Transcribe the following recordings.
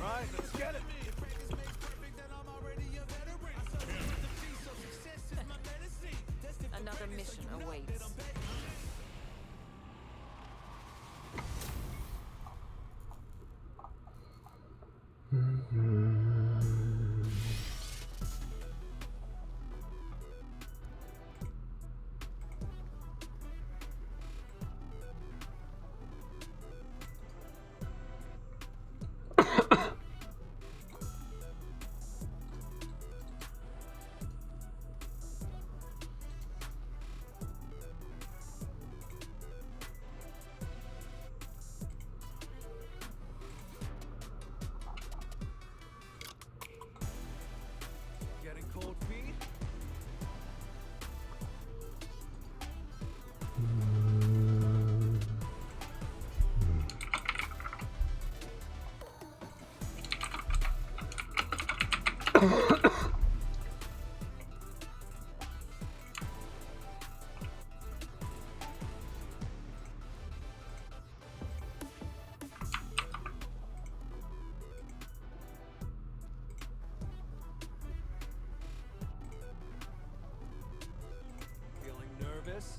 right, let's get it. Another mission awaits. Getting cold feet? Feeling nervous?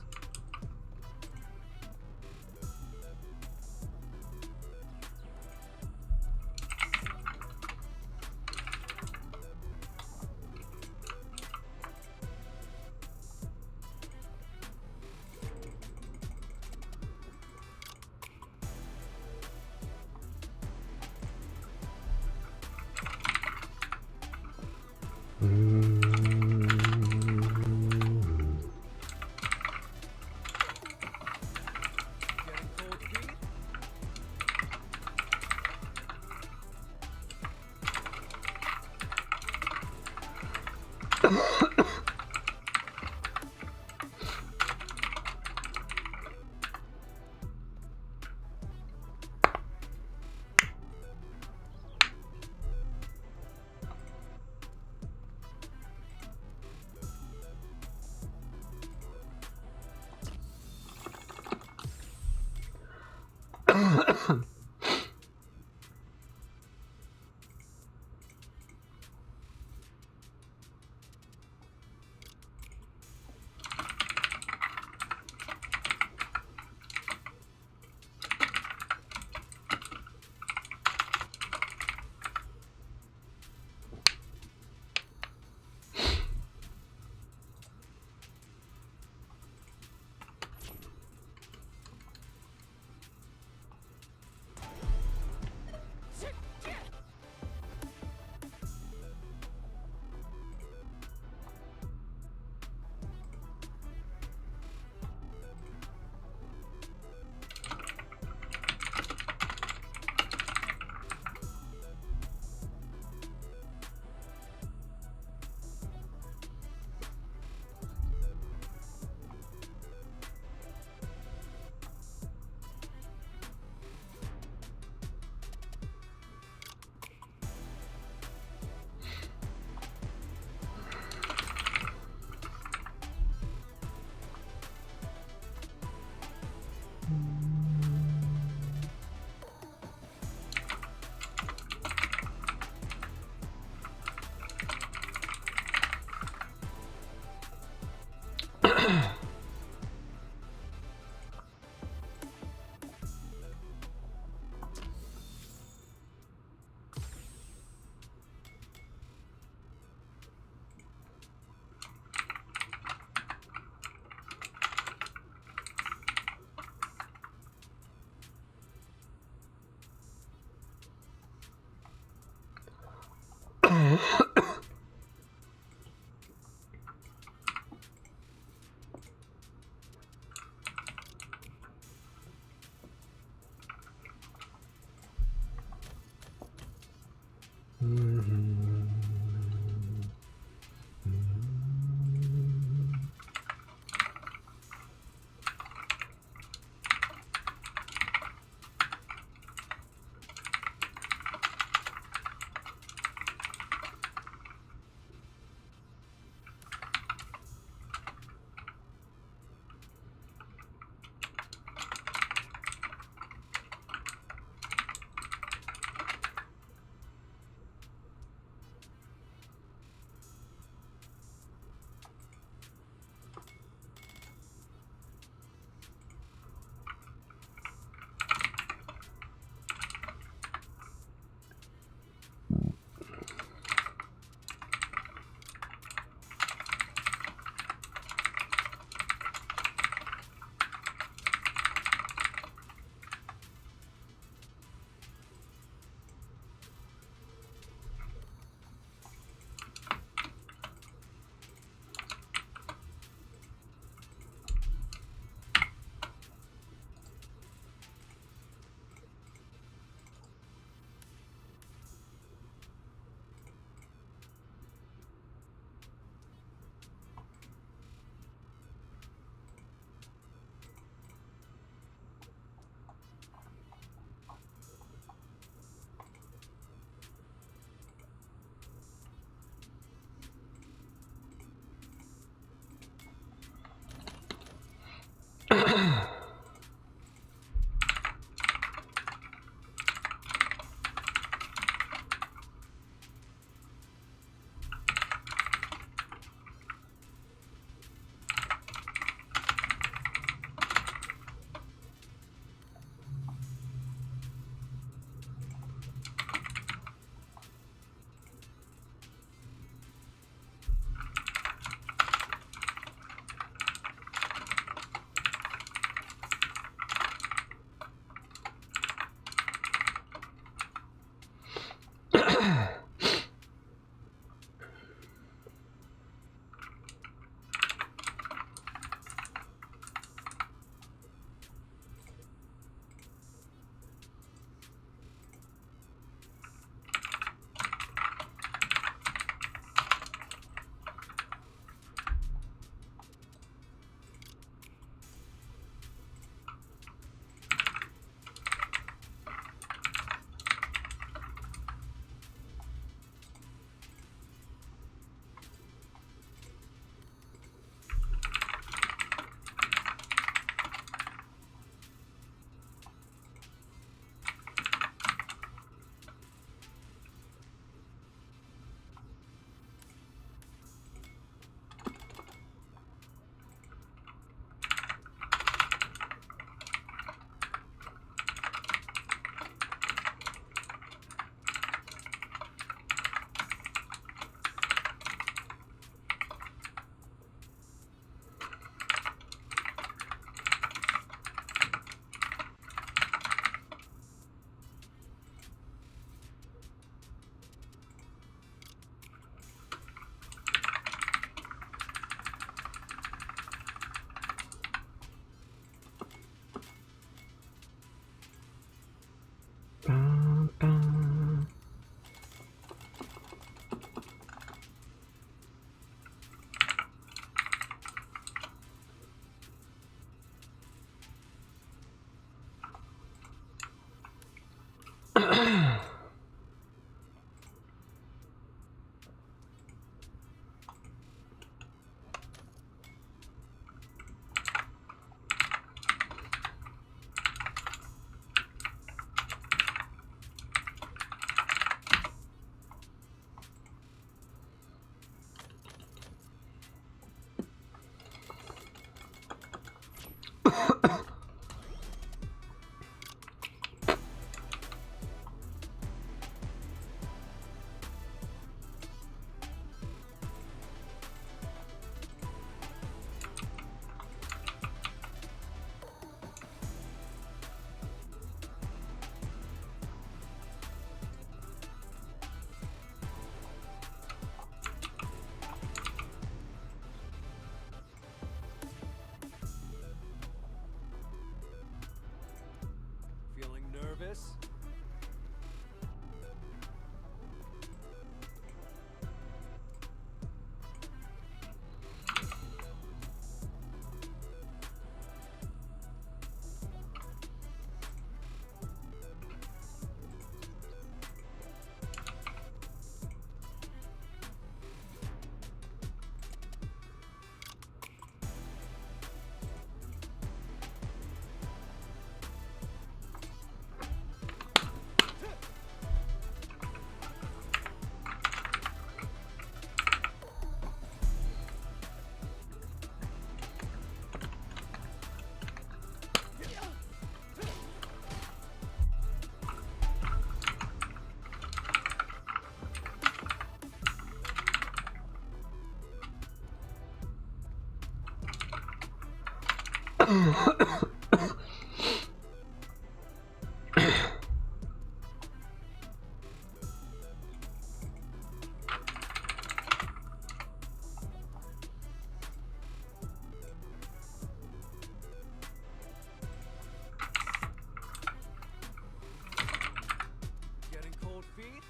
feet?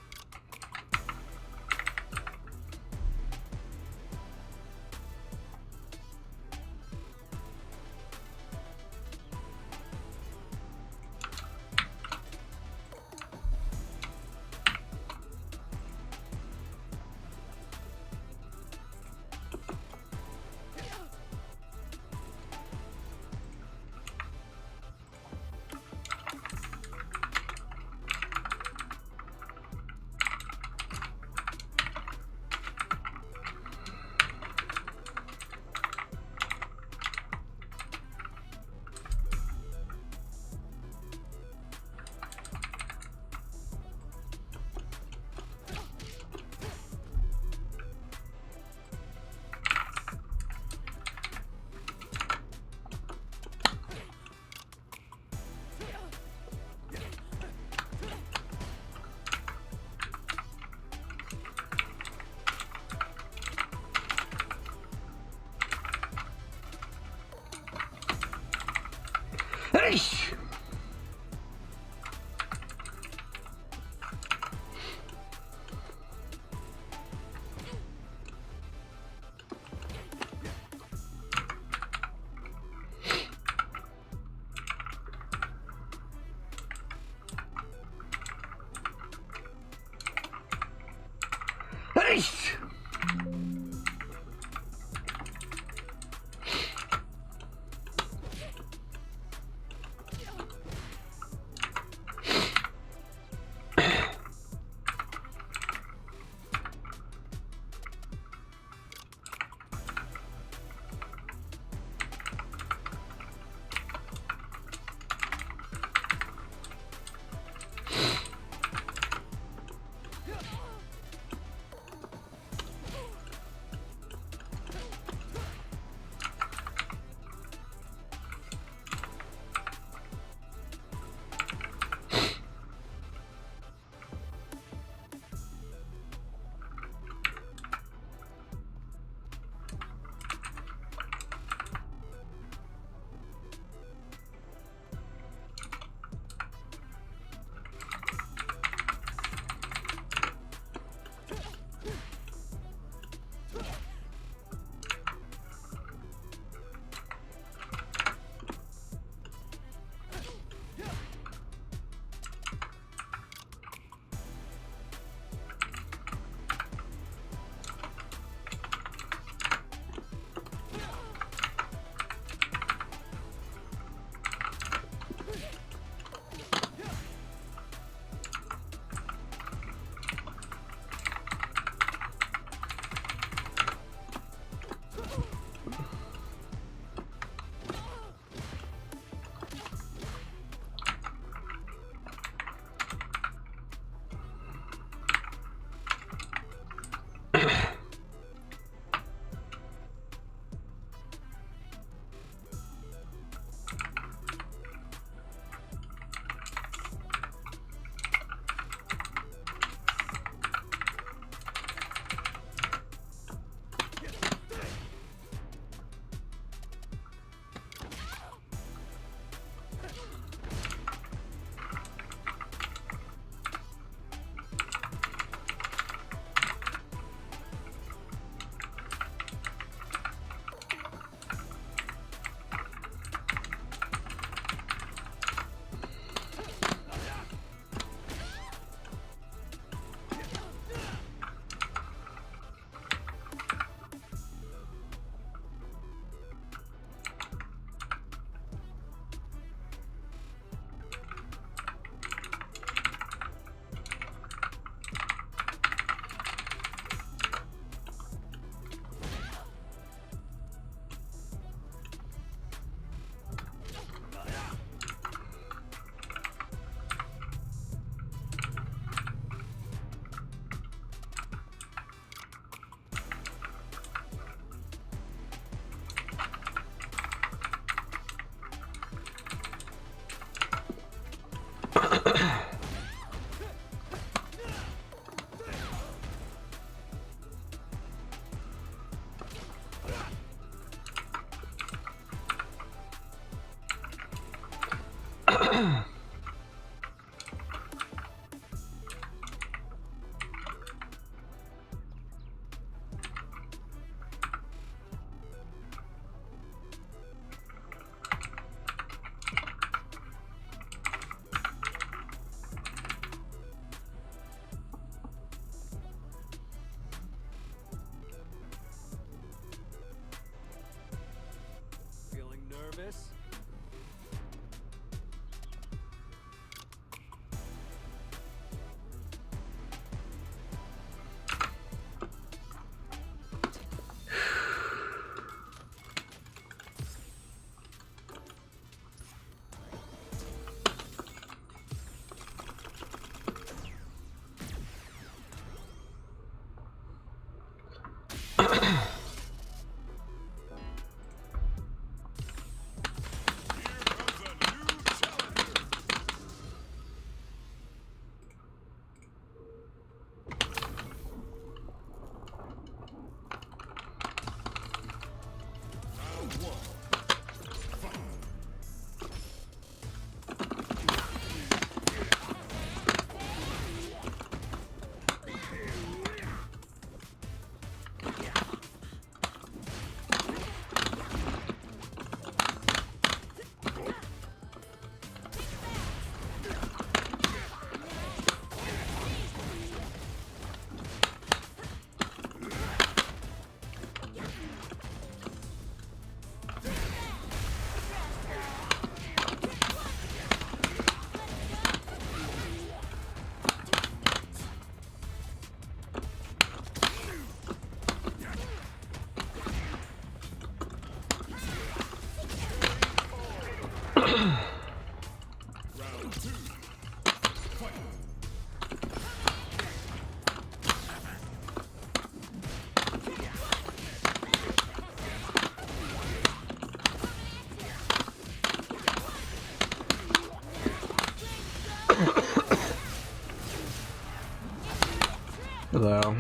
Hello.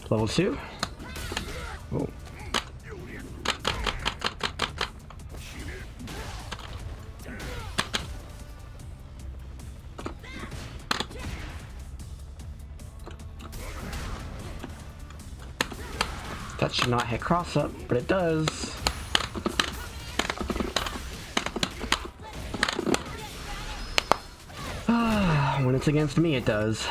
Level 2. Oh. That should not hit cross up, but it does. When it's against me, it does.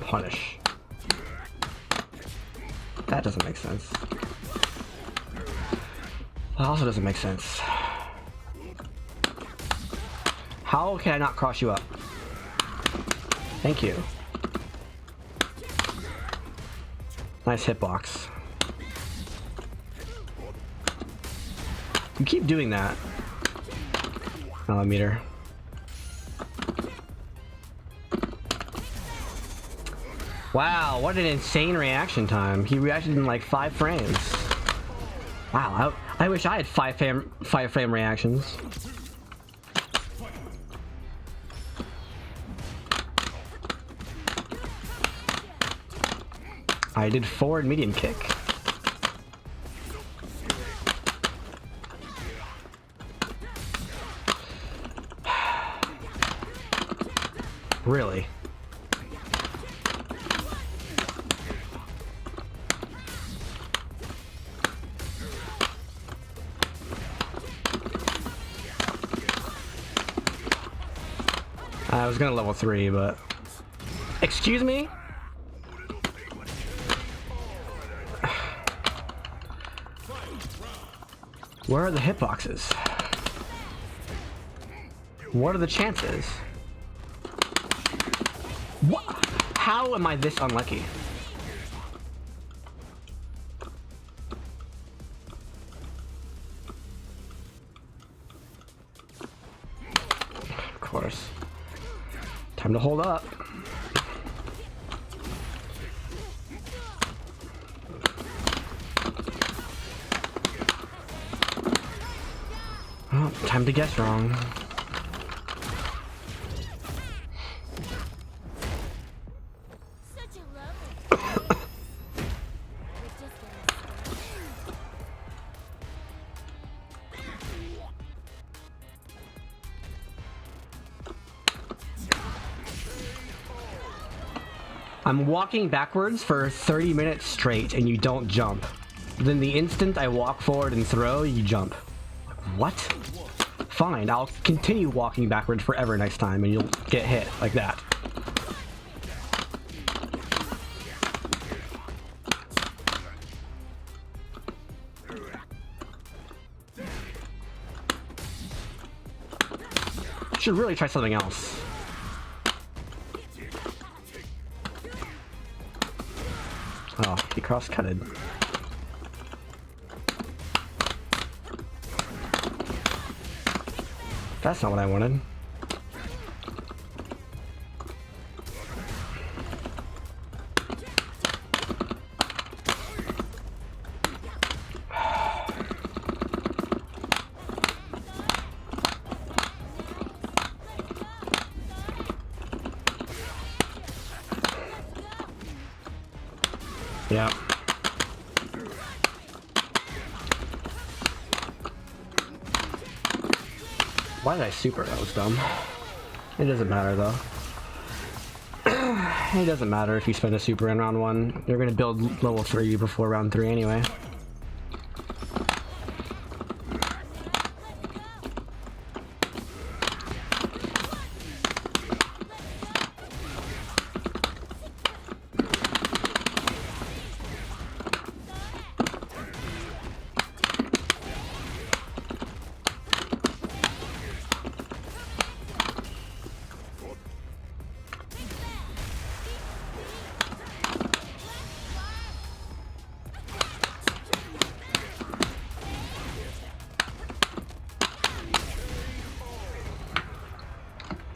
Punish. That doesn't make sense. That also doesn't make sense. How can I not cross you up? Thank you. Nice hitbox. You keep doing that. Millimeter. Wow, what an insane reaction time. He reacted in like 5 frames. Wow, I wish I had 5 frame reactions. I did forward medium kick. Really? I was gonna level 3, but... Excuse me? Where are the hitboxes? What are the chances? What? How am I this unlucky? Of course. Time to hold up. Oh, time to guess wrong. I'm walking backwards for 30 minutes straight and you don't jump. Then the instant I walk forward and throw, you jump. What? Fine, I'll continue walking backwards forever next time and you'll get hit like that. Should really try something else. Oh, he cross-cutted. That's not what I wanted. Yeah. Why did I super? That was dumb. It doesn't matter though. It doesn't matter if you spend a super in round 1. You're gonna build level 3 before round 3 anyway.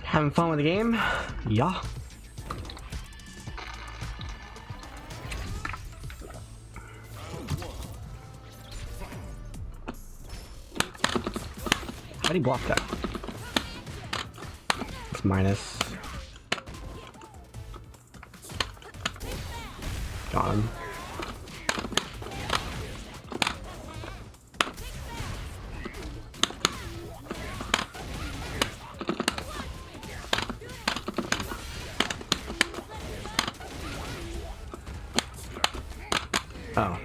Having fun with the game? Yeah. How do you block that? It's minus. Got him. Oh.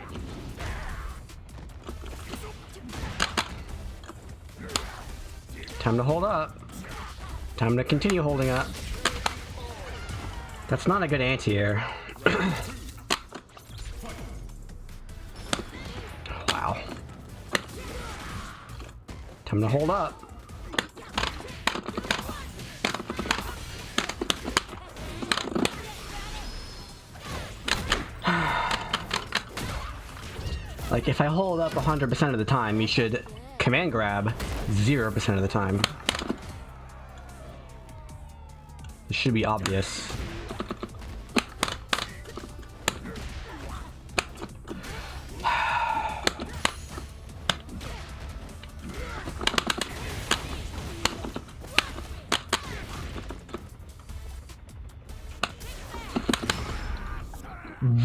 Time to hold up. Time to continue holding up. That's not a good anti-air. Wow. Time to hold up. Like, if I hold up 100% of the time, you should command grab 0% of the time. This should be obvious.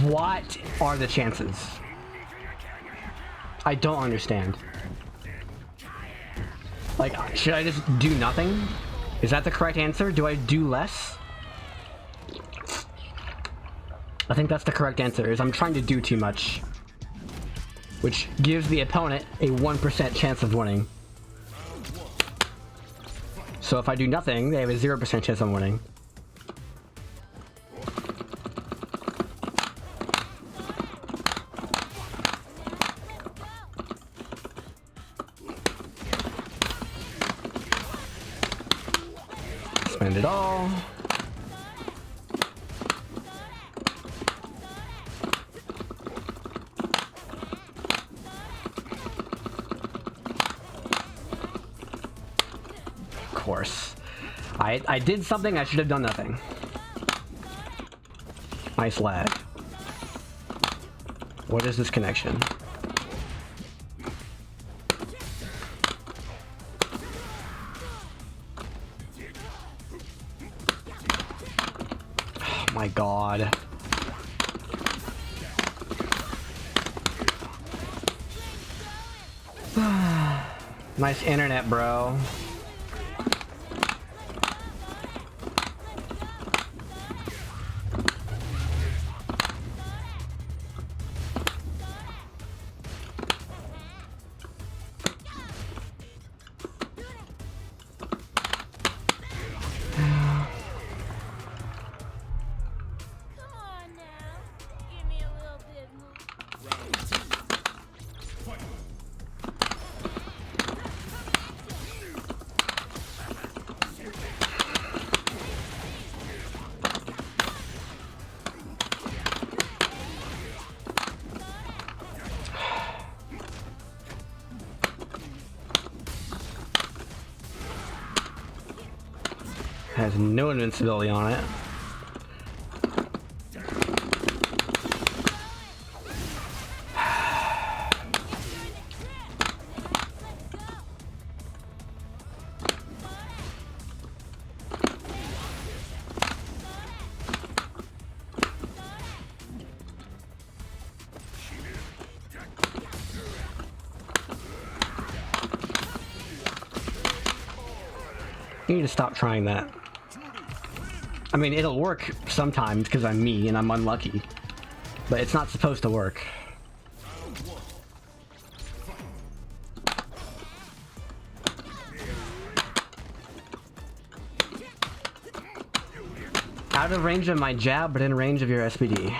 What are the chances? I don't understand. Like, should I just do nothing? Is that the correct answer? Do I do less? I think that's the correct answer, is I'm trying to do too much. Which gives the opponent a 1% chance of winning. So if I do nothing, they have a 0% chance of winning. Spend it all. Of course. I did something I should have done nothing. Nice lag. What is this connection? My god. Nice internet, bro. has no invincibility on it. You need to stop trying that. I mean, it'll work sometimes because I'm me and I'm unlucky, but it's not supposed to work. Out of range of my jab, but in range of your SPD.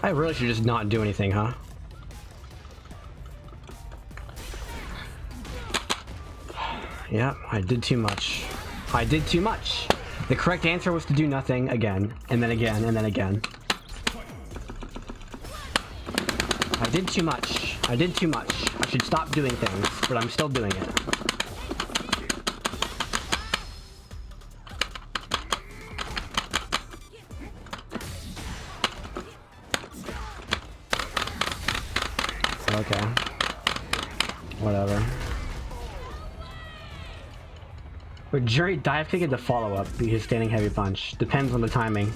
I really should just not do anything, huh? Yeah, I did too much. I did too much. The correct answer was to do nothing again, and then again, and then again. I did too much. I did too much. I should stop doing things, but I'm still doing it. Okay. Whatever. Would Jury dive kick into follow-up because standing heavy punch? Depends on the timing.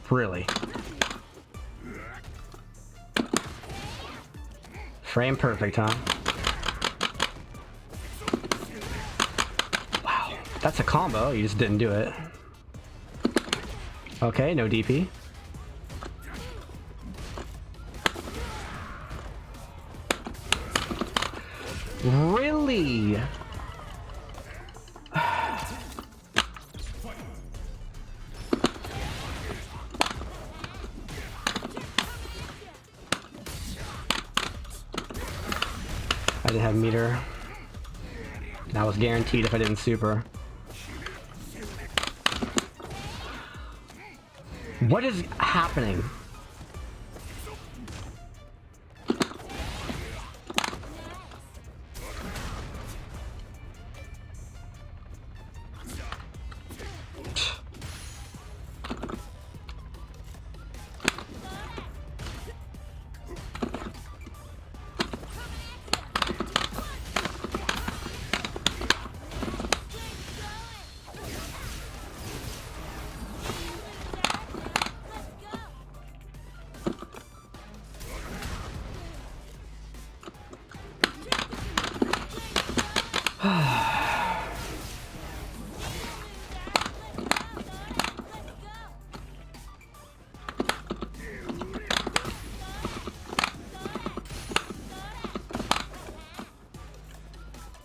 Really? Frame perfect, huh? Wow, that's a combo, you just didn't do it. Okay, no DP. Really? I didn't have meter. That was guaranteed if I didn't super. What is happening?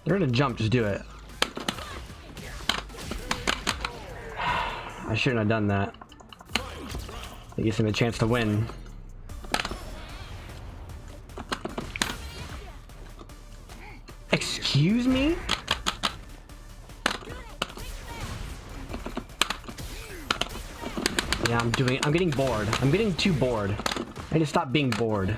You're gonna jump, just do it. I shouldn't have done that. It gives him a chance to win. Excuse me? Yeah, I'm getting bored. I'm getting too bored. I need to stop being bored.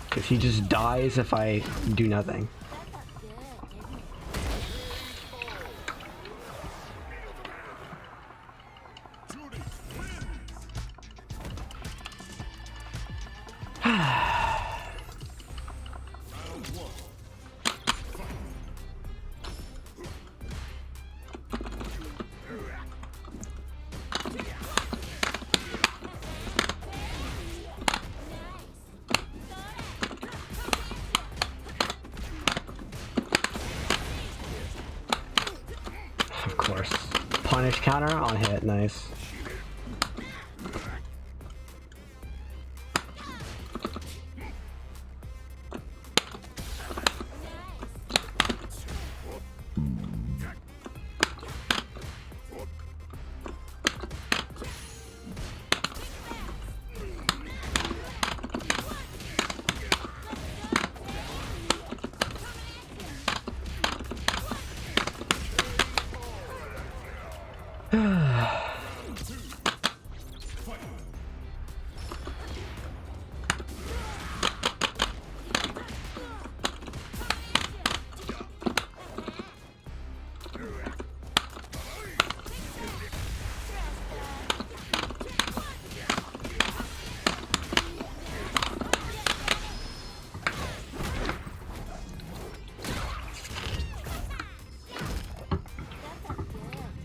Because he just dies if I do nothing. Punish counter on hit. Nice.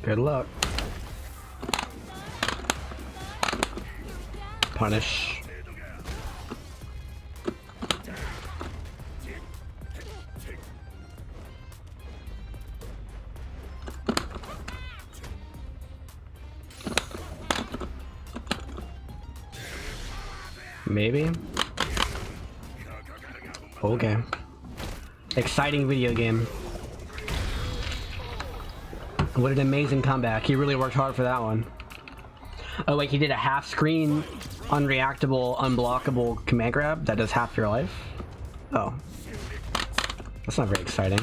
Good luck. Punish. Maybe. Okay. Exciting video game. What an amazing comeback. He really worked hard for that one. Oh wait, he did a half screen, unreactable, unblockable command grab that does half your life? Oh. That's not very exciting.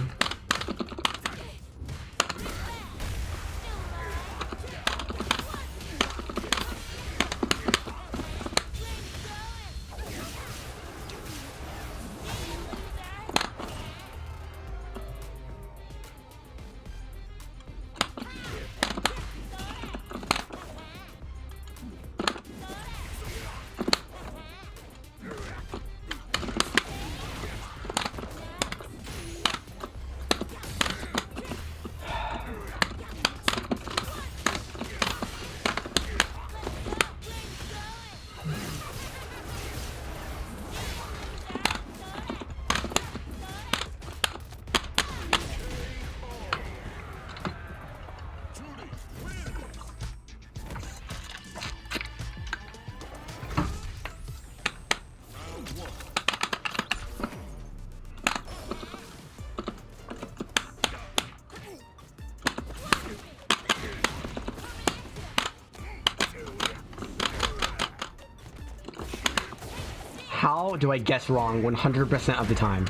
How do I guess wrong 100% of the time?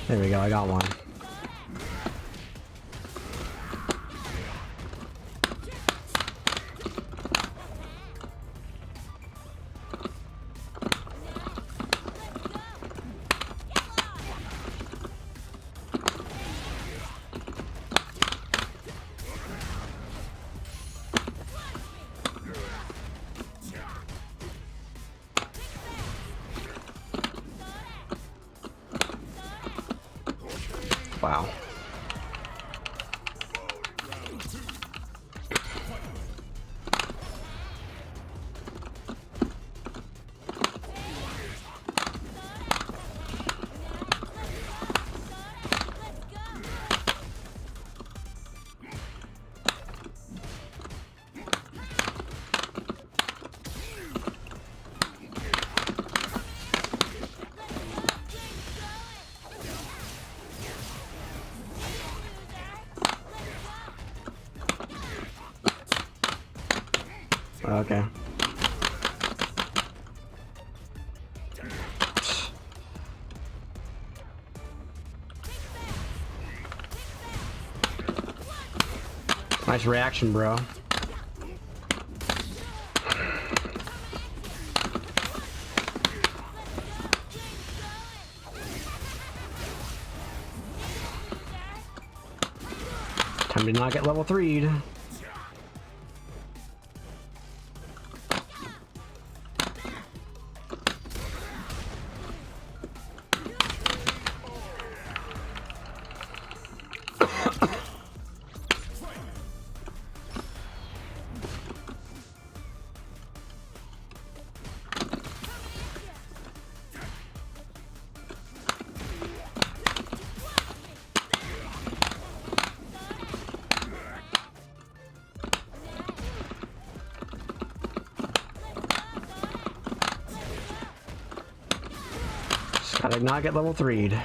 There we go, I got one. Wow. Okay. Nice reaction, bro. Time to not get level 3'd. Gotta not get level 3'd.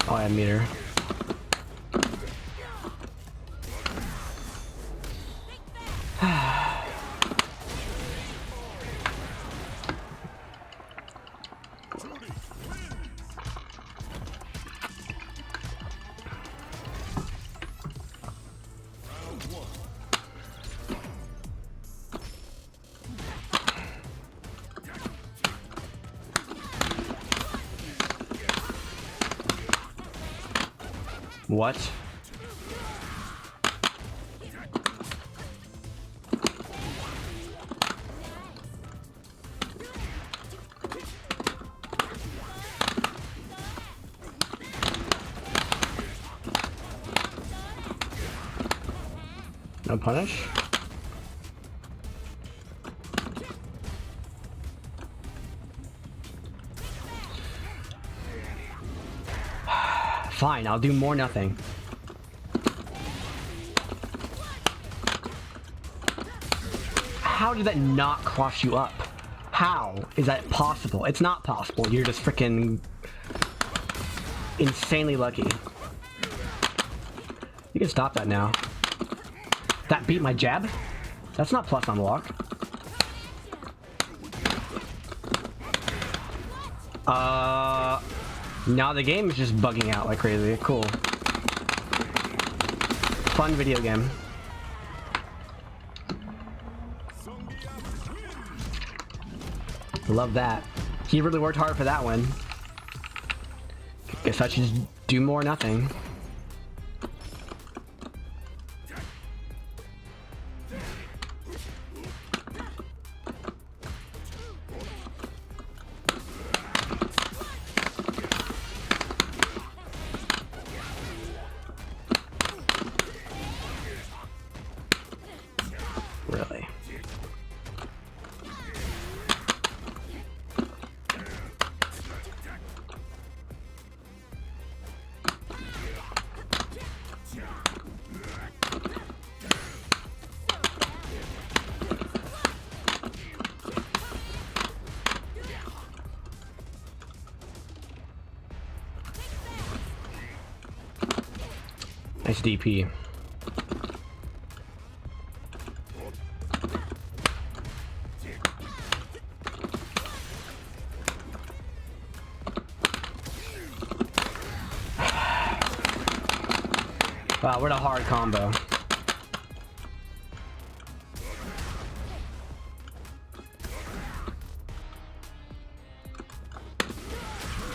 Oh, I have meter. What? No punish? Fine, I'll do more nothing. How did that not cross you up? How is that possible? It's not possible. You're just freaking insanely lucky. You can stop that now. That beat my jab? That's not plus unlock. Now the game is just bugging out like crazy. Cool. Fun video game. Love that. He really worked hard for that one. Guess I should just do more nothing. Really? Nice DP. Wow, what a hard combo.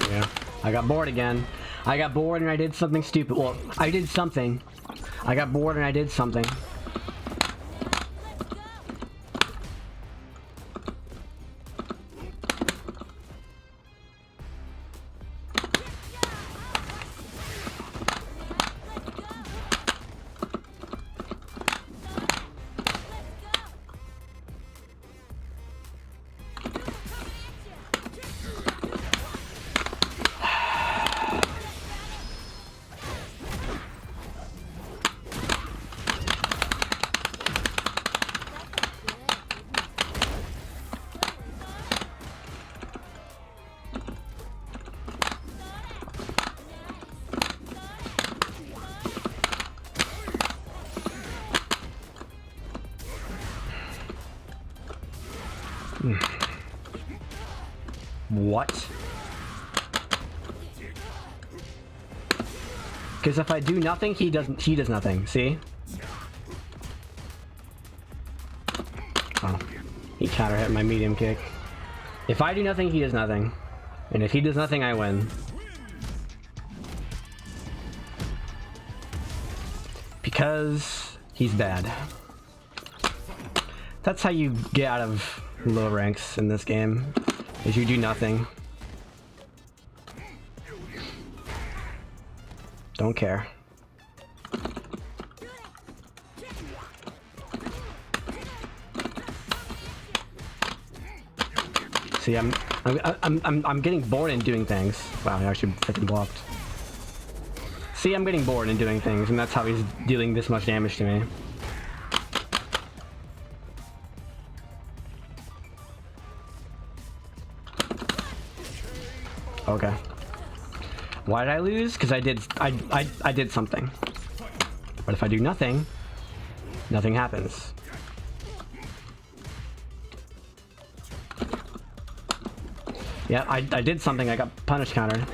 Yeah, I got bored again. I got bored and I did something stupid. Well, I did something. I got bored and I did something. What? Because if I do nothing, he does nothing. See? Oh, he counter hit my medium kick. If I do nothing, he does nothing, and if he does nothing, I win. Because he's bad. That's how you get out of low ranks in this game, is you do nothing. Don't care. See, I'm getting bored in doing things. Wow, he actually freaking blocked. See, I'm getting bored in doing things, and that's how he's dealing this much damage to me. Okay. Why did I lose? Because I did something. But if I do nothing, nothing happens. Yeah, I did something. I got punish countered.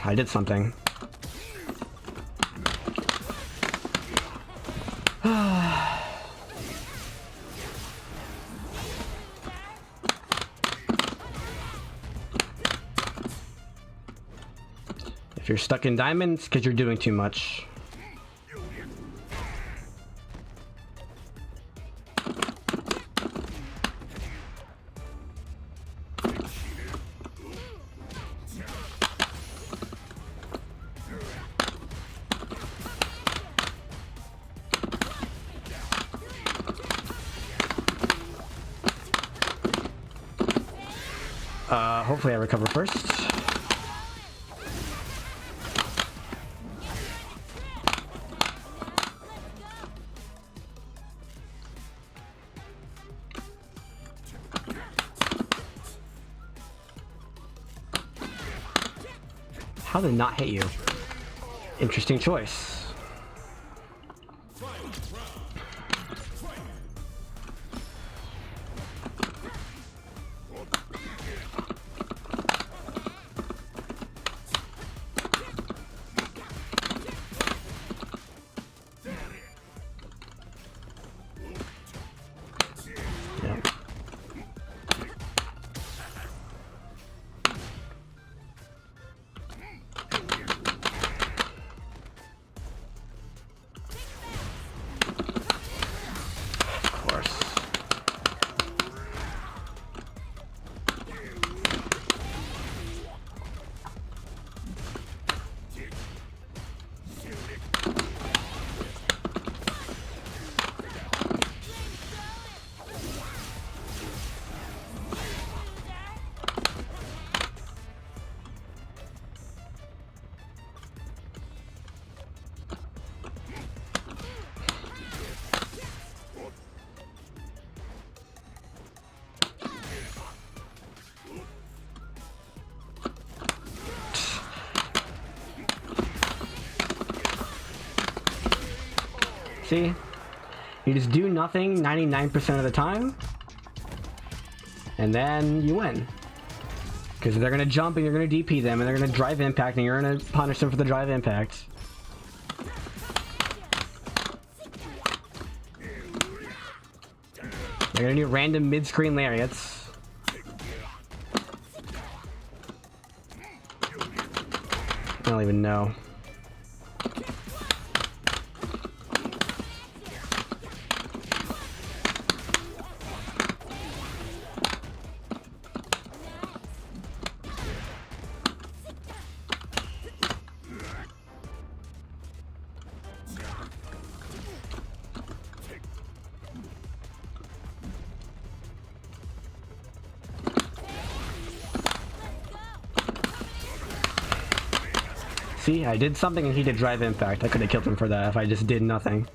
I did something. If you're stuck in diamonds, because you're doing too much. Hopefully I recover first. How did it not hit you? Interesting choice. See? You just do nothing 99% of the time, and then you win. Because they're gonna jump and you're gonna DP them, and they're gonna drive impact and you're gonna punish them for the drive impact. They're gonna do random mid-screen lariats. I don't even know. See, I did something and he did drive impact. I could have killed him for that if I just did nothing.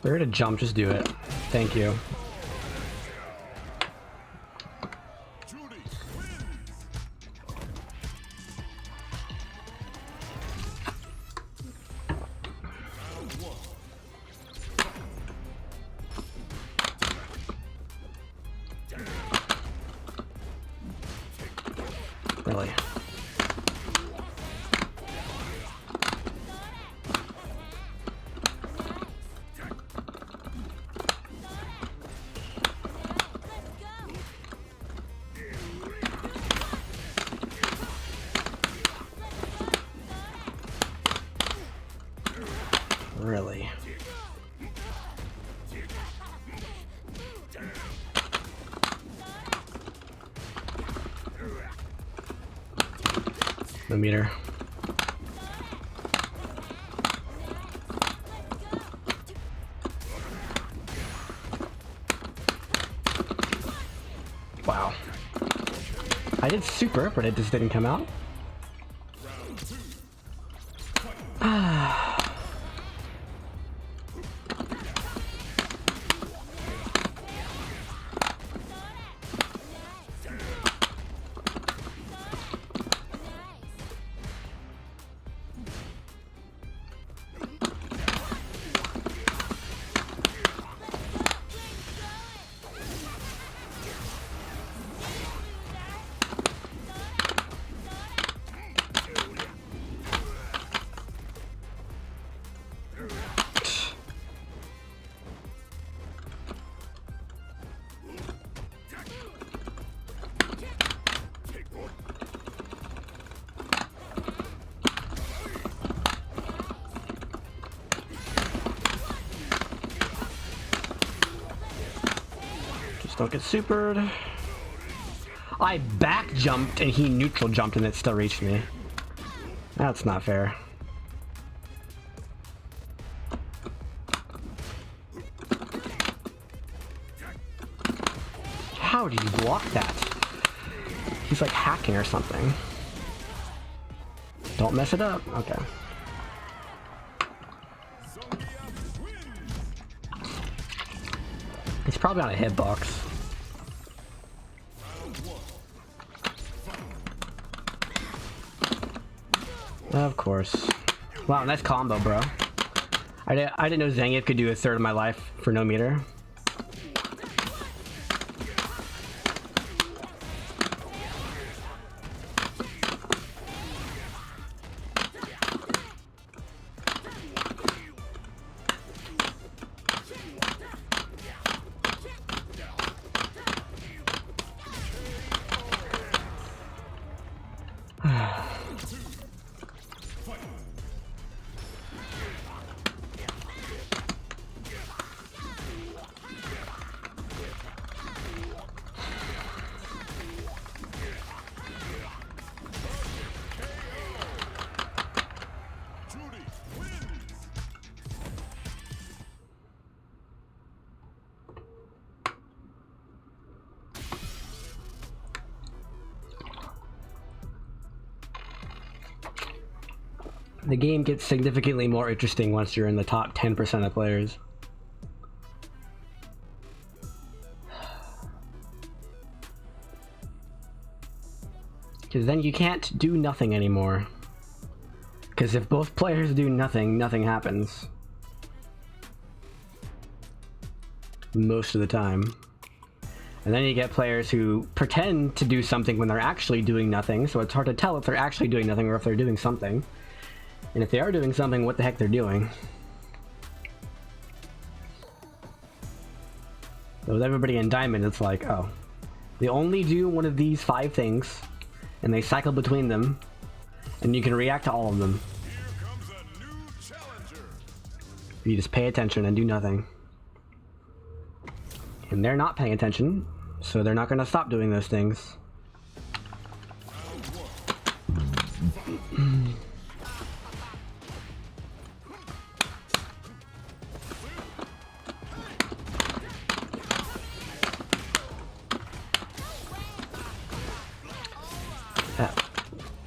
We're gonna jump, just do it. Thank you. Really? Really? No meter. Wow. I did super, but it just didn't come out. Don't get supered. I back jumped and he neutral jumped and it still reached me. That's not fair. How did you block that? He's like hacking or something. Don't mess it up. Okay. He's probably on a hitbox. Of course. Wow, nice combo, bro. I didn't know Zangief could do a third of my life for no meter. The game gets significantly more interesting once you're in the top 10% of players. Because then you can't do nothing anymore. Because if both players do nothing, nothing happens. Most of the time. And then you get players who pretend to do something when they're actually doing nothing, so it's hard to tell if they're actually doing nothing or if they're doing something. And if they are doing something, what the heck they're doing. So with everybody in Diamond, it's like, oh, they only do one of these 5 things, and they cycle between them, and you can react to all of them. Here comes a new challenger. You just pay attention and do nothing. And they're not paying attention, so they're not going to stop doing those things.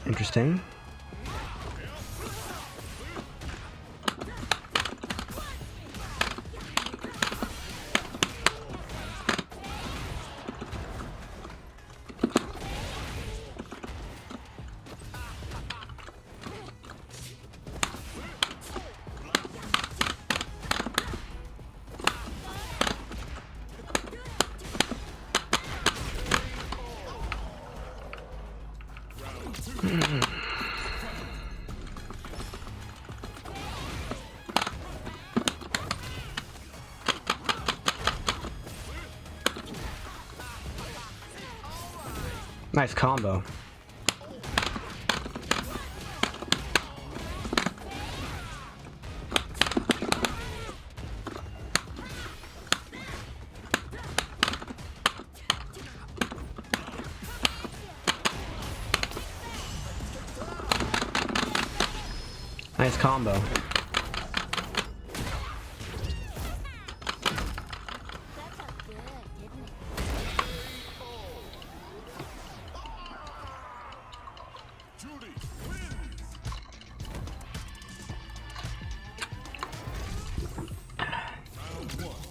Interesting. Nice combo. Nice combo. Judy wins. Round one.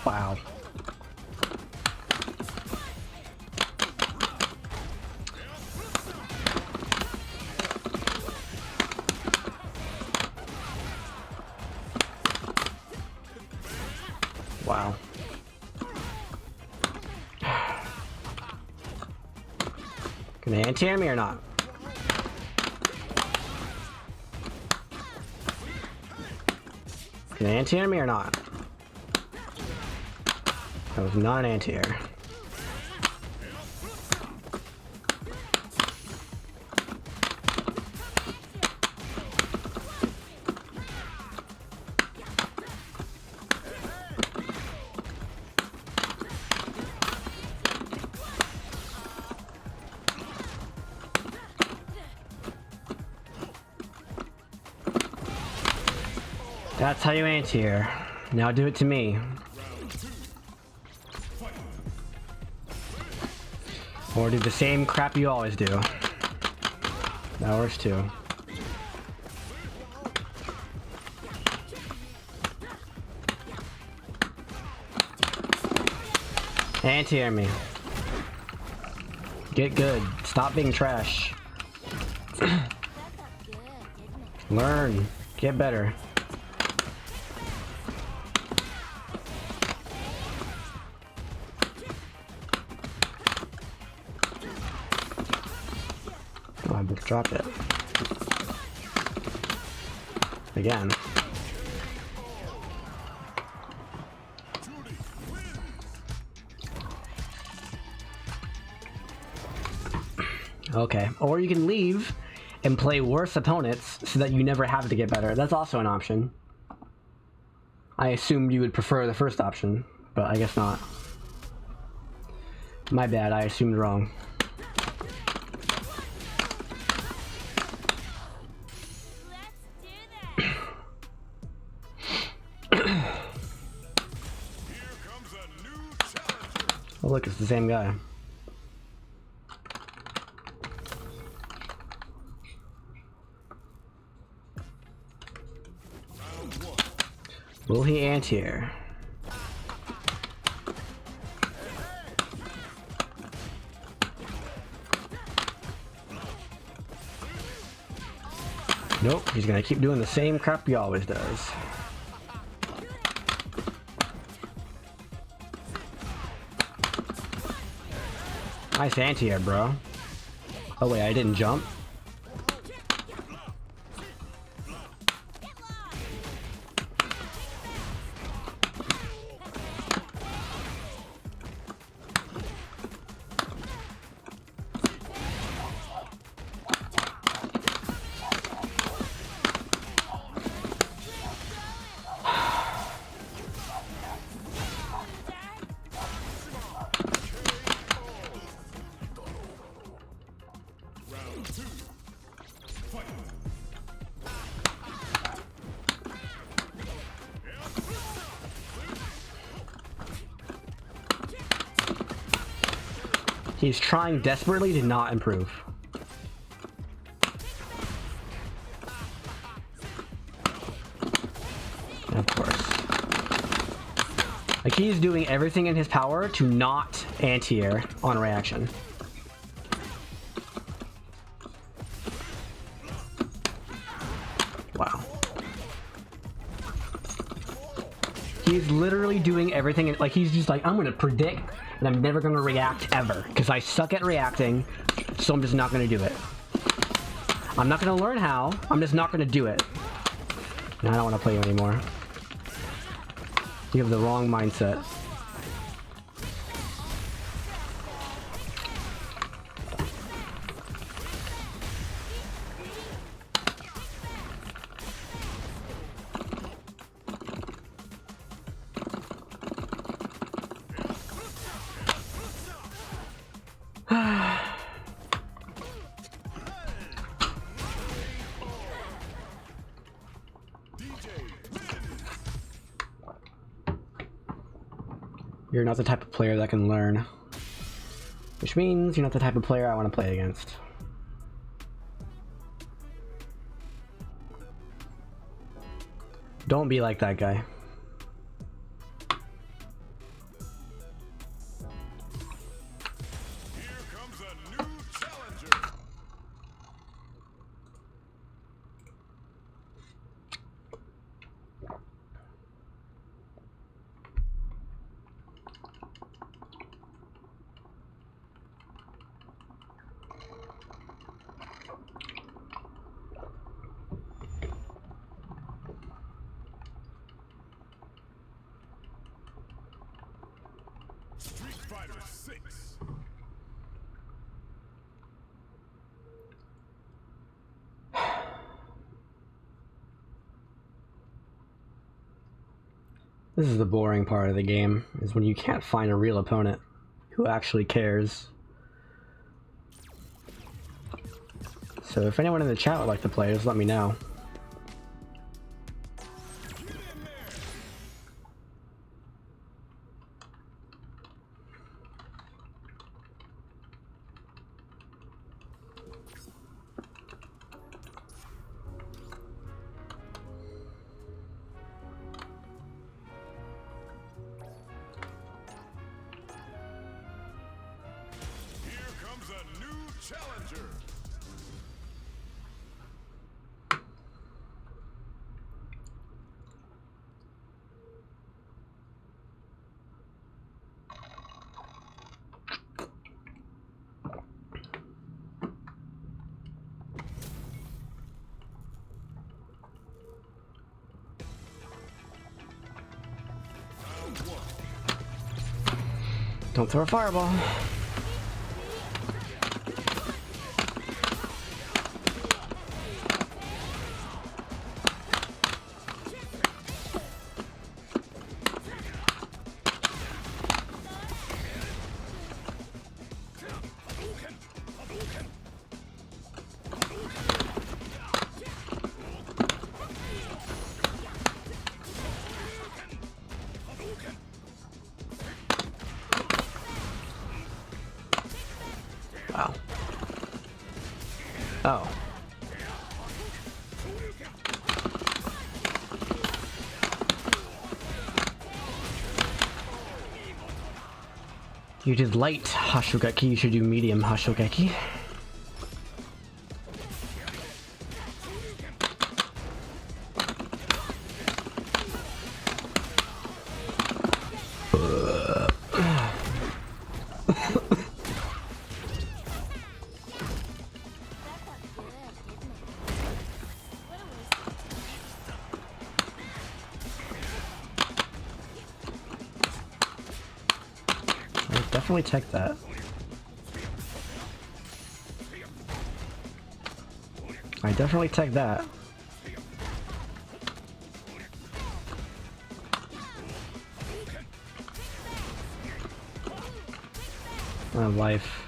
Wow. Wow. Gonna anti-air me or not? Gonna anti-air me or not? That was not an anti-air. That's how you anti-air. Now do it to me. Or do the same crap you always do. That works too. Anti-air me. Get good. Stop being trash. Learn. Get better. Oh, I dropped it. Again. Okay, or you can leave and play worse opponents so that you never have to get better. That's also an option. I assumed you would prefer the first option, but I guess not. My bad, I assumed wrong. Oh look, it's the same guy. Will he anti-air? Nope, he's gonna keep doing the same crap he always does. Nice anti-air, bro. Oh wait, I didn't jump. He's trying desperately to not improve. Of course. Like, he's doing everything in his power to not anti-air on reaction. Wow. He's literally doing everything, like he's just like, I'm gonna predict and I'm never gonna react ever. Because I suck at reacting, so I'm just not gonna do it. I'm not gonna learn how, I'm just not gonna do it. And I don't wanna play you anymore. You have the wrong mindset. You're not the type of player that can learn. Which means you're not the type of player I want to play against. Don't be like that guy. Here comes a new challenger. Street Fighter 6. This is the boring part of the game, is when you can't find a real opponent who actually cares. So if anyone in the chat would like to play, just let me know. Here comes a new challenger. Round 1. Don't throw a fireball. Wow. Oh. You did light Hashogeki, you should do medium Hashogeki. Definitely check that. I definitely take that. My life.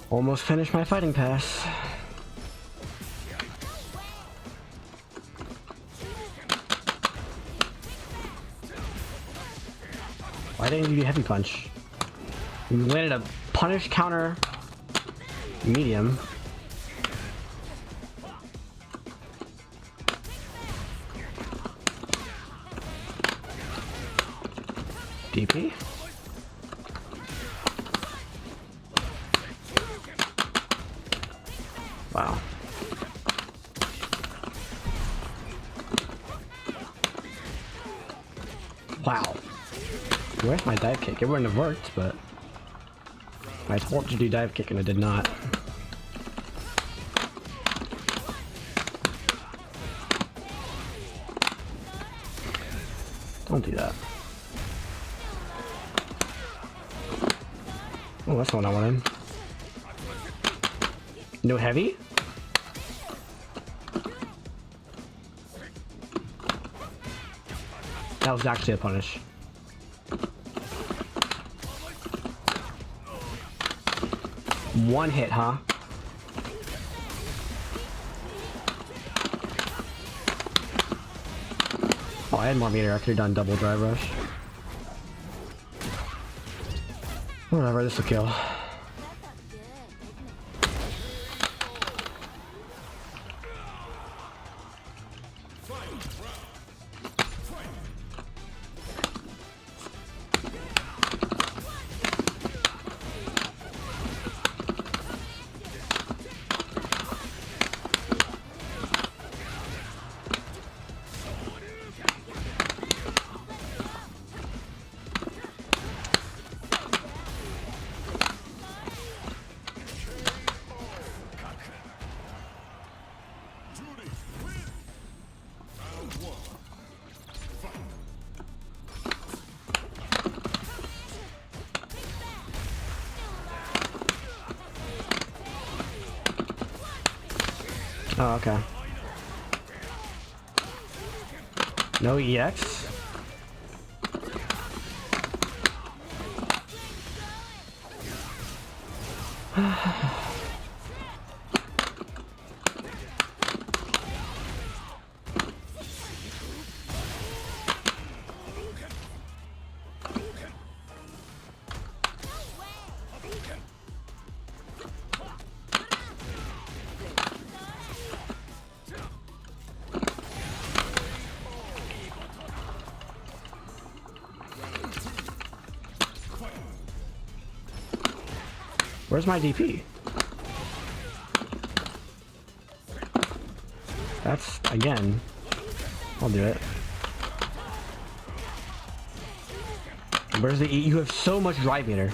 Almost finished my fighting pass. Why didn't you do heavy punch? You landed a punish counter medium. DP. Wow. Wow. Where's my dive kick? It wouldn't have worked, but I told you to do dive kick and it did not. Don't do that. Oh, that's the one I wanted. No heavy? That was actually a punish. One hit, huh? Oh, I had more meter. I could have done double drive rush. Whatever, this will kill. Oh, okay. No EX? Where's my DP? That's, again, I'll do it. Where's the E? You have so much drive meter.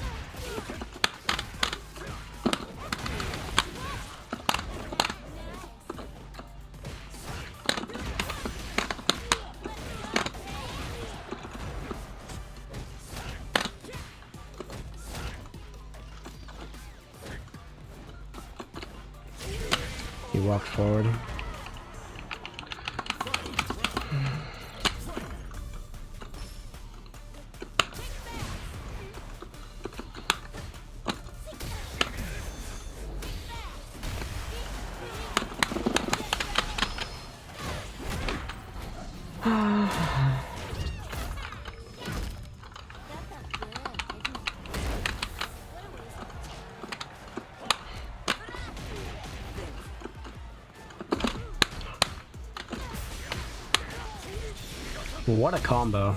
He walked forward. What a combo.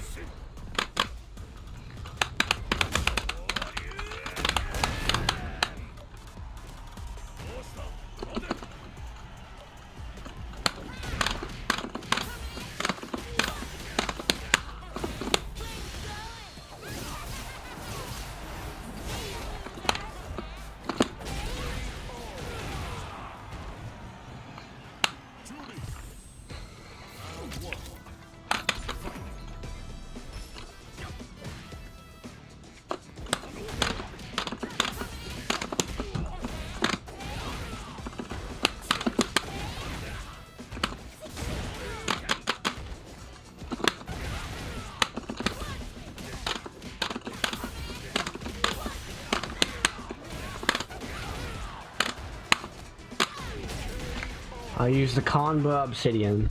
I'll use the combo obsidian.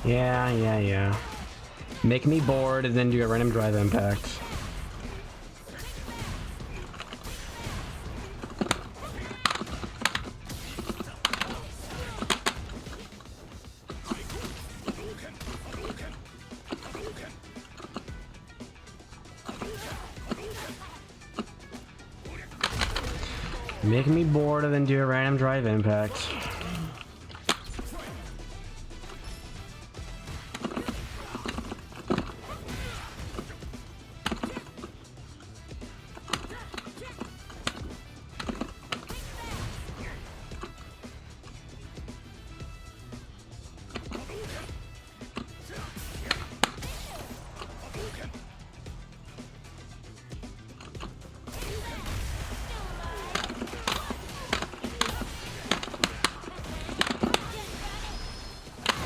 Yeah. Make me bored and then do a random drive impact. Make me bored and then do a random drive impact.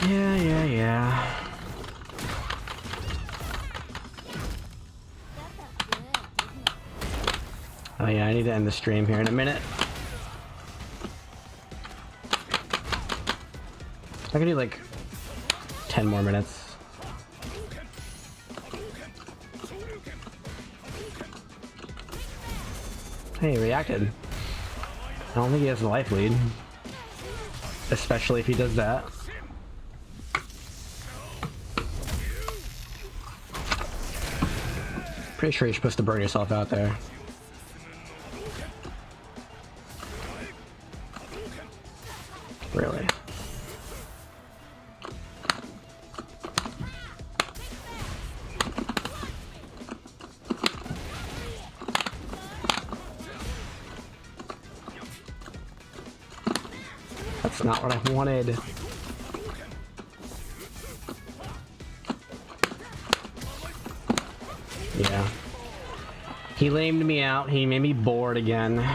Yeah. Oh yeah, I need to end the stream here in a minute. I can do like 10 more minutes. Hey, he reacted. I don't think he has a life lead. Especially if he does that. Pretty sure you're supposed to burn yourself out there. Really? That's not what I wanted. Yeah. He lamed me out, he made me bored again. And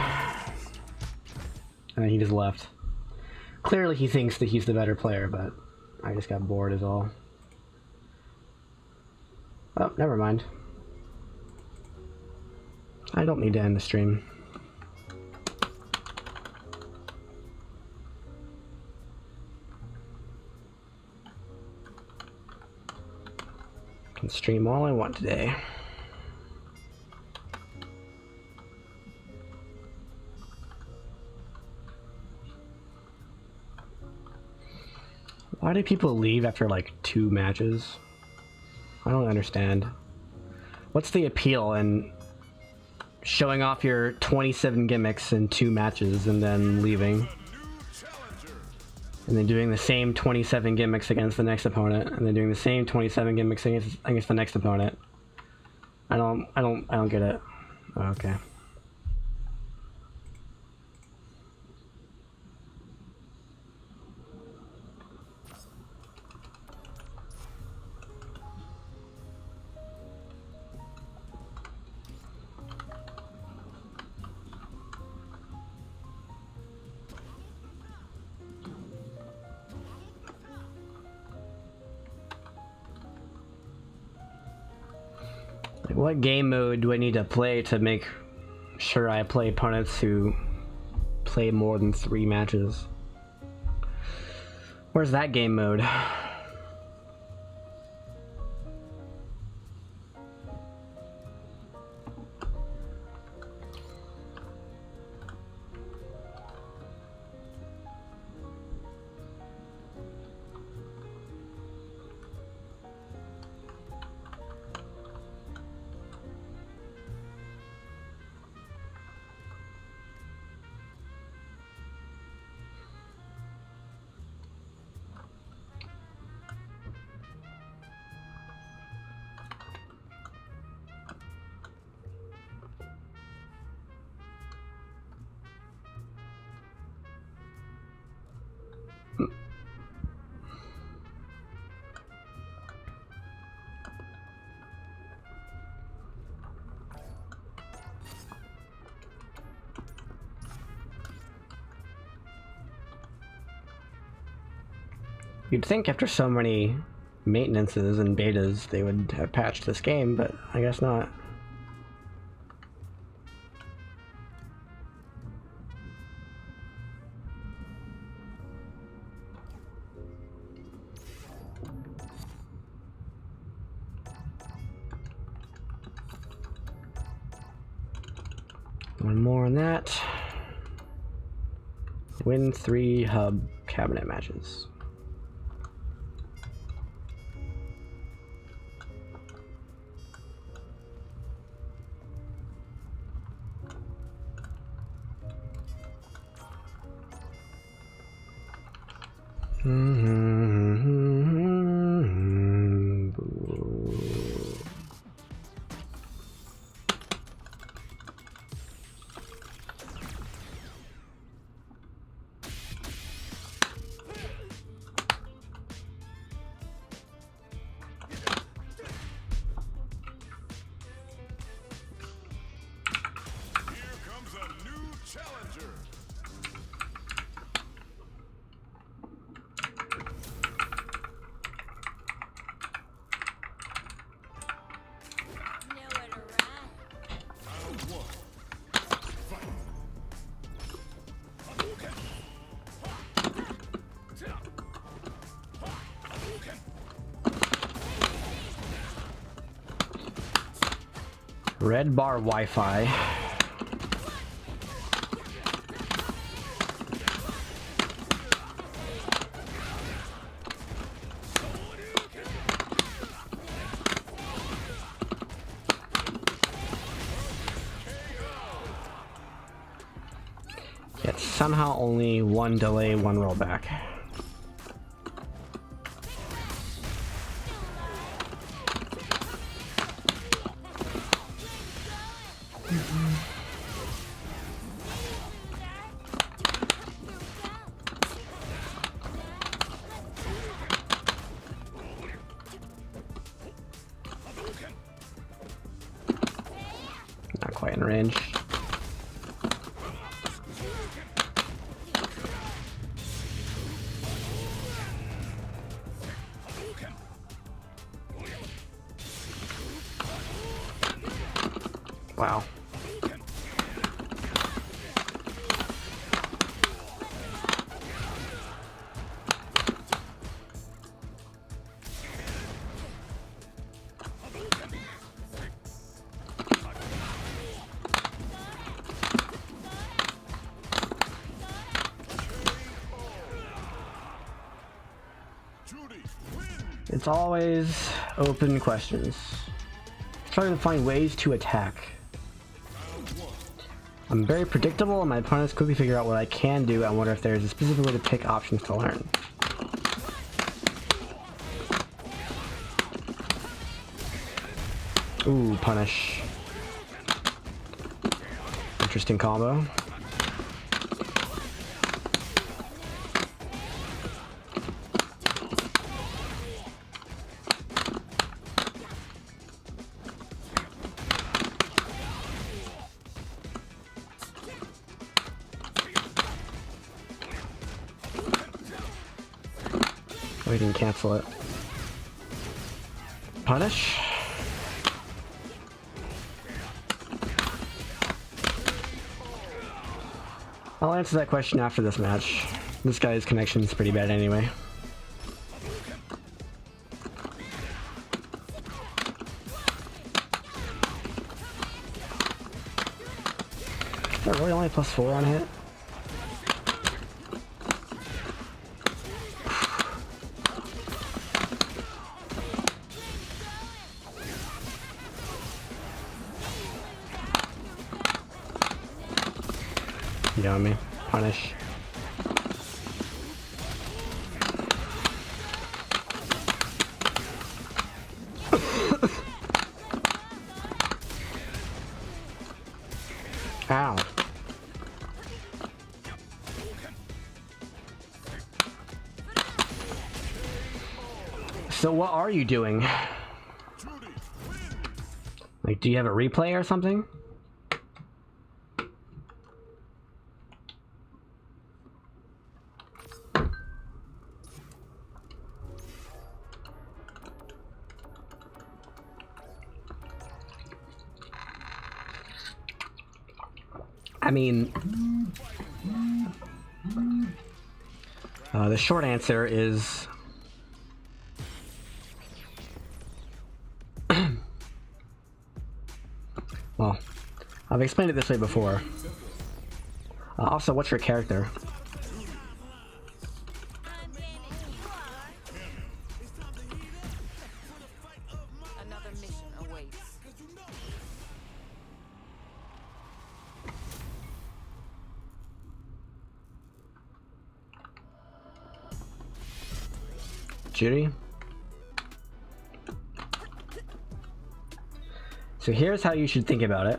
then he just left. Clearly he thinks that he's the better player, but I just got bored is all. Oh, never mind. I don't need to end the stream. I can stream all I want today. Why do people leave after like 2 matches? I don't understand. What's the appeal in showing off your 27 gimmicks in 2 matches and then leaving? And then doing the same 27 gimmicks against the next opponent, and then doing the same 27 gimmicks against the next opponent. I don't get it. Oh, okay. What game mode do I need to play to make sure I play opponents who play more than 3 matches? Where's that game mode? You'd think after so many maintenances and betas they would have patched this game, but I guess not. One more on that. Win 3 hub cabinet matches. Here comes a new challenger. Nowhere to run. Round one. Fight. Hadouken. Hadouken. Red bar Wi-Fi. Yet somehow only one delay, one rollback. Not quite in range. Wow. Judy, win. It's always open questions. Trying to find ways to attack. I'm very predictable and my opponents quickly figure out what I can do. I wonder if there's a specific way to pick options to learn. Ooh, punish. Interesting combo. Oh, he didn't cancel it. Punish. I'll answer that question after this match. This guy's connection is pretty bad anyway. Is that really only +4 on hit? You know me. Punish. Ow. So what are you doing? Judy, win. Like, do you have a replay or something? I mean, the short answer is well, I've explained it this way before. Also, what's your character? Another mission awaits. Judy? So here's how you should think about it.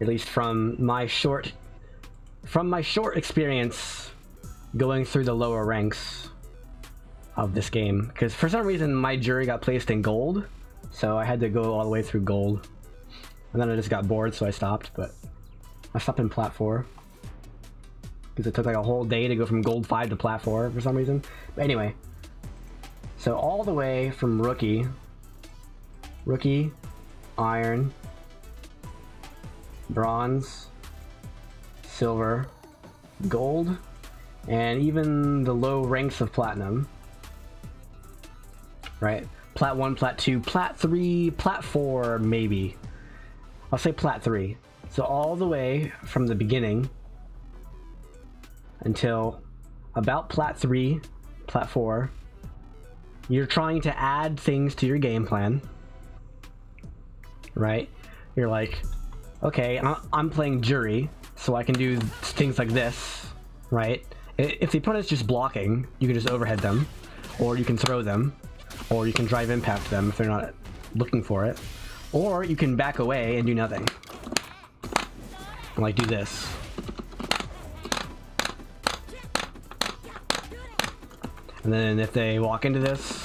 At least from my short experience going through the lower ranks of this game. Because for some reason my jury got placed in gold, so I had to go all the way through gold. And then I just got bored, so I stopped, but I stopped in plat 4. Because it took like a whole day to go from gold 5 to plat 4 for some reason. But anyway. So all the way from rookie, iron, bronze, silver, gold, and even the low ranks of platinum. Right? Plat 1, plat 2, plat 3, plat 4, maybe. I'll say plat 3. So all the way from the beginning until about plat 3, plat 4, you're trying to add things to your game plan. Right? You're like, okay, I'm playing jury, so I can do things like this, right? If the opponent's just blocking, you can just overhead them, or you can throw them, or you can drive impact them if they're not looking for it, or you can back away and do nothing. Like do this. And then if they walk into this,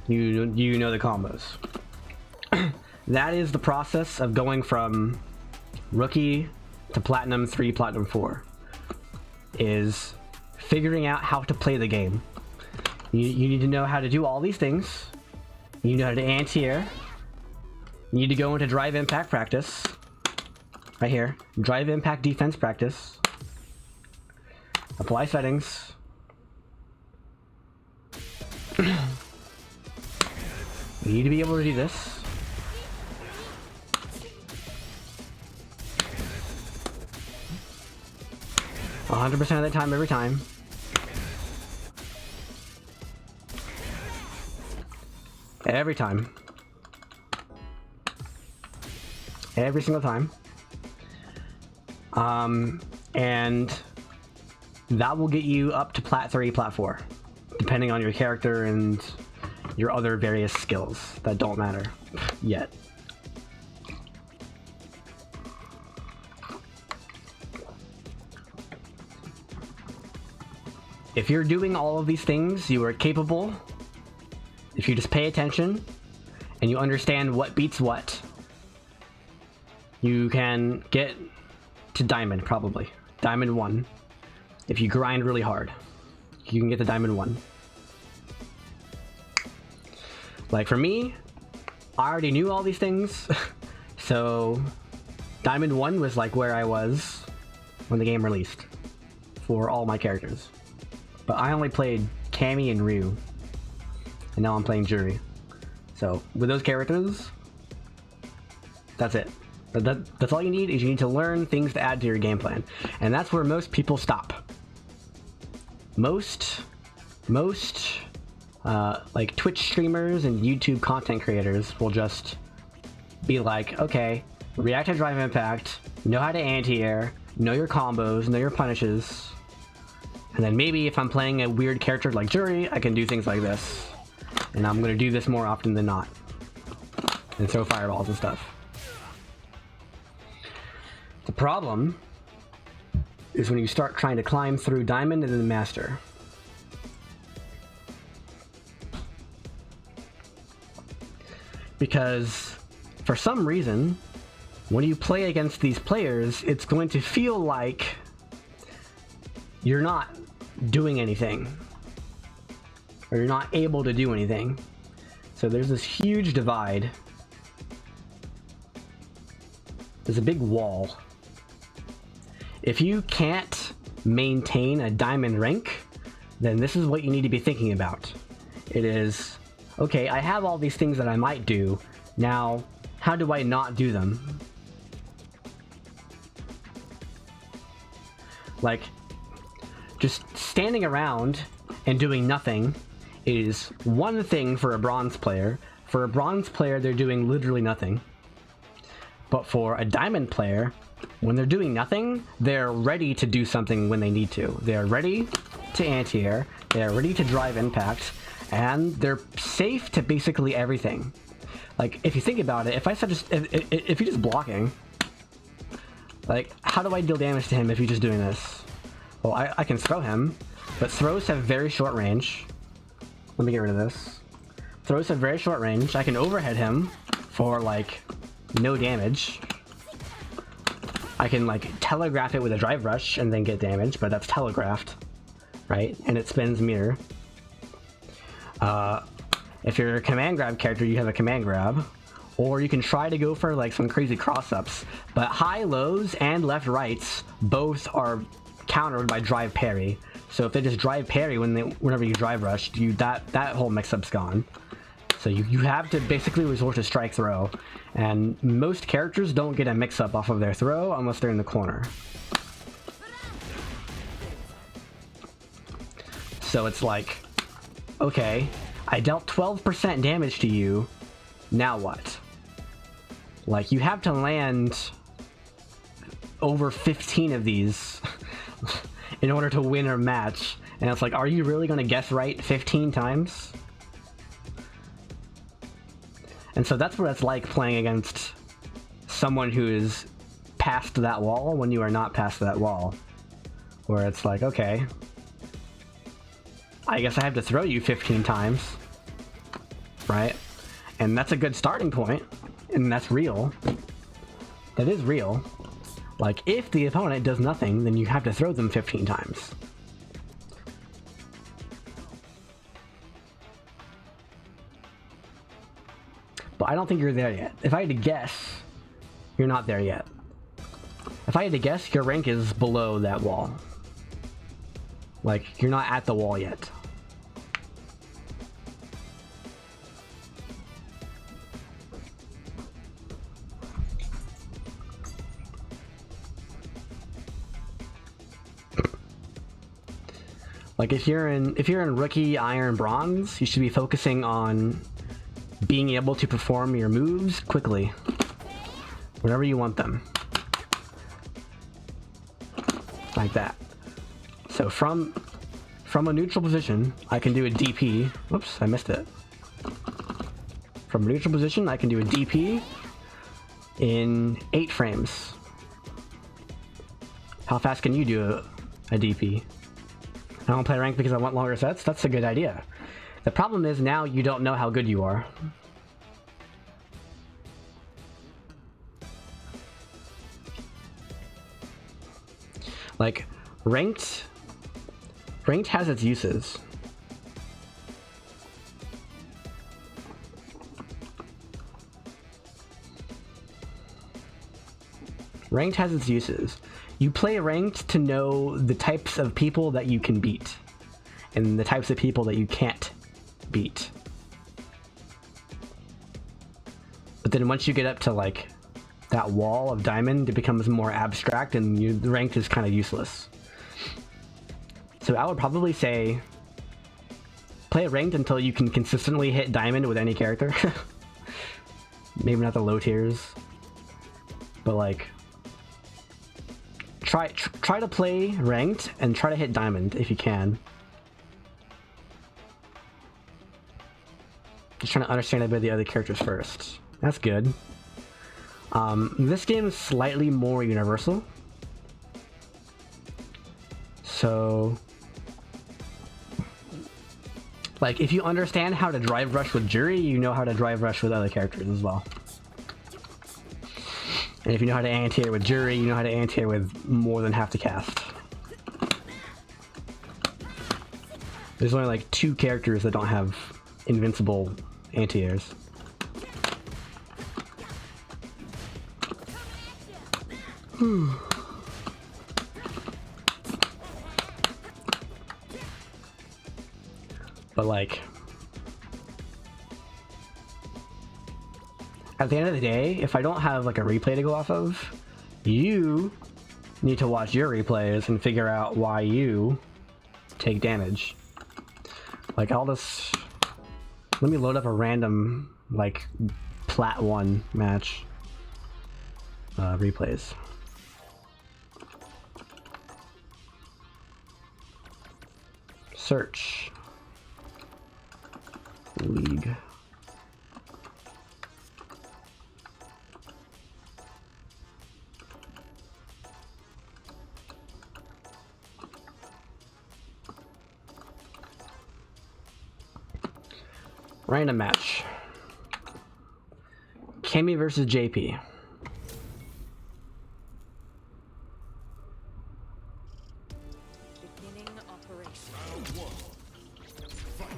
you know the combos. That is the process of going from rookie to platinum 3, platinum 4. Is figuring out how to play the game. You need to know how to do all these things. You know how to anti-air. You need to go into drive impact practice. Right here. Drive impact defense practice. Apply settings. You need to be able to do this. A 100% of the time, every time. Every time. Every single time. And that will get you up to plat 3, plat 4. Depending on your character and your other various skills that don't matter yet. If you're doing all of these things, you are capable. If you just pay attention and you understand what beats what, you can get to diamond, probably. Diamond 1. If you grind really hard, you can get to diamond 1. Like for me, I already knew all these things, so diamond 1 was like where I was when the game released for all my characters. But I only played Cammy and Ryu, and now I'm playing Jury. So with those characters, that's it. That's all you need, is you need to learn things to add to your game plan. And that's where most people stop. Most like Twitch streamers and YouTube content creators will just be like, okay, react to drive impact, know how to anti-air, know your combos, know your punishes, and then maybe if I'm playing a weird character like Jury, I can do things like this. And I'm gonna do this more often than not. And throw fireballs and stuff. The problem is when you start trying to climb through Diamond and then Master. Because for some reason, when you play against these players, it's going to feel like you're not doing anything, or you're not able to do anything. So there's this huge divide. There's a big wall. If you can't maintain a diamond rank, then this is what you need to be thinking about. It is, okay, I have all these things that I might do. Now, how do I not do them? Like, just standing around and doing nothing is one thing for a bronze player. For a bronze player, they're doing literally nothing. But for a diamond player, when they're doing nothing, they're ready to do something when they need to. They're ready to anti-air, they're ready to drive impact, and they're safe to basically everything. Like, if you think about it, if you're just blocking, like, how do I deal damage to him if he's just doing this? Well, I can throw him, but throws have very short range. Let me get rid of this. Throws have very short range. I can overhead him for, like, no damage. I can, like, telegraph it with a drive rush and then get damage, but that's telegraphed, right? And it spins meter. If you're a command grab character, you have a command grab. Or you can try to go for, like, some crazy cross-ups. But high lows and left rights both are countered by drive parry. So if they just drive parry whenever you drive rush, that whole mix-up's gone. So you have to basically resort to strike throw. And most characters don't get a mix-up off of their throw unless they're in the corner. So it's like, okay, I dealt 12% damage to you, now what? Like, you have to land over 15 of these in order to win a match. And it's like, are you really going to guess right 15 times? And so that's what it's like playing against someone who is past that wall when you are not past that wall. Where it's like, okay, I guess I have to throw you 15 times, right? And that's a good starting point, and that's real. That is real. Like, if the opponent does nothing, then you have to throw them 15 times. But I don't think you're there yet. If I had to guess, you're not there yet. If I had to guess, your rank is below that wall. Like, you're not at the wall yet. Like, if you're in rookie iron bronze, you should be focusing on being able to perform your moves quickly whenever you want them, like that. So from a neutral position, I can do a DP. Whoops, I missed it. From a neutral position, I can do a DP in 8 frames. How fast can you do a DP? I don't play ranked because I want longer sets? That's a good idea. The problem is now you don't know how good you are. Like, ranked has its uses. Ranked has its uses. You play ranked to know the types of people that you can beat, and the types of people that you can't beat. But then once you get up to, like, that wall of diamond, it becomes more abstract, and the ranked is kind of useless. So I would probably say play ranked until you can consistently hit diamond with any character. Maybe not the low tiers, but like try to play ranked and try to hit diamond if you can. Just trying to understand a bit of the other characters first. That's good. This game is slightly more universal. So, like, if you understand how to drive rush with Jury, you know how to drive rush with other characters as well. And if you know how to anti-air with Jury, you know how to anti-air with more than half the cast. There's only like 2 characters that don't have invincible anti-airs. But like, at the end of the day, if I don't have like a replay to go off of, you need to watch your replays and figure out why you take damage. Like, I'll just... Let me load up a random, like, Plat 1 match. Replays. Search. League. Random match. Cammy versus JP. Beginning operation. Round one. Fight.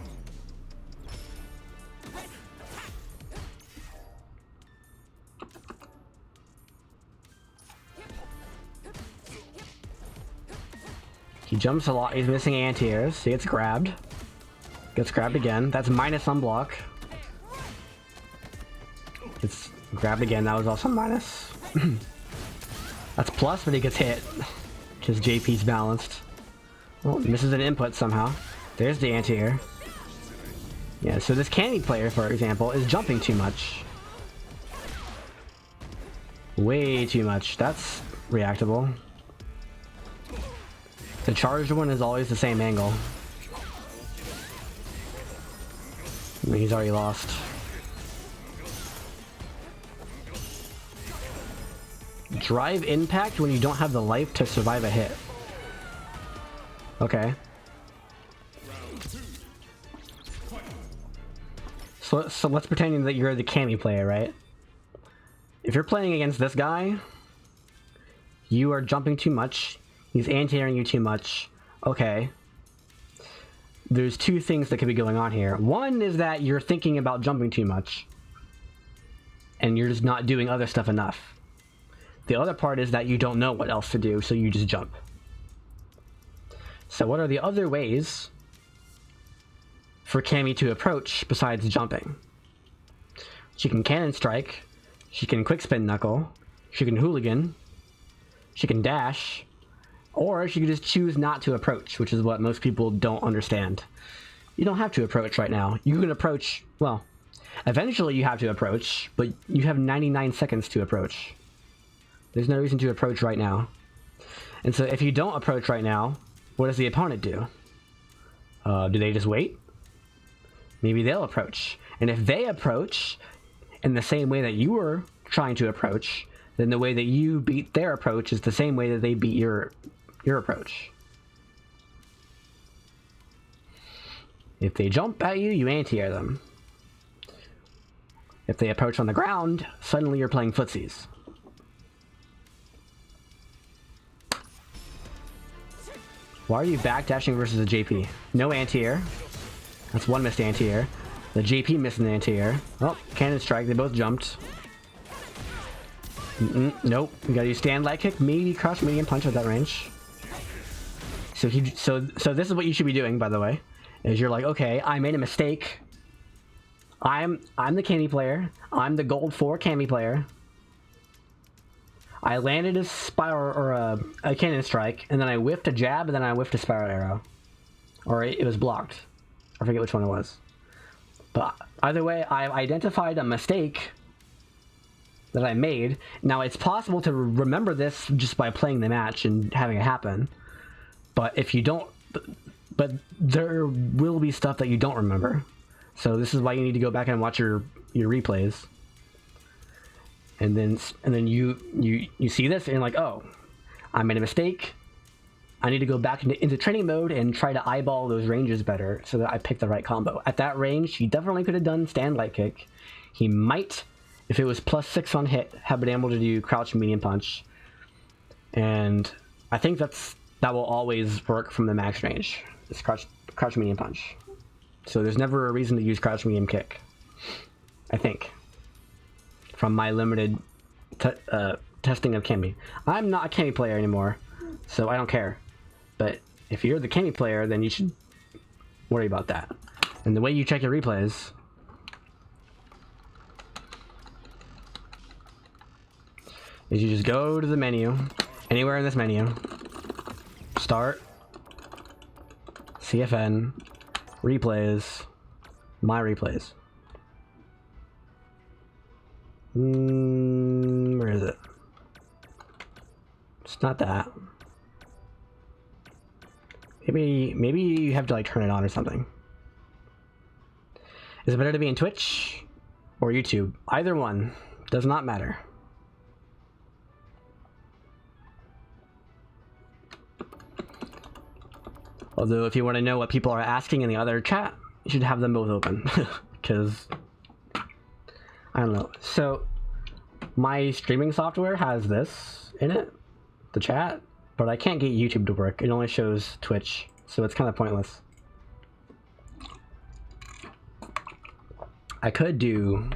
He jumps a lot. He's missing anti-airs. He gets grabbed. Gets grabbed again. That's minus unblock. Gets grabbed again. That was also minus. That's plus, but he gets hit. Because JP's balanced. Oh, misses an input somehow. There's the anti-air. Yeah, so this Candy player, for example, is jumping too much. Way too much. That's reactable. The charged one is always the same angle. I mean, he's already lost. Drive impact when you don't have the life to survive a hit. Okay. So let's pretend that you're the Cammy player, right? If you're playing against this guy, you are jumping too much. He's anti-airing you too much. Okay. There's two things that could be going on here. One is that you're thinking about jumping too much. And you're just not doing other stuff enough. The other part is that you don't know what else to do, so you just jump. So what are the other ways for Cammy to approach besides jumping? She can cannon strike. She can quick spin knuckle. She can hooligan. She can dash. Or she could just choose not to approach, which is what most people don't understand. You don't have to approach right now. You can approach, well, eventually you have to approach, but you have 99 seconds to approach. There's no reason to approach right now. And so if you don't approach right now, what does the opponent do? Do they just wait? Maybe they'll approach. And if they approach in the same way that you were trying to approach, then the way that you beat their approach is the same way that they beat your approach. If they jump at you, you anti-air them. If they approach on the ground, suddenly you're playing footsies. Why are you backdashing versus a JP? No anti-air. That's one missed anti-air. The JP missed an anti-air. Oh, cannon strike. They both jumped. Nope. You gotta use stand light kick, maybe crouch medium punch at that range. So this is what you should be doing, by the way. Is you're like, okay, I made a mistake. I'm the Cammy player. I'm the gold 4 Cammy player. I landed a spiral or a cannon strike, and then I whiffed a jab, and then I whiffed a spiral arrow. Or it was blocked. I forget which one it was. But either way, I've identified a mistake that I made. Now, it's possible to remember this just by playing the match and having it happen. But if you don't... But there will be stuff that you don't remember. So this is why you need to go back and watch your replays. And then you see this and you're like, oh, I made a mistake. I need to go back into training mode and try to eyeball those ranges better so that I pick the right combo. At that range, he definitely could have done stand light kick. He might, if it was +6 on hit, have been able to do crouch medium punch. And I think that will always work from the max range. It's crouch medium punch. So there's never a reason to use crouch medium kick, I think, from my limited testing of Cammy. I'm not a Cammy player anymore, so I don't care. But if you're the Cammy player, then you should worry about that. And the way you check your replays is you just go to the menu, Anywhere in this menu. Start. CFN. Replays. My replays. Where is it? It's not that. Maybe you have to like turn it on or something. Is it better to be in Twitch or YouTube? Either one. Does not matter. Although if you want to know what people are asking in the other chat, you should have them both open. Because, I don't know. So, my streaming software has this in it, the chat, but I can't get YouTube to work. It only shows Twitch, so it's kind of pointless. I could do...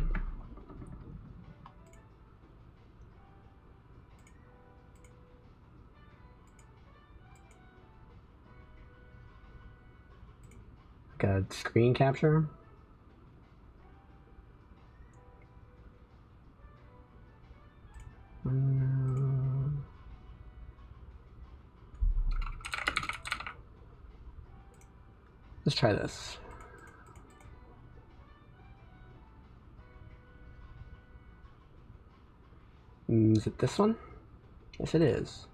like a screen capture. Let's try this. Is it this one? Yes, it is.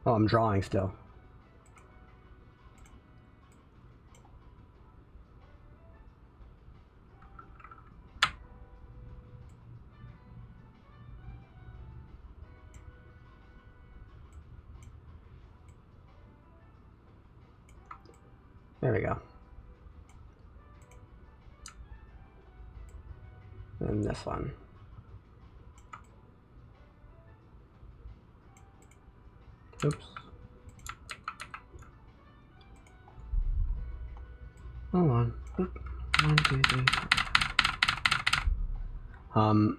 Oh, I'm drawing still. There we go. And this one. Oops. Hold on. Oop. 1, 2, 3, 4.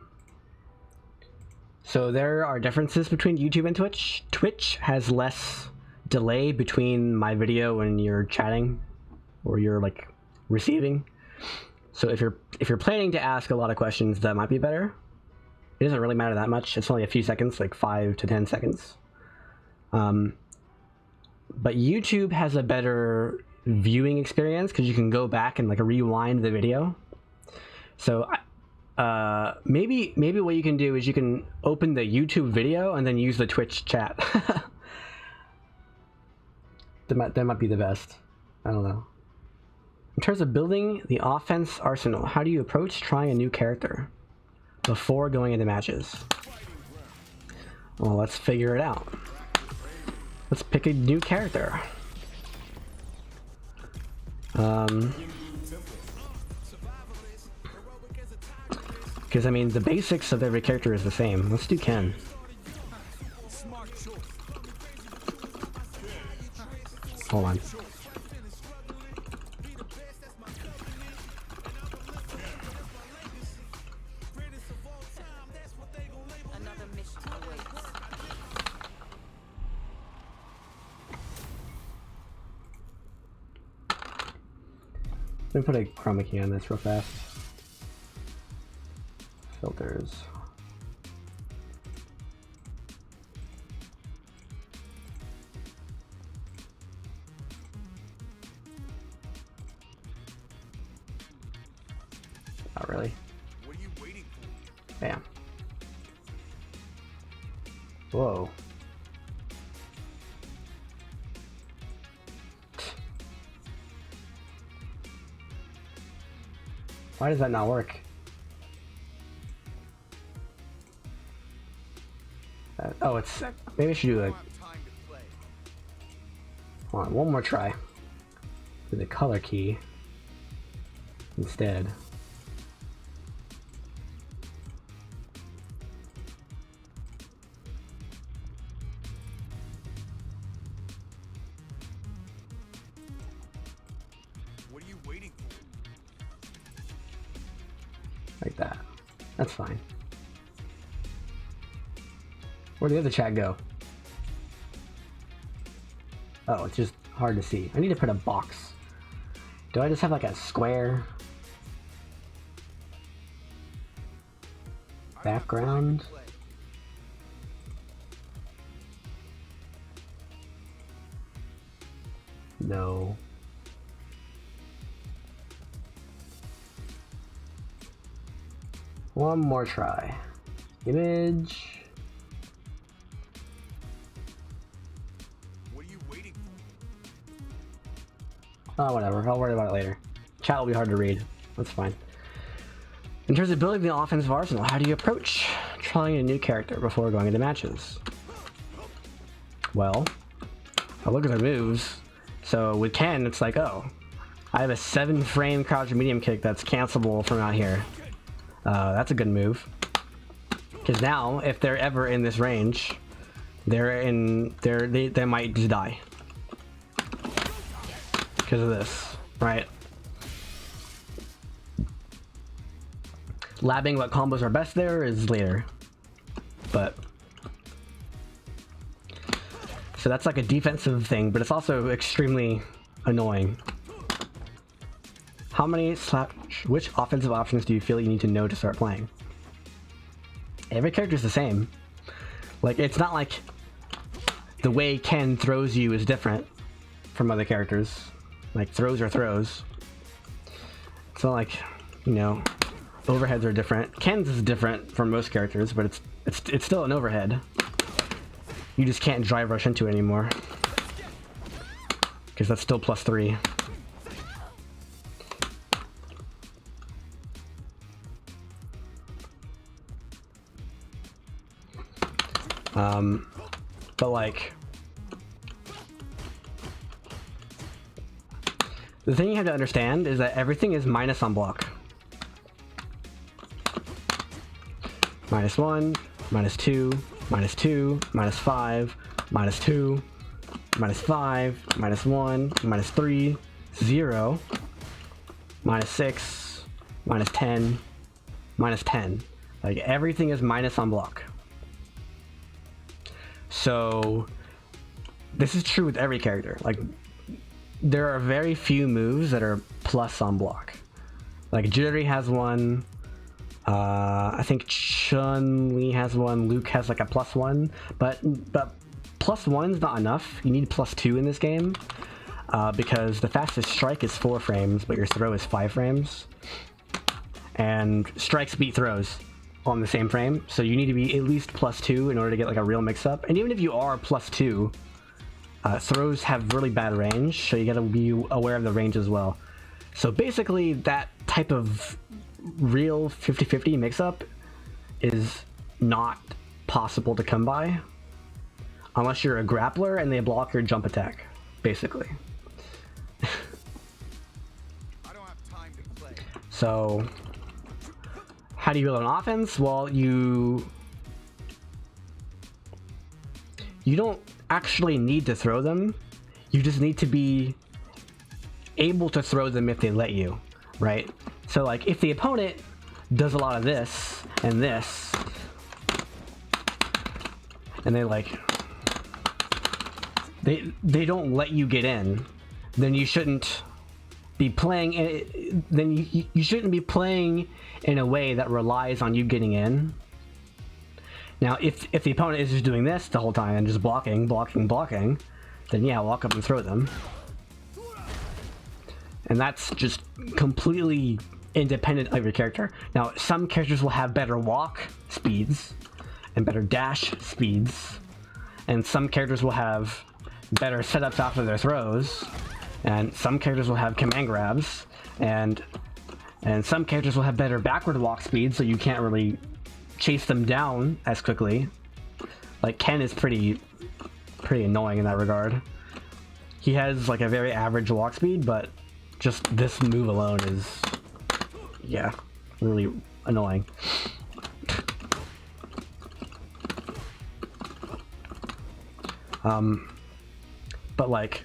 So there are differences between YouTube and Twitch. Twitch has less delay between my video and you're chatting or you're like receiving. So if you're planning to ask a lot of questions, that might be better. It doesn't really matter that much. It's only a few seconds, like 5 to 10 seconds. But YouTube has a better viewing experience because you can go back and like rewind the video. So maybe what you can do is you can open the YouTube video and then use the Twitch chat. that might be the best. I don't know. In terms of building the offense arsenal, how do you approach trying a new character before going into matches? Well, let's figure it out. Let's pick a new character. Because I mean, the basics of every character is the same. Let's do Ken. Hold on. Another mission awaits. Let me put a chroma key on this real fast. Filters. Not really. What are you waiting for? Bam. Whoa. Why does that not work? Oh, it's... Maybe I should do like... Hold on, one more try. With the color key. Instead. What are you waiting for? Like that. That's fine. Where'd the other chat go? Oh, it's just hard to see. I need to put a box. Do I just have like a square background? No. One more try. Image. What are you waiting for? Oh, whatever. I'll worry about it later. Chat will be hard to read. That's fine. In terms of building the offensive arsenal, how do you approach trying a new character before going into matches? Well, I look at their moves. So with Ken, it's like, oh, I have a 7-frame crouch medium kick that's cancelable from out here. That's a good move. Because now, if they're ever in this range, they might just die. Because of this, right? Labbing what combos are best there is later. But so that's like a defensive thing, but it's also extremely annoying. How many which offensive options do you feel you need to know to start playing? Every character's the same. Like, it's not like the way Ken throws you is different from other characters. Like, throws are throws. It's not like, you know, overheads are different. Ken's is different from most characters, but it's still an overhead. You just can't drive rush into it anymore. Because that's still +3. But like, the thing you have to understand is that everything is minus on block. -1, -2, -2, -5, -2, -5, -1, -3, 0, -6, -10, -10. Like, everything is minus on block. So this is true with every character. Like, there are very few moves that are plus on block. Like, Jittery has one. I think Chun-Li has one. Luke has like a +1, but +1's not enough. You need +2 in this game, because the fastest strike is 4 frames, but your throw is 5 frames, and strikes beat throws on the same frame. So you need to be at least +2 in order to get like a real mix-up. And even if you are +2, throws have really bad range, so you gotta be aware of the range as well. So basically, that type of real 50-50 mix-up is not possible to come by unless you're a grappler and they block your jump attack, basically. I don't have time to play. So how do you build an offense? Well, you don't actually need to throw them. You just need to be able to throw them if they let you, right? So like, if the opponent does a lot of this and this, and they don't let you get in, then you shouldn't be playing you shouldn't be playing in a way that relies on you getting in. Now, if the opponent is just doing this the whole time and just blocking, then yeah, walk up and throw them. And that's just completely independent of your character. Now, some characters will have better walk speeds and better dash speeds, and some characters will have better setups after their throws, and some characters will have command grabs, and some characters will have better backward walk speeds, so you can't really chase them down as quickly. Like, Ken is pretty annoying in that regard. He has like a very average walk speed, but just this move alone is, yeah, really annoying. But like,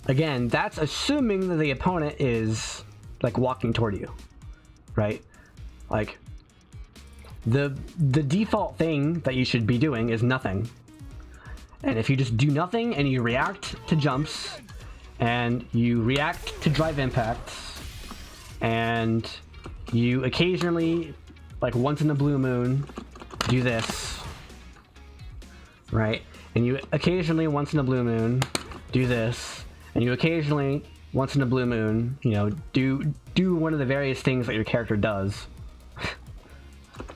again, that's assuming that the opponent is like walking toward you, right? Like, the default thing that you should be doing is nothing. And if you just do nothing and you react to jumps, and you react to drive impacts, and you occasionally, like once in a blue moon, do this, right? And you occasionally, once in a blue moon, do this, And you occasionally, once in a blue moon, you know, do one of the various things that your character does.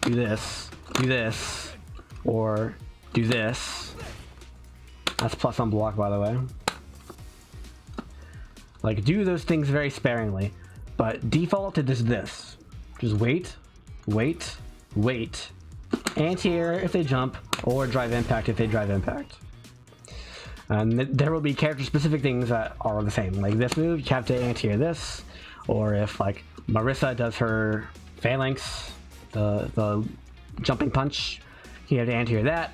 do this, or do this. That's plus on block, by the way. Like, do those things very sparingly, but default it is this. Just wait, anti-air if they jump, or drive impact if they drive impact. And there will be character-specific things that are the same. Like this move, you have to anti-air this, or if like Marissa does her phalanx, the jumping punch, you have to anti-air that.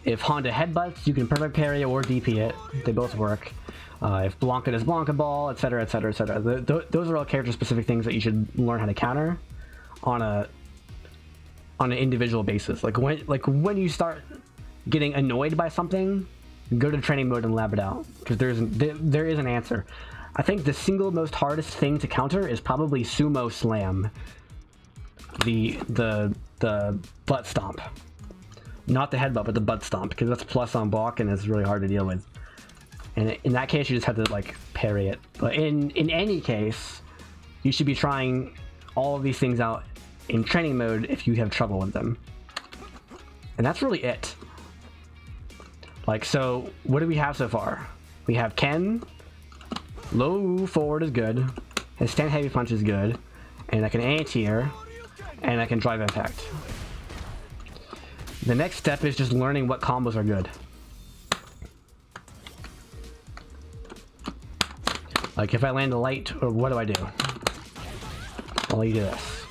If Honda headbutts, you can perfect parry or DP it. They both work. If Blanca does Blanca ball, etc., etc., etc. Those are all character-specific things that you should learn how to counter on an individual basis. Like when you start getting annoyed by something, go to training mode and lab it out, because there is an answer. I think the single most hardest thing to counter is probably sumo slam, the butt stomp. Not the headbutt, but the butt stomp, because that's plus on block and it's really hard to deal with. And in that case, you just have to like parry it. But in any case, you should be trying all of these things out in training mode if you have trouble with them. And that's really it. Like, so what do we have so far? We have Ken. Low forward is good. His stand heavy punch is good. And I can anti-air. And I can drive impact. The next step is just learning what combos are good. Like if I land a light, or what do I do? Well, you do this.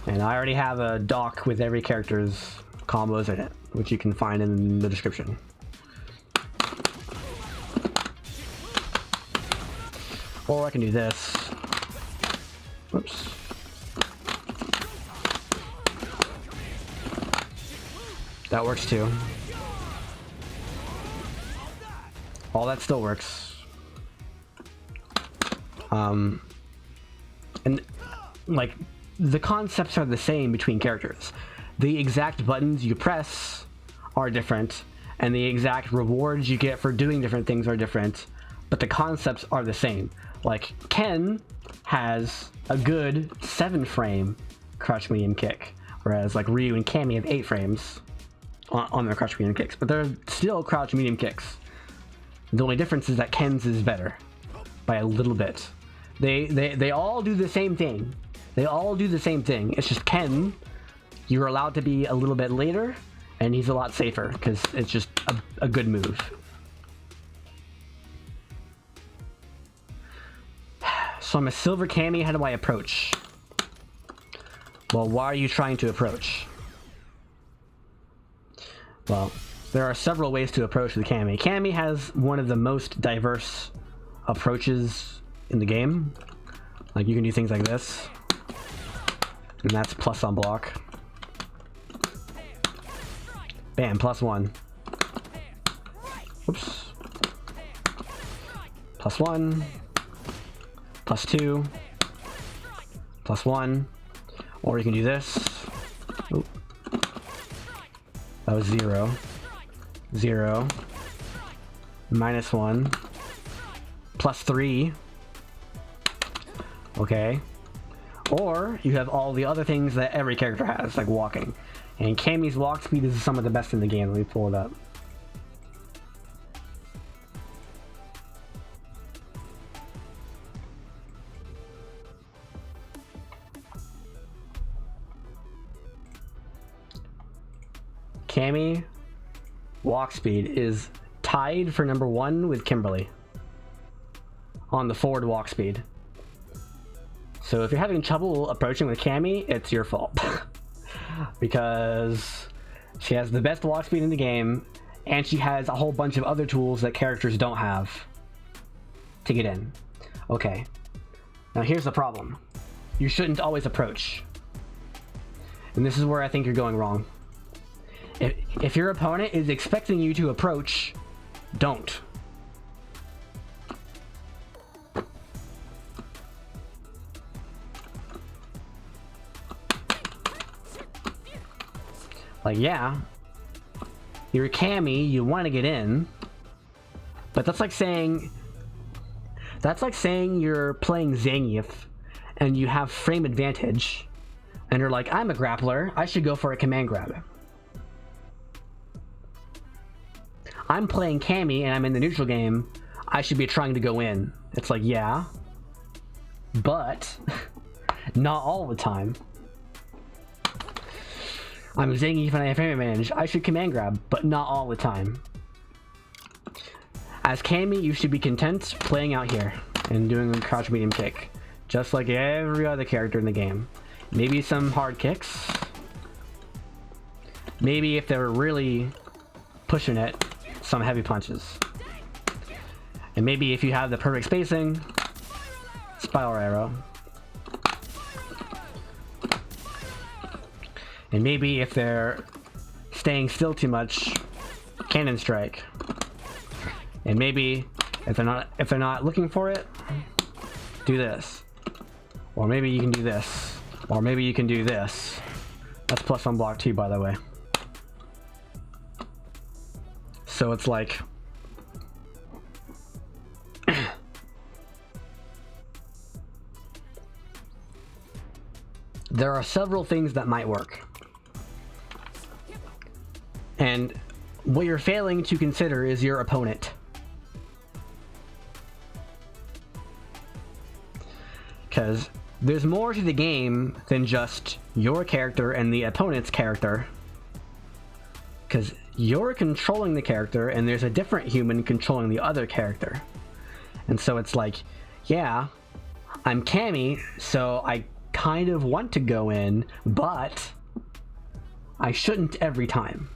And I already have a doc with every character's combos in it, which you can find in the description. Or I can do this. Whoops. That works too. All that still works. And like the concepts are the same between characters. The exact buttons you press are different, and the exact rewards you get for doing different things are different, but the concepts are the same. Like Ken has a good 7-frame crouch medium kick, whereas like Ryu and Cammy have 8 frames on their crouch medium kicks, but they're still crouch medium kicks. The only difference is that Ken's is better by a little bit. They all do the same thing. They all do the same thing. It's just Ken, you're allowed to be a little bit later, and he's a lot safer because it's just a good move. So I'm a silver Cammy, how do I approach? Well, why are you trying to approach? Well, there are several ways to approach the Cammy. Cammy has one of the most diverse approaches in the game. Like you can do things like this, and that's plus on block. Bam, +1. Oops. +1. +2. +1. Or you can do this. Oop. That was 0. 0. -1. +3. Okay. Or you have all the other things that every character has, like walking. And Cammy's walk speed is some of the best in the game. Let me pull it up. Cammy walk speed is tied for number 1 with Kimberly on the forward walk speed. So if you're having trouble approaching with Cammy, it's your fault. Because she has the best walk speed in the game, and she has a whole bunch of other tools that characters don't have to get in. Okay, now here's the problem. You shouldn't always approach. And this is where I think you're going wrong. If your opponent is expecting you to approach, don't. Like, yeah, you're a Cammy, you want to get in, but that's like saying That's like saying you're playing Zangief and you have frame advantage and you're like, I'm a grappler, I should go for a command grab. I'm playing Cammy and I'm in the neutral game, I should be trying to go in. It's like, yeah, but not all the time. I'm Zangief and I have frame advantage, I should command grab, but not all the time. As Cammy, you should be content playing out here and doing a crouch medium kick, just like every other character in the game. Maybe some hard kicks. Maybe if they're really pushing it, some heavy punches. And maybe if you have the perfect spacing, spiral arrow. And maybe if they're staying still too much, cannon strike. And maybe if they're not looking for it, do this. Or maybe you can do this. Or maybe you can do this. That's plus on block too, by the way. So it's like there are several things that might work. And what you're failing to consider is your opponent. Because there's more to the game than just your character and the opponent's character. Because you're controlling the character and there's a different human controlling the other character. And so it's like, yeah, I'm Cammy, so I kind of want to go in, but I shouldn't every time.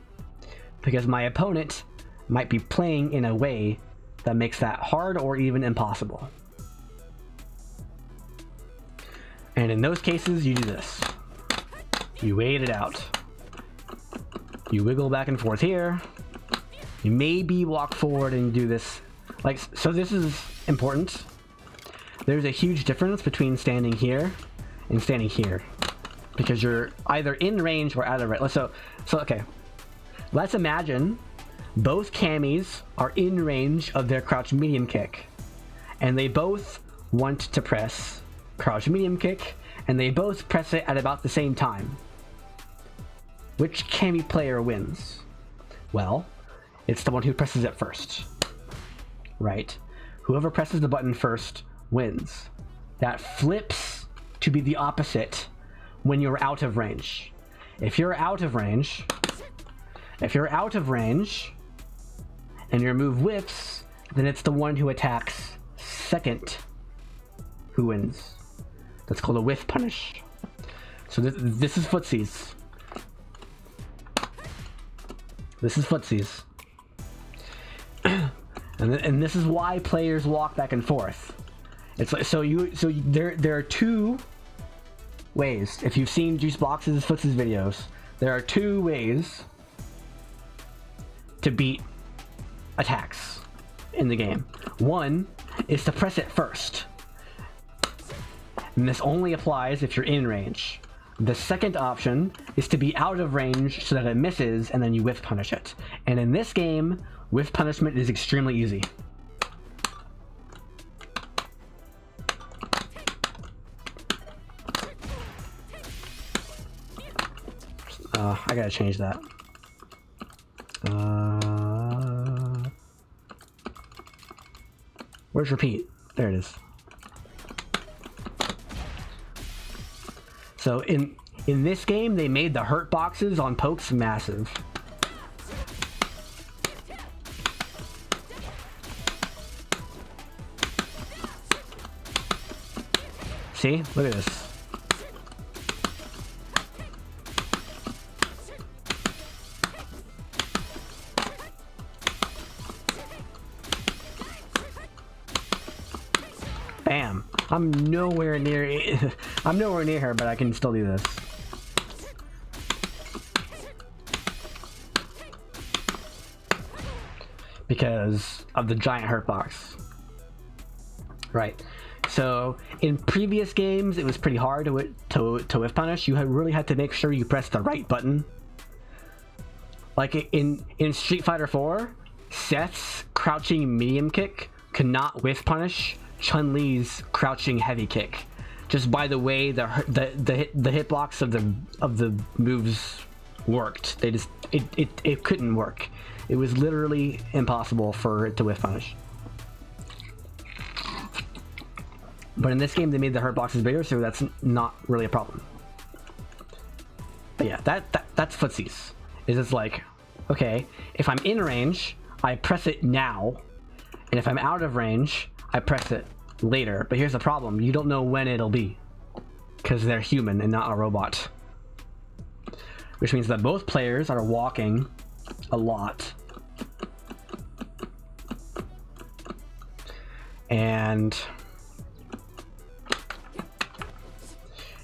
Because my opponent might be playing in a way that makes that hard or even impossible. And in those cases, you do this. You wait it out. You wiggle back and forth here. You maybe walk forward and do this. Like, so this is important. There's a huge difference between standing here and standing here. Because you're either in range or out of range. So okay. Let's imagine both Cammies are in range of their crouch medium kick. And they both want to press crouch medium kick, and they both press it at about the same time. Which Cammy player wins? Well, it's the one who presses it first. Right? Whoever presses the button first wins. That flips to be the opposite when you're out of range. If you're out of range and your move whiffs, then it's the one who attacks second who wins. That's called a whiff punish. So this is footsies. This is footsies. and this is why players walk back and forth. It's like, there are two ways. If you've seen Juicebox's footsies videos, there are two ways to beat attacks in the game. One is to press it first. And this only applies if you're in range. The second option is to be out of range so that it misses and then you whiff punish it. And in this game, whiff punishment is extremely easy. I gotta change that. Where's repeat? There it is. So in this game, they made the hurt boxes on pokes massive. See? Look at this. Bam. I'm nowhere near her, but I can still do this. Because of the giant hurt box. Right. So in previous games, it was pretty hard to whiff punish. You really had to make sure you pressed the right button. Like in Street Fighter 4, Seth's crouching medium kick could not whiff punish Chun-Li's crouching heavy kick, just by the way the hitbox of the moves worked. It couldn't work. It was literally impossible for it to whiff punish. But in this game, they made the hurt boxes bigger, so that's not really a problem. But yeah, that's footsies. Is it's like, okay, if I'm in range, I press it now, and if I'm out of range, I press it later. But here's the problem: you don't know when it'll be, because they're human and not a robot. Which means that both players are walking a lot. And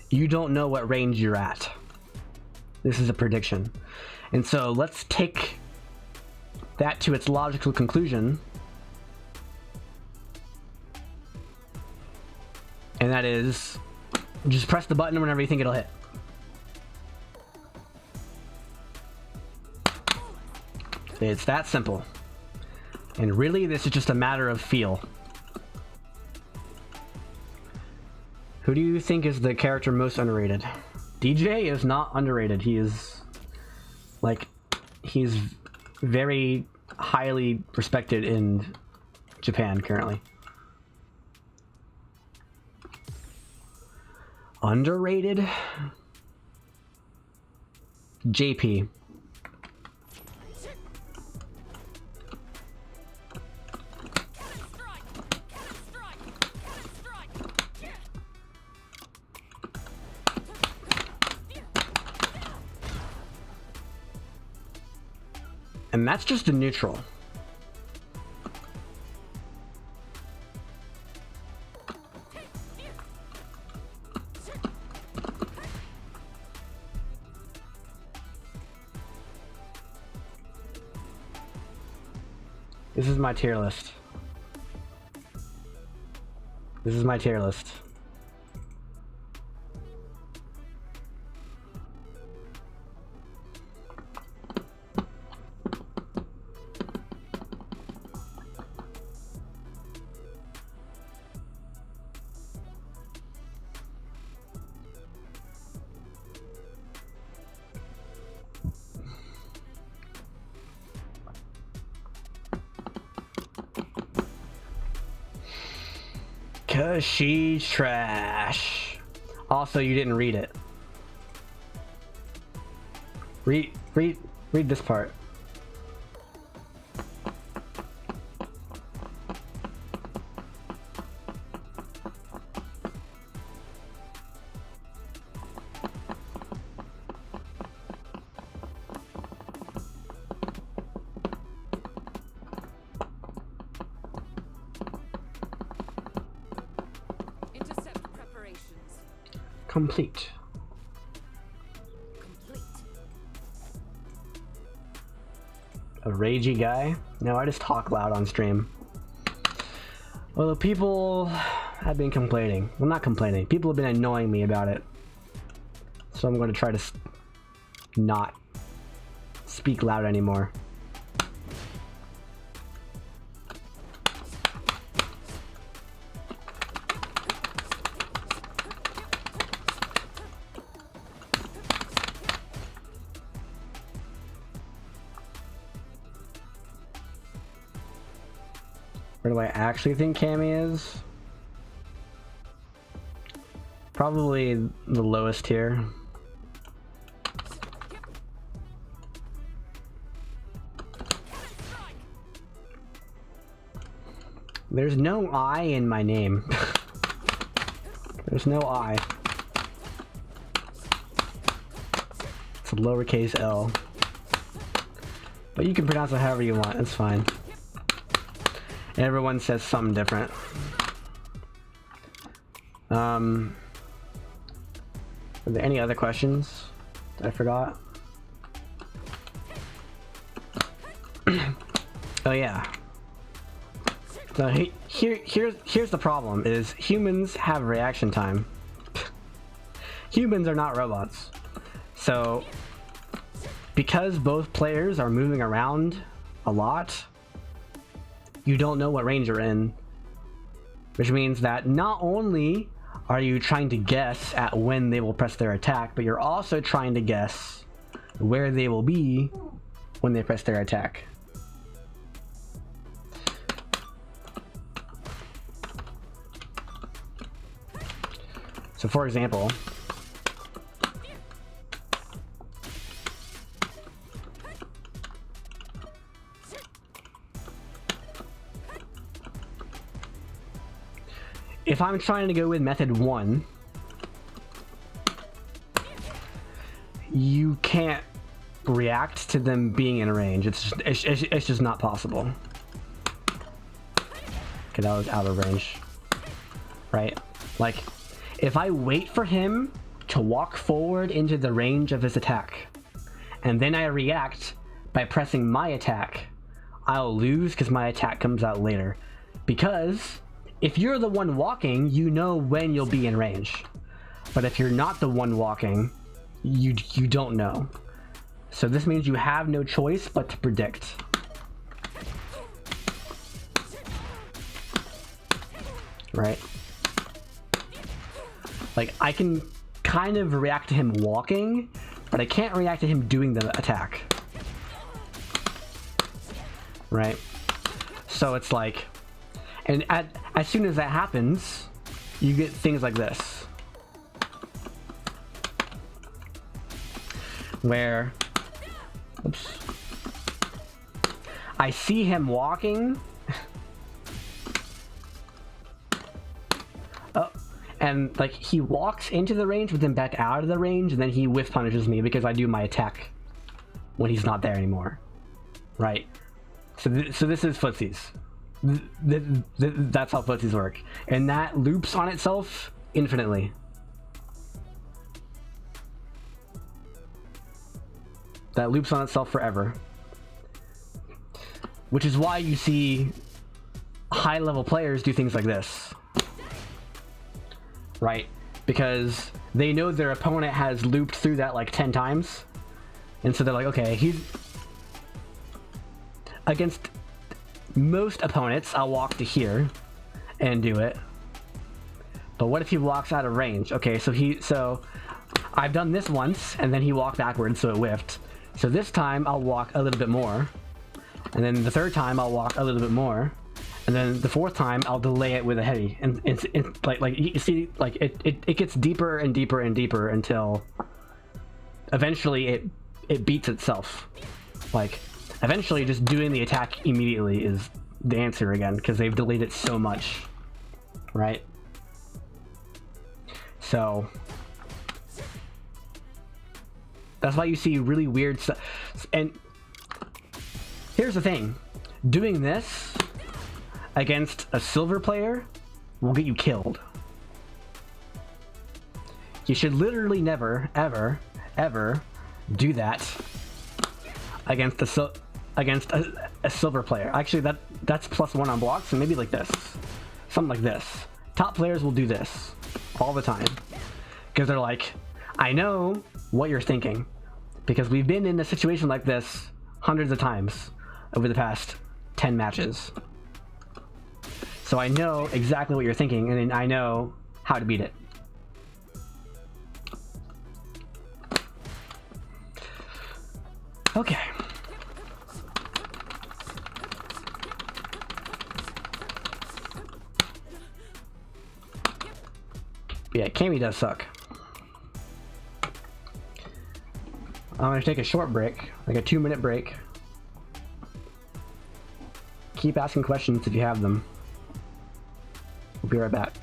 you don't know what range you're at. This is a prediction. And so let's take that to its logical conclusion. And that is, just press the button whenever you think it'll hit. It's that simple. And really, this is just a matter of feel. Who do you think is the character most underrated? DJ is not underrated. He is, like, he's very highly respected in Japan currently. Underrated? JP. And that's just a neutral. This is my tier list. This is my tier list. Cause she's trash. Also, you didn't read it. Read this part. Complete. A ragey guy? No, I just talk loud on stream. Well, the people have been complaining. Well, not complaining. People have been annoying me about it. So I'm going to try to not speak loud anymore. Where do I actually think Cammy is? Probably the lowest tier. There's no I in my name. There's no I. It's a lowercase L. But you can pronounce it however you want, it's fine. Everyone says something different. Are there any other questions that I forgot? Oh yeah. So here's the problem: is humans have reaction time. Humans are not robots. So because both players are moving around a lot, you don't know what range you're in Which means that not only are you trying to guess at when they will press their attack, but you're also trying to guess where they will be when they press their attack. So for example, if I'm trying to go with method 1, you can't react to them being in range. It's just not possible. Okay, that was out of range. Right? Like, if I wait for him to walk forward into the range of his attack, and then I react by pressing my attack, I'll lose because my attack comes out later. Because if you're the one walking, you know when you'll be in range. But if you're not the one walking, you don't know. So this means you have no choice but to predict. Right? Like, I can kind of react to him walking, but I can't react to him doing the attack. Right? So it's like, and as soon as that happens, you get things like this. Where, oops, I see him walking. Oh, and like he walks into the range, but then back out of the range, and then he whiff punishes me because I do my attack when he's not there anymore. Right? So this is footsies. That's how footsies work, and that loops on itself infinitely. That loops on itself forever. Which is why you see high-level players do things like this. Right? Because they know their opponent has looped through that like 10 times. And so they're like, okay, he's... Against most opponents, I'll walk to here and do it. But what if he walks out of range? Okay, so I've done this once, and then he walked backwards, so it whiffed. So this time, I'll walk a little bit more. And then the third time, I'll walk a little bit more. And then the fourth time, I'll delay it with a heavy. And it's like you see, like it gets deeper and deeper and deeper until eventually it beats itself. Like, eventually just doing the attack immediately is the answer again, because they've delayed it so much. Right? So that's why you see really weird stuff. And here's the thing. Doing this against a silver player will get you killed. You should literally never, ever, ever do that against a silver player. Actually, that's +1 on blocks, so maybe like this. Something like this. Top players will do this all the time. Because they're like, I know what you're thinking. Because we've been in a situation like this hundreds of times over the past 10 matches. So I know exactly what you're thinking, and I know how to beat it. Okay. Yeah, Cammy does suck. I'm gonna take a short break, like a 2-minute break. Keep asking questions if you have them. We'll be right back.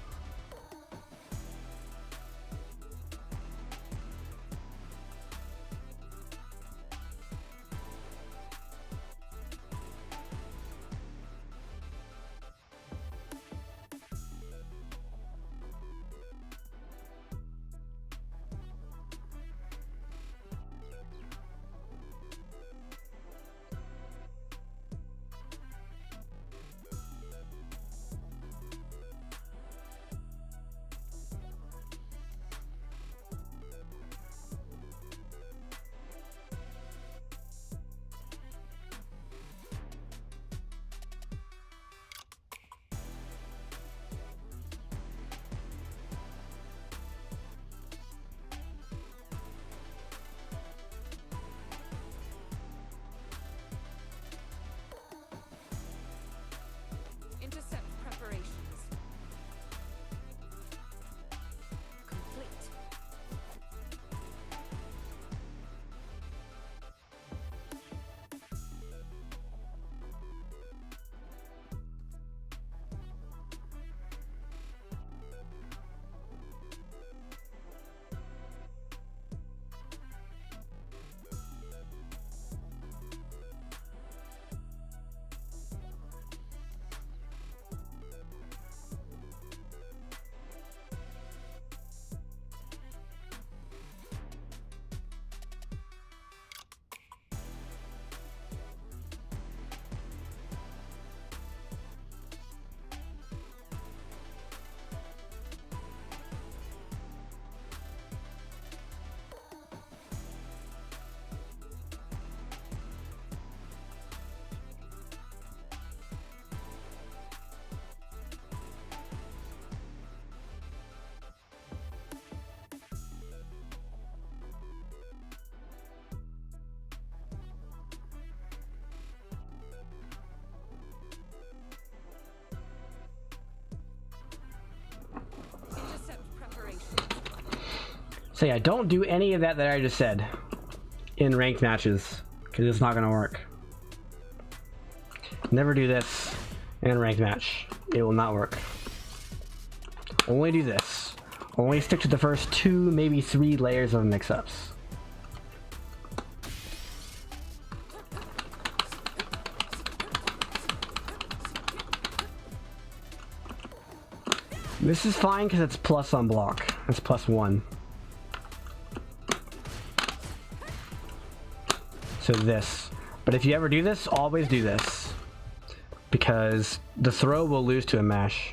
So yeah, don't do any of that I just said in ranked matches, because it's not gonna work. Never do this in a ranked match. It will not work. Only do this. Only stick to the first 2, maybe 3 layers of mix-ups. This is fine because it's plus on block. It's +1. So this. But if you ever do this, always do this. Because the throw will lose to a mash.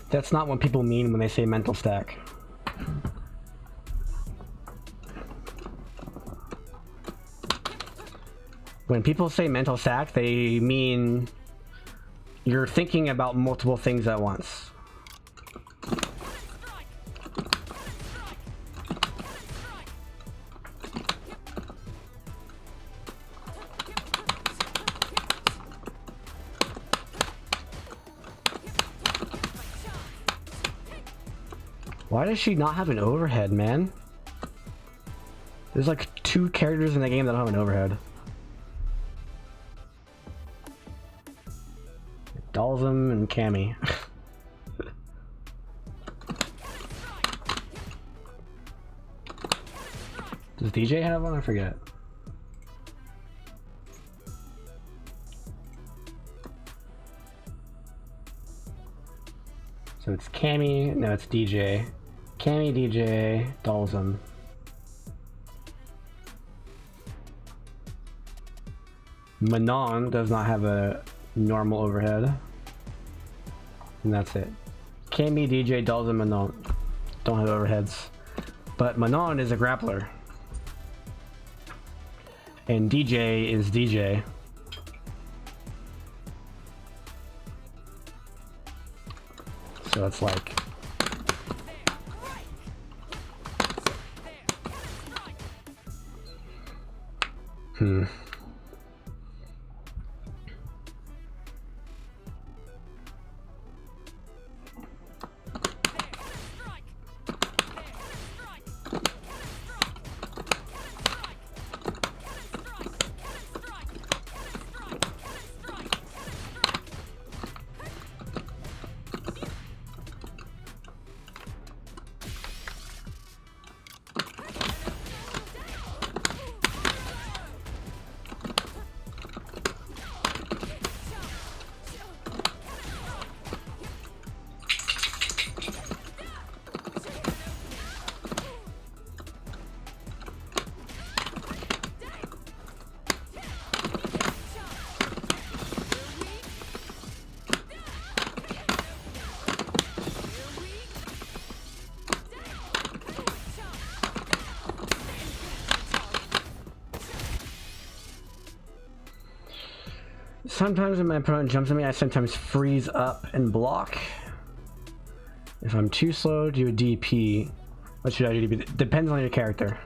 That's not what people mean when they say mental stack. When people say mental stack, they mean you're thinking about multiple things at once. Why does she not have an overhead, man? There's like 2 characters in the game that don't have an overhead. Dalsum and Cammy. Does DJ have one? I forget. So it's Cammy, no, it's DJ. Cammy, DJ, Dalsum. Manon does not have a normal overhead. And that's it. Cammy, DJ, Dalsum, Manon don't have overheads. But Manon is a grappler. And DJ is DJ. So it's like... Sometimes when my opponent jumps at me, I sometimes freeze up and block. If I'm too slow, do a DP. What should I do? Depends on your character.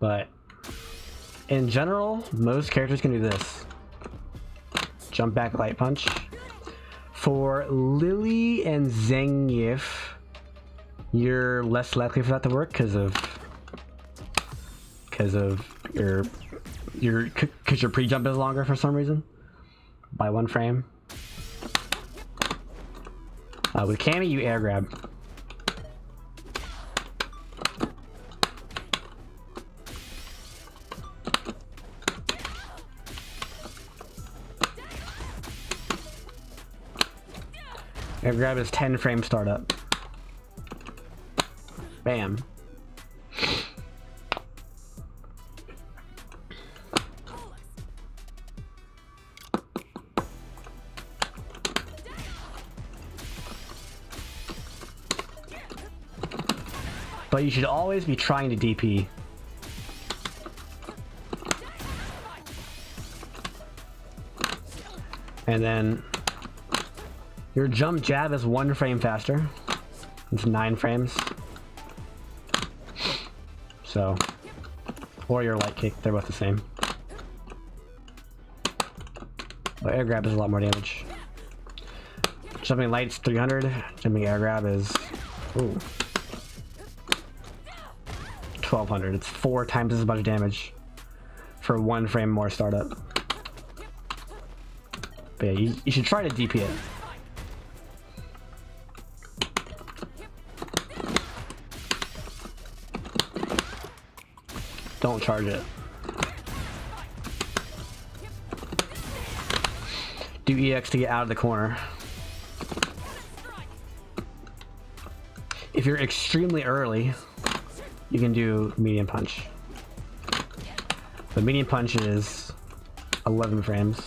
But in general, most characters can do this. Jump back, light punch. For Lily and Zangief, you're less likely for that to work because your pre-jump is longer for some reason by 1 frame. With Cammy, you air grab. Air grab is 10 frame startup. Bam. But you should always be trying to DP. And then Your jump jab is 1 frame faster. It's 9 frames. So, or your light kick, they're both the same. But air grab is a lot more damage. Jumping light's 300, jumping air grab is, ooh, 1200. It's 4 times as much damage for 1 frame more startup. But yeah, you should try to DP it. Don't charge it. Do EX to get out of the corner. If you're extremely early, you can do medium punch. The medium punch is 11 frames.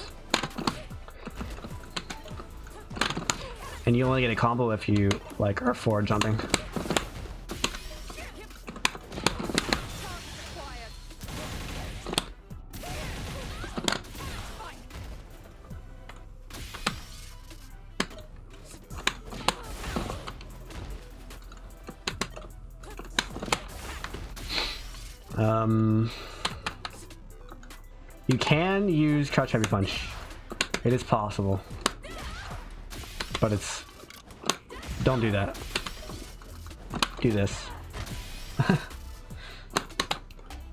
And you only get a combo if you like are forward jumping. You can use crouch heavy punch. It is possible. But it's... Don't do that. Do this.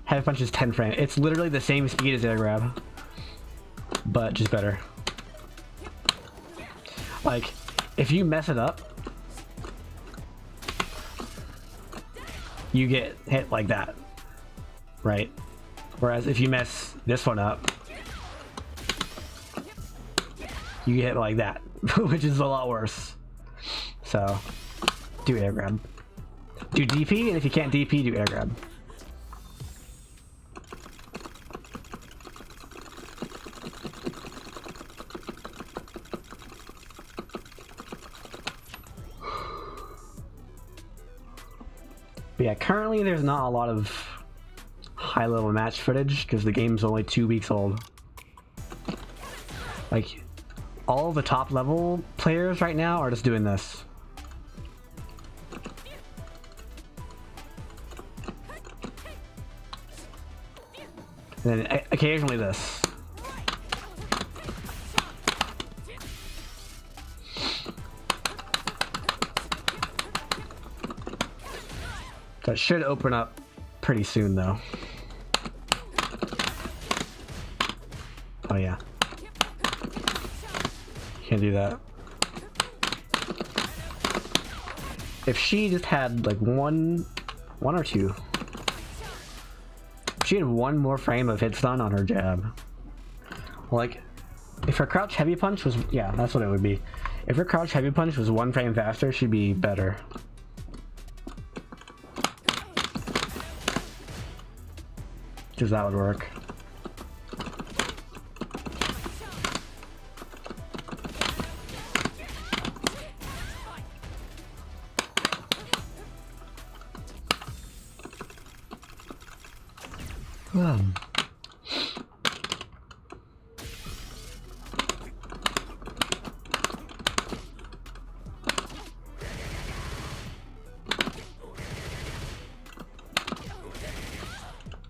Heavy punch is 10 frames. It's literally the same speed as air grab. But just better. Like, if you mess it up, you get hit like that. Right? Whereas if you mess this one up, you get hit like that, which is a lot worse. So, do air grab. Do DP, and if you can't DP, do air grab. But yeah, currently there's not a lot of high-level match footage because the game's only 2 weeks old. Like, all the top-level players right now are just doing this. And then occasionally this. That should open up pretty soon, though. Oh yeah. Can't do that. If she just had like one or two. If she had 1 more frame of hit stun on her jab. Like, if her crouch heavy punch was, yeah, that's what it would be. If her crouch heavy punch was 1 frame faster, she'd be better. Because that would work.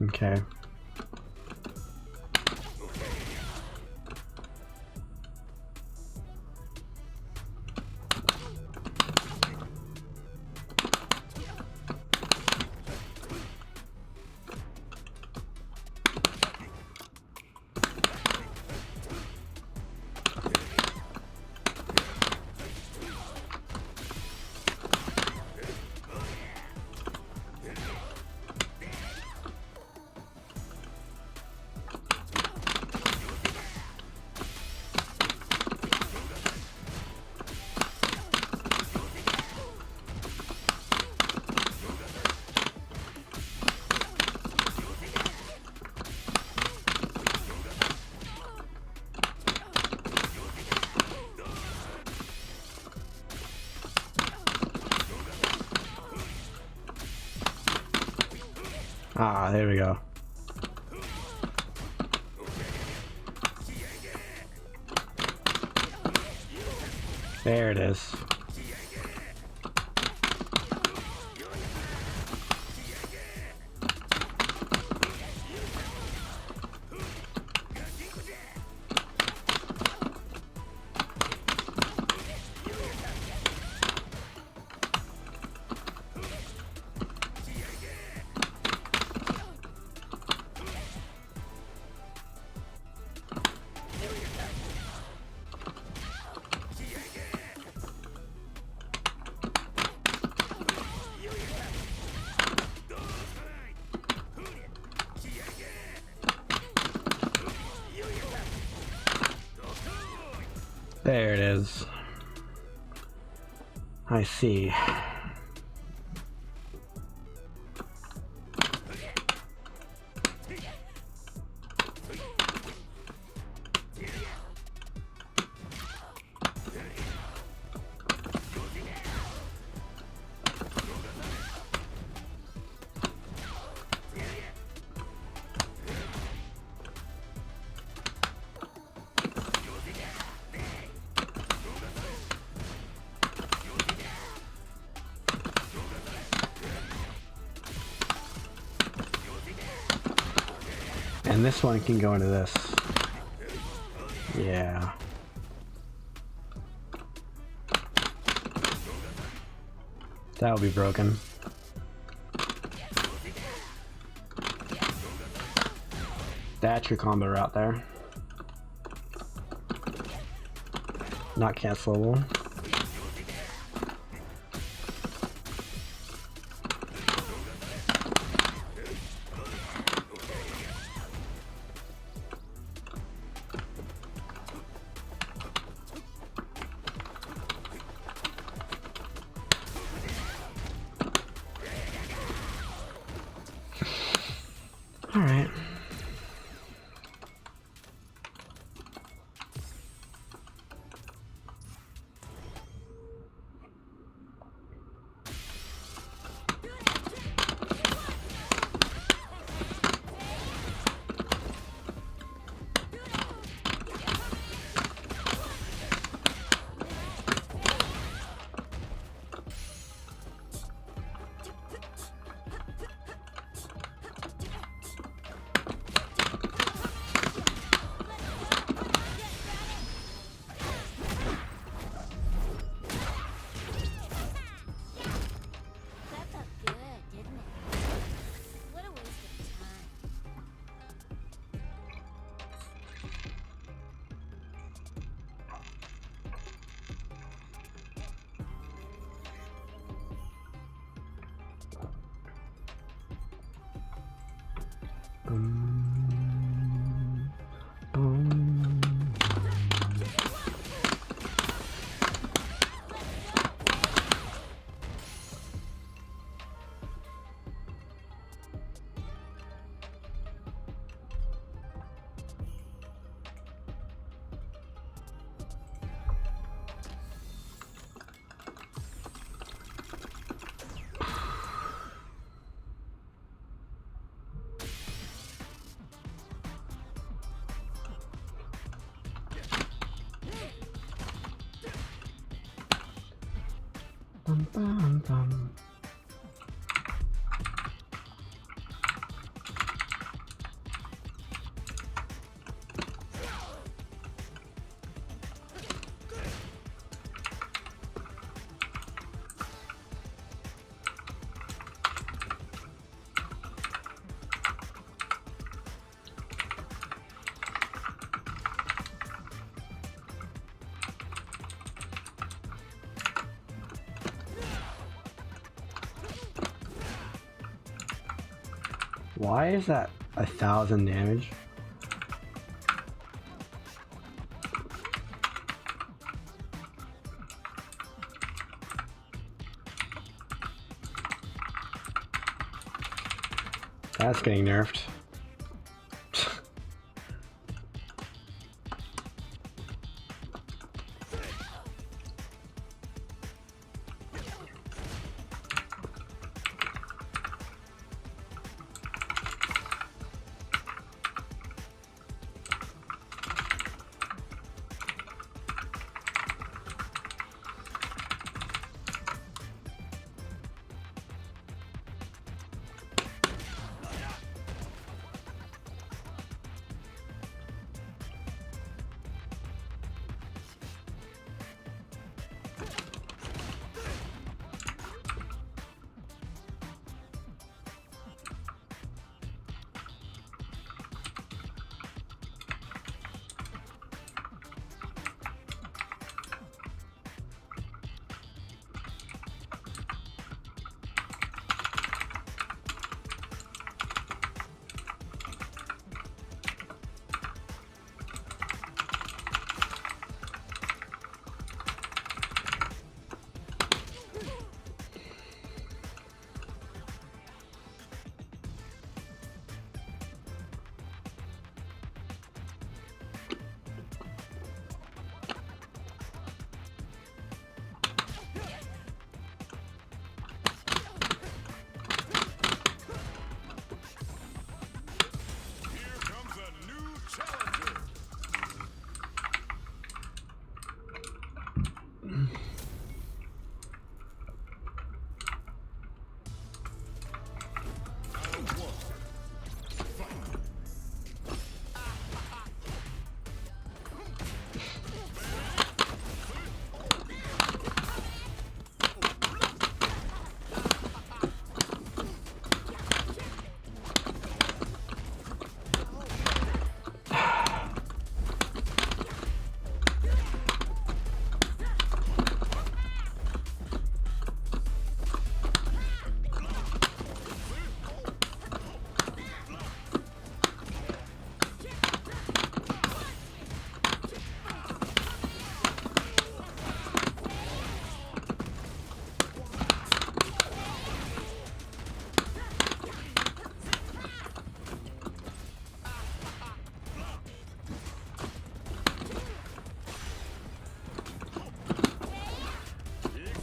Okay. Ah, there we go. There it is. There it is. I see. And this one can go into this. Yeah. That'll be broken. That's your combo route there. Not cancelable. All right. That felt good, didn't it? What a waste of time. Bum, bum, bum. Why is that 1,000 damage? That's getting nerfed.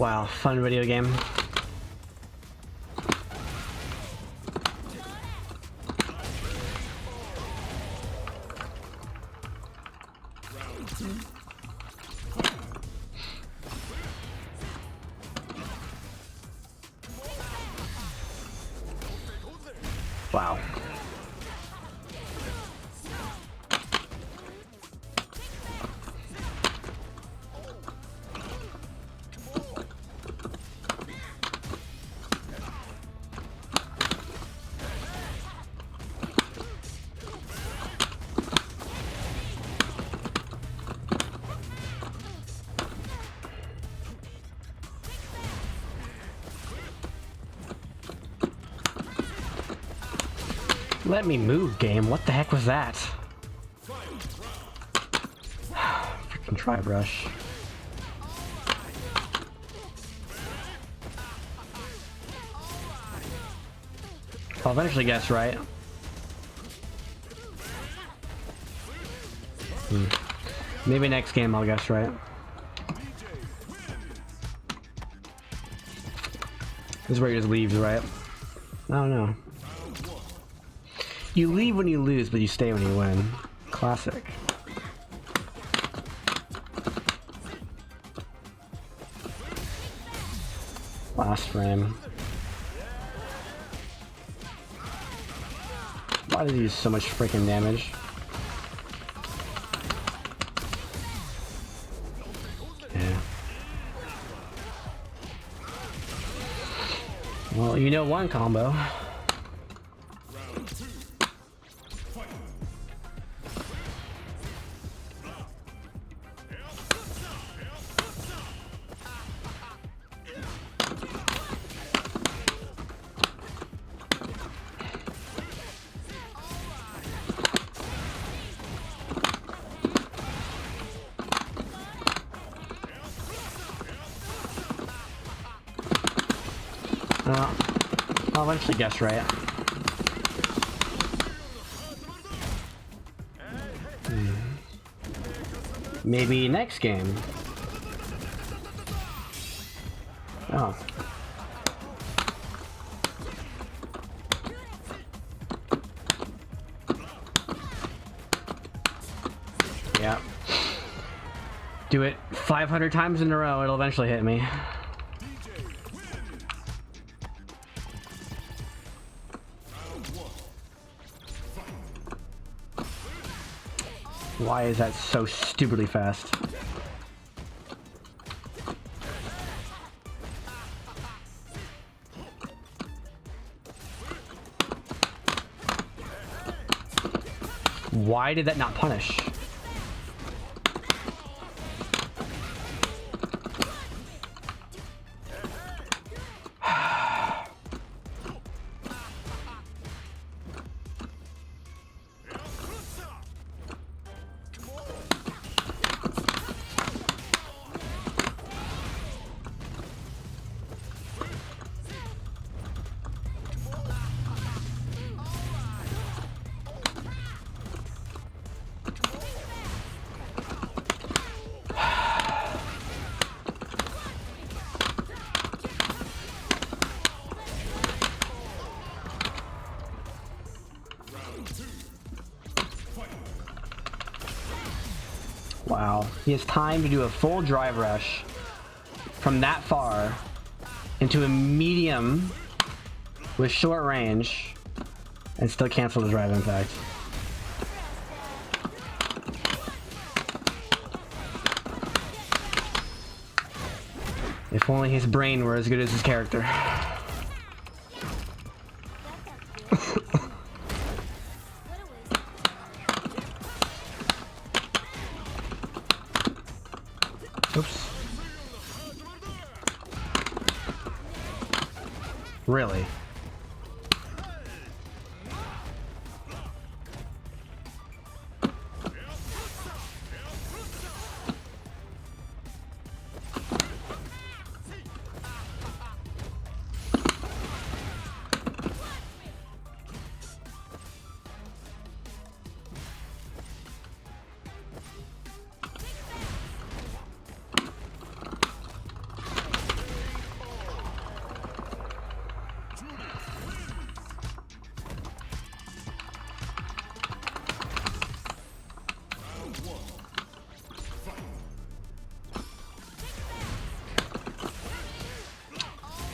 Wow, fun video game. Wow. Let me move, game. What the heck was that? Freaking drive rush. I'll eventually guess right. Maybe next game I'll guess right. This is where he just leaves, right? I don't know. You leave when you lose, but you stay when you win. Classic. Last frame. Why did he use so much freaking damage? Yeah. Well, you know one combo. I'll eventually guess right. Maybe next game. Oh. Yeah. Do it 500 times in a row, it'll eventually hit me. Why is that so stupidly fast? Why did that not punish? Wow, he has time to do a full drive rush from that far into a medium with short range and still cancel the drive impact. If only his brain were as good as his character. Oops. Really?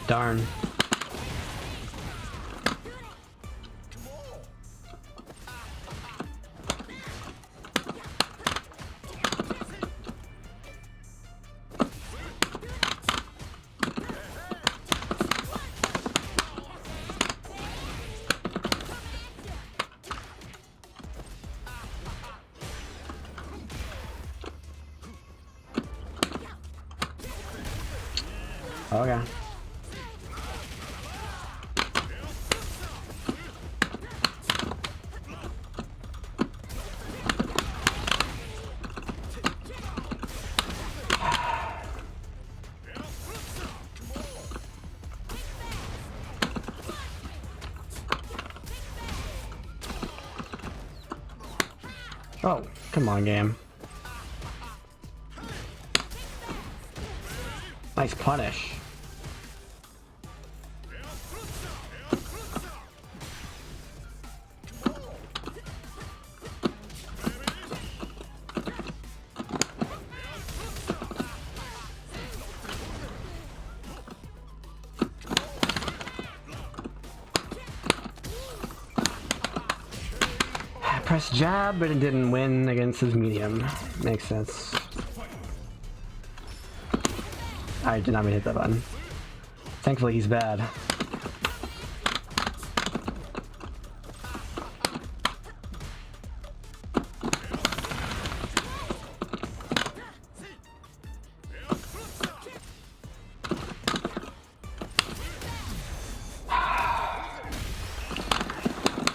Darn. Okay. Oh, come on, game. Nice punish. Press jab, but it didn't win against his medium. Makes sense. I did not mean to hit that button. Thankfully, he's bad.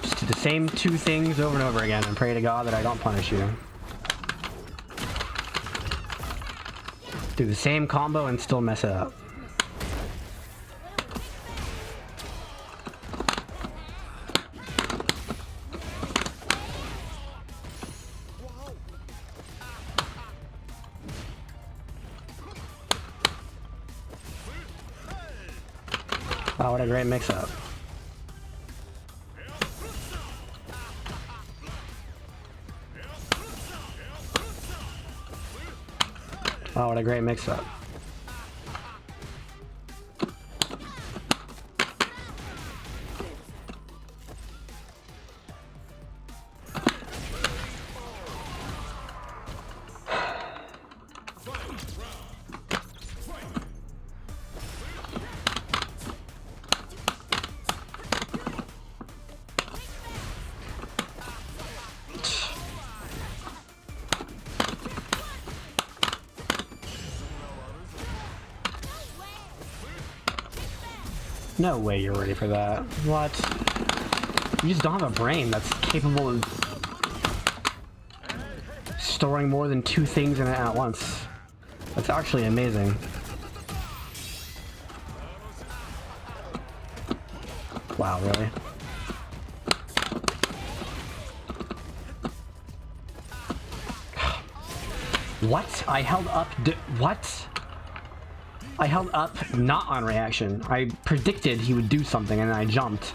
Just do the same two things over and over again and pray to God that I don't punish you. Do the same combo and still mess it up. Wow, what a great mix-up. Wow, what a great mix-up. No way you're ready for that. What? You just don't have a brain that's capable of storing more than two things in it at once. That's actually amazing. Wow, really? What? I held up what? I held up not on reaction. I predicted he would do something and then I jumped.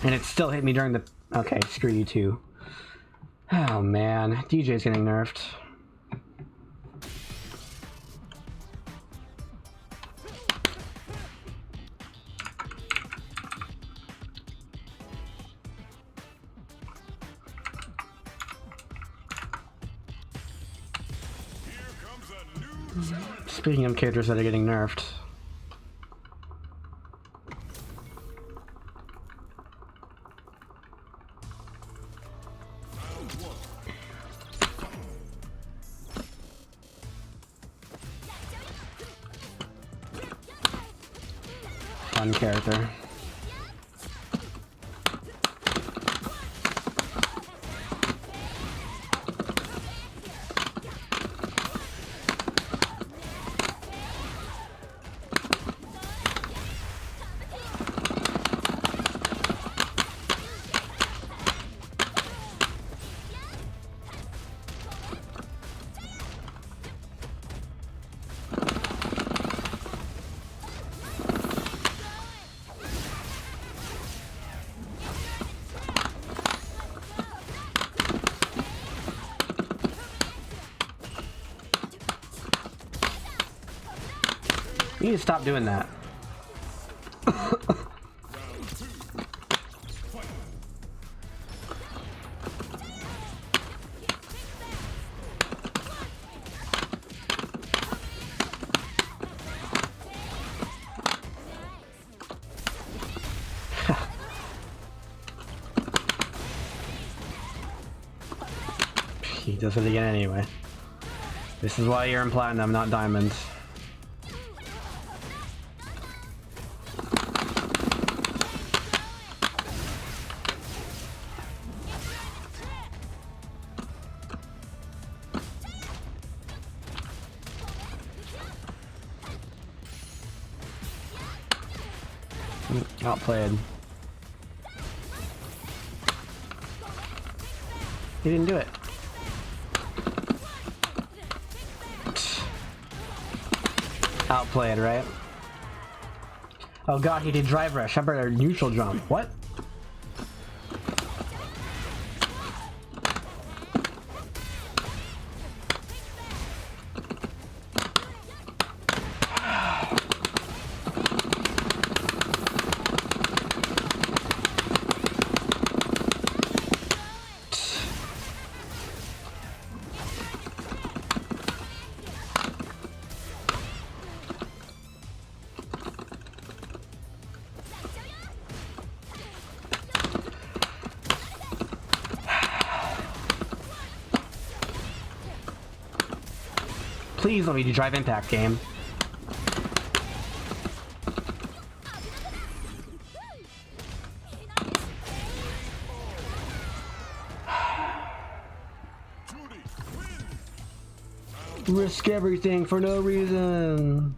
And it still hit me during the... Okay, screw you too. Oh man, DJ's getting nerfed. Speaking of characters that are getting nerfed. Fun character. You need to stop doing that. He does it again anyway. This is why you're in platinum, not diamonds. Outplayed. He didn't do it. Outplayed, right? Oh god, he did drive rush. I better neutral jump. What? Please let me do drive impact, game. Risk everything for no reason.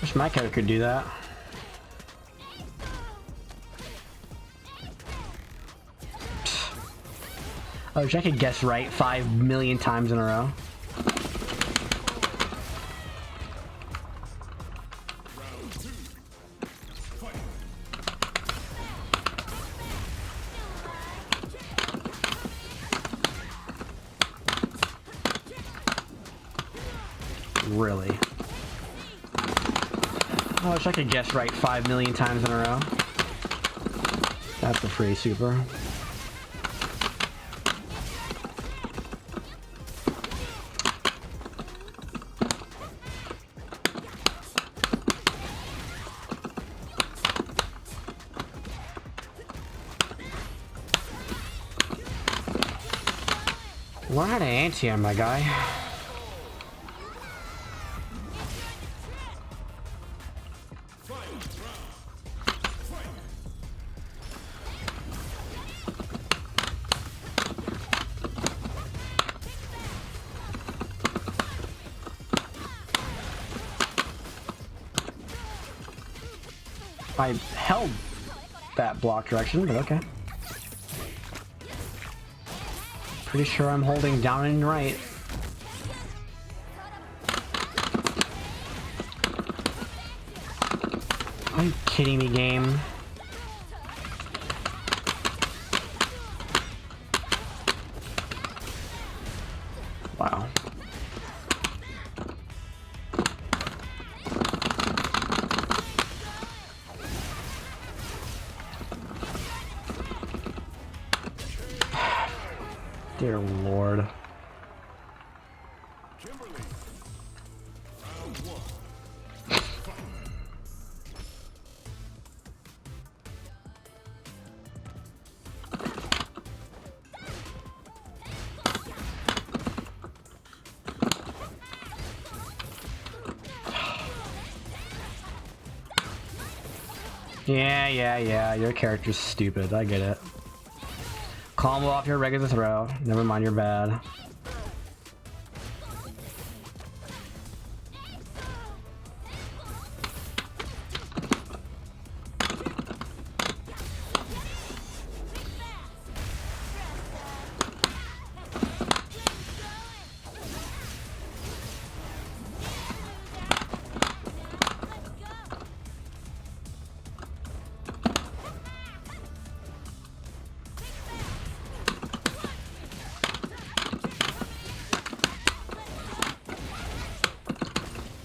Wish my character could do that. I wish I could guess right 5 million times in a row. Really? I wish I could guess right 5 million times in a row. That's a free super. Learn how to anti-him, my guy. I held that block direction, but okay. Pretty sure I'm holding down and right. Are you kidding me, game? Dear Lord. Kimberly. Yeah. Your character's stupid. I get it. Combo off your regular throw. Never mind, you're bad.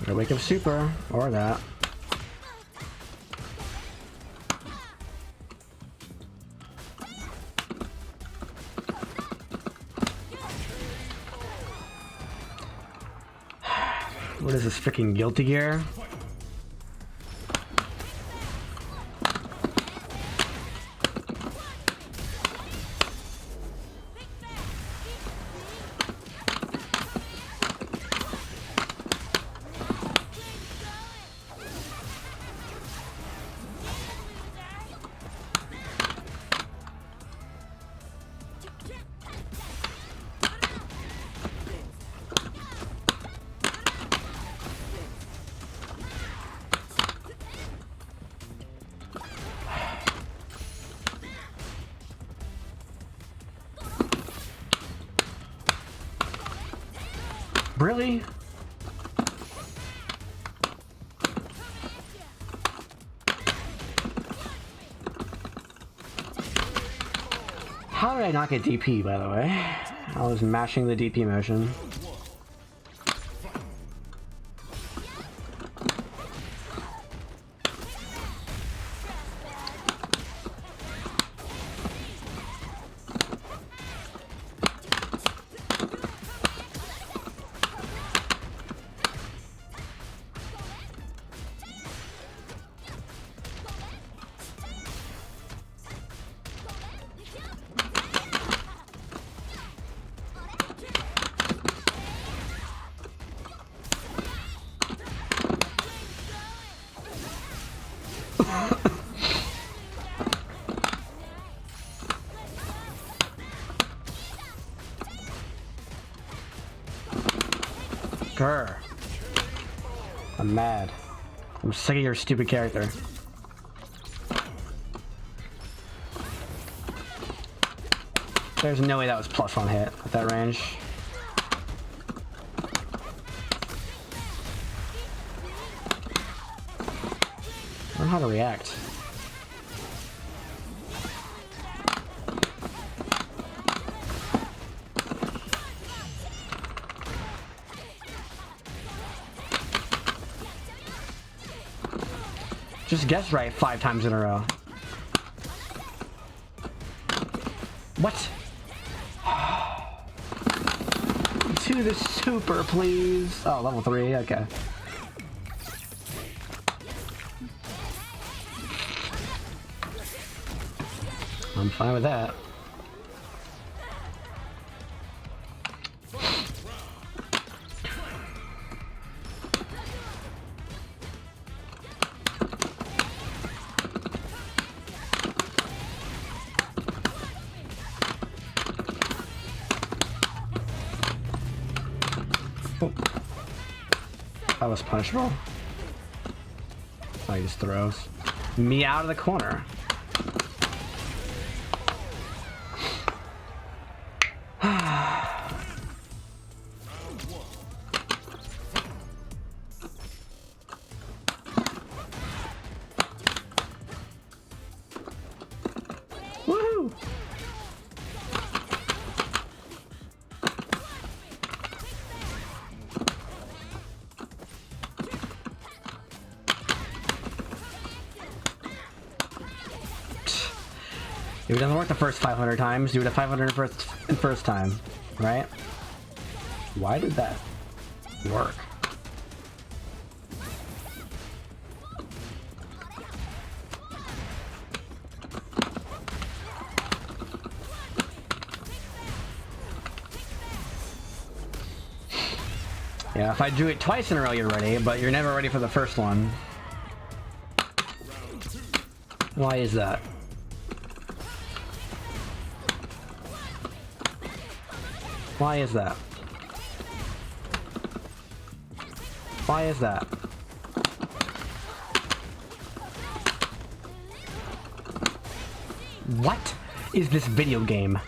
Or wake up super, or that. What is this freaking Guilty Gear? Really? How did I not get DP, by the way? I was mashing the DP motion. Grr. I'm mad. I'm sick of your stupid character. There's no way that was plus on hit at that range. Learn how to react. Just guess right 5 times in a row. What? To the super, please. Oh, level 3, okay. I'm fine with that. Oh. That was punishable. Oh, he just throws me out of the corner. Woohoo! If it doesn't work the first 500 times, do it at 500 first time, right? Why did that work? Yeah, if I drew it twice in a row, you're ready, but you're never ready for the first one. Why is that? Why is that? Why is that? What is this video game?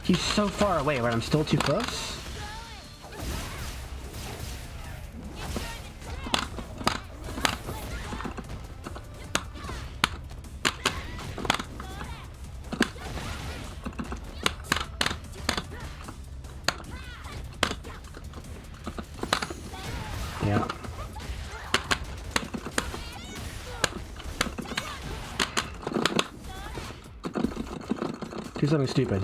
He's so far away, but I'm still too close? Yeah. Do something stupid.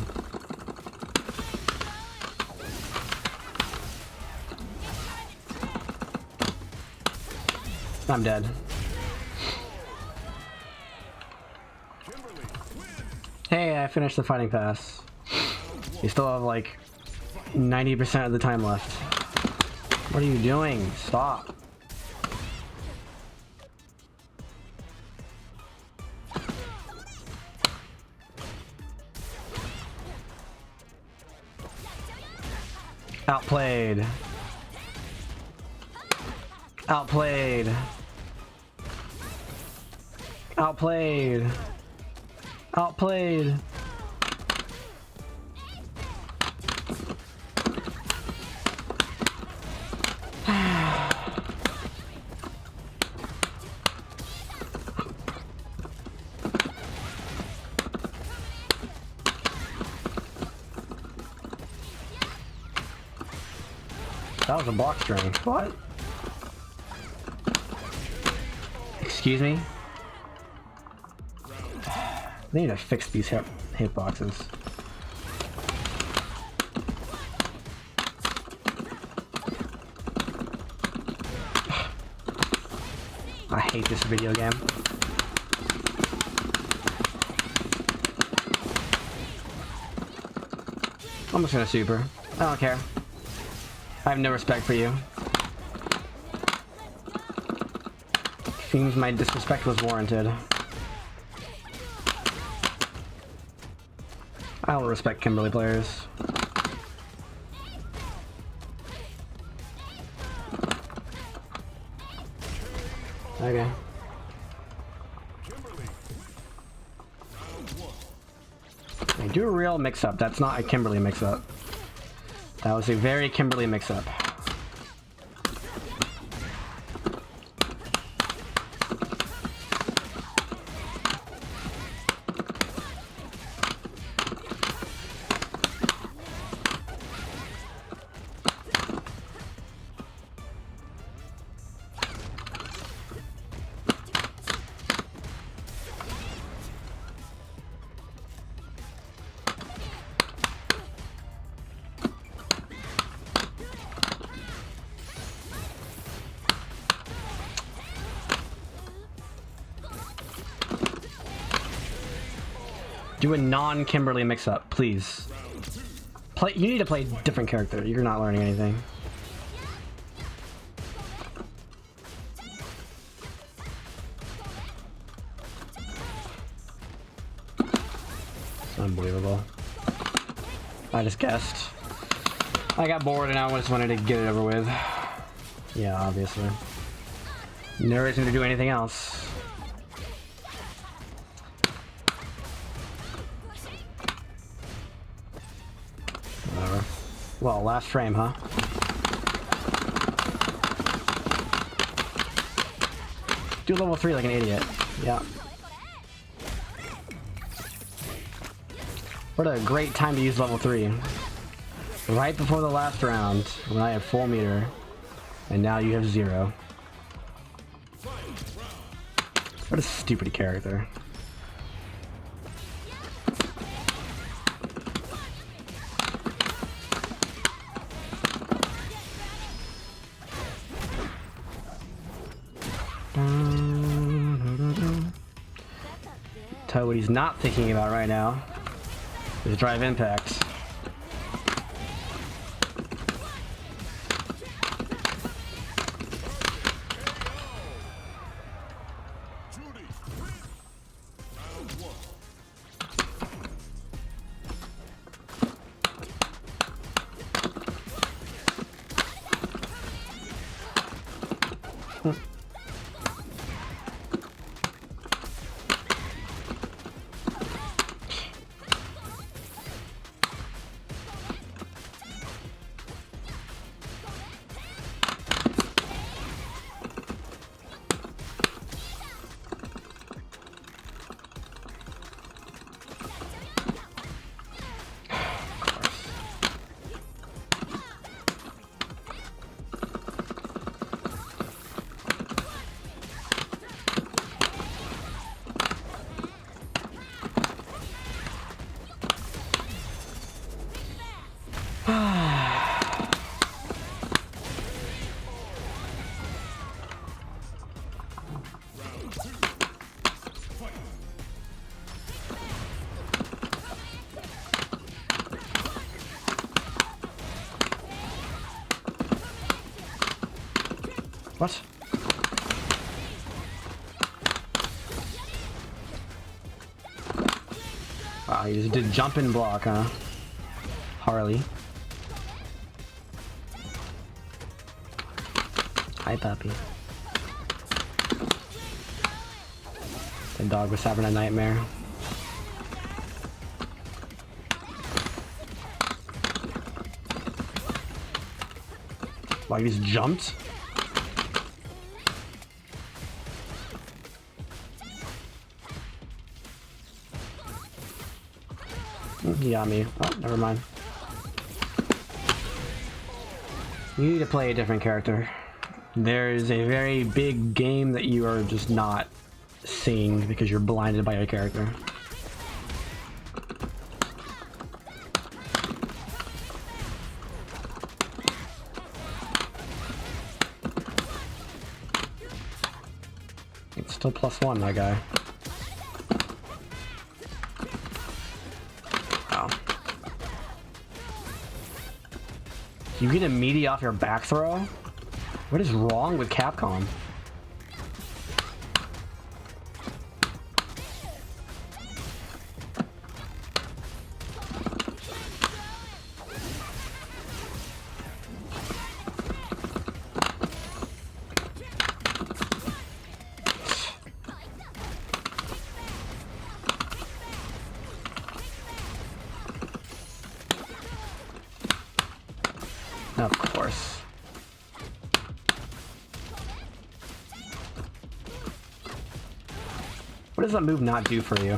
I'm dead. Hey, I finished the fighting pass. You still have like 90% of the time left. What are you doing? Stop. Outplayed. Outplayed. Outplayed. Outplayed. That was a block string. What? Excuse me? They need to fix these hitboxes. I hate this video game. I'm just gonna super. I don't care. I have no respect for you. Seems my disrespect was warranted. I don't respect Kimberly players. Okay. I do a real mix-up. That's not a Kimberly mix-up. That was a very Kimberly mix-up. Do a non-Kimberly mix-up, please. You need to play a different character. You're not learning anything. Unbelievable. I just guessed. I got bored and I just wanted to get it over with. Yeah, obviously. No reason to do anything else. Whatever. Well, last frame, huh? Do level 3 like an idiot. Yeah. What a great time to use level 3. Right before the last round, when I have full meter, and now you have 0. What a stupid character. what he's not thinking about right now is drive impacts. What? Wow, you just did jump and block, huh? Harley. Hi, puppy. The dog was having a nightmare. Wow, you just jumped? He got me. Oh, never mind. You need to play a different character. There's a very big game that you are just not seeing because you're blinded by your character. It's still +1, that guy. You get a meaty off your back throw? What is wrong with Capcom? Of course. What does that move not do for you?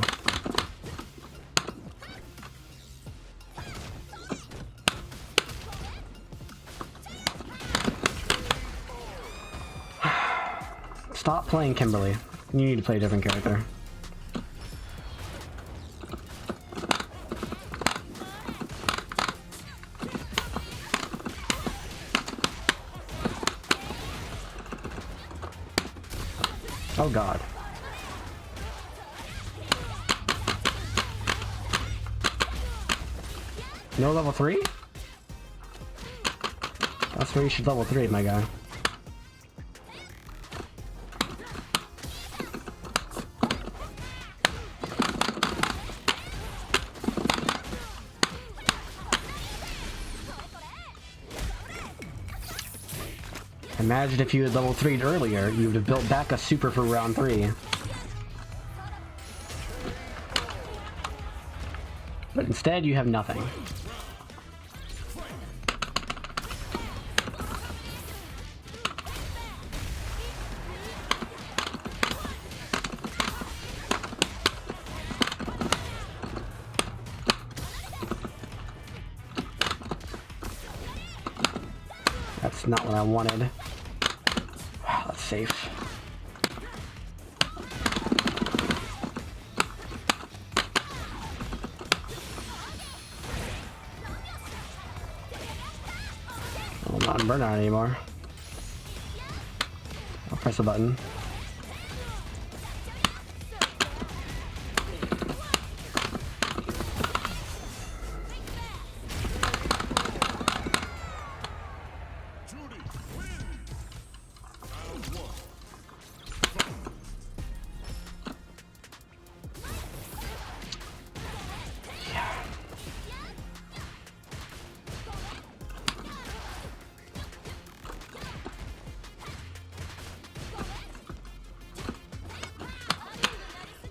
Stop playing Kimberly. You need to play a different character. Oh god. No level 3? That's where you should level 3, my guy. Imagine if you had level 3'd earlier, you would have built back a super for round 3. But instead, you have nothing. That's not what I wanted. Wow, that's safe. Oh, I'm not in burnout anymore. I'll press a button.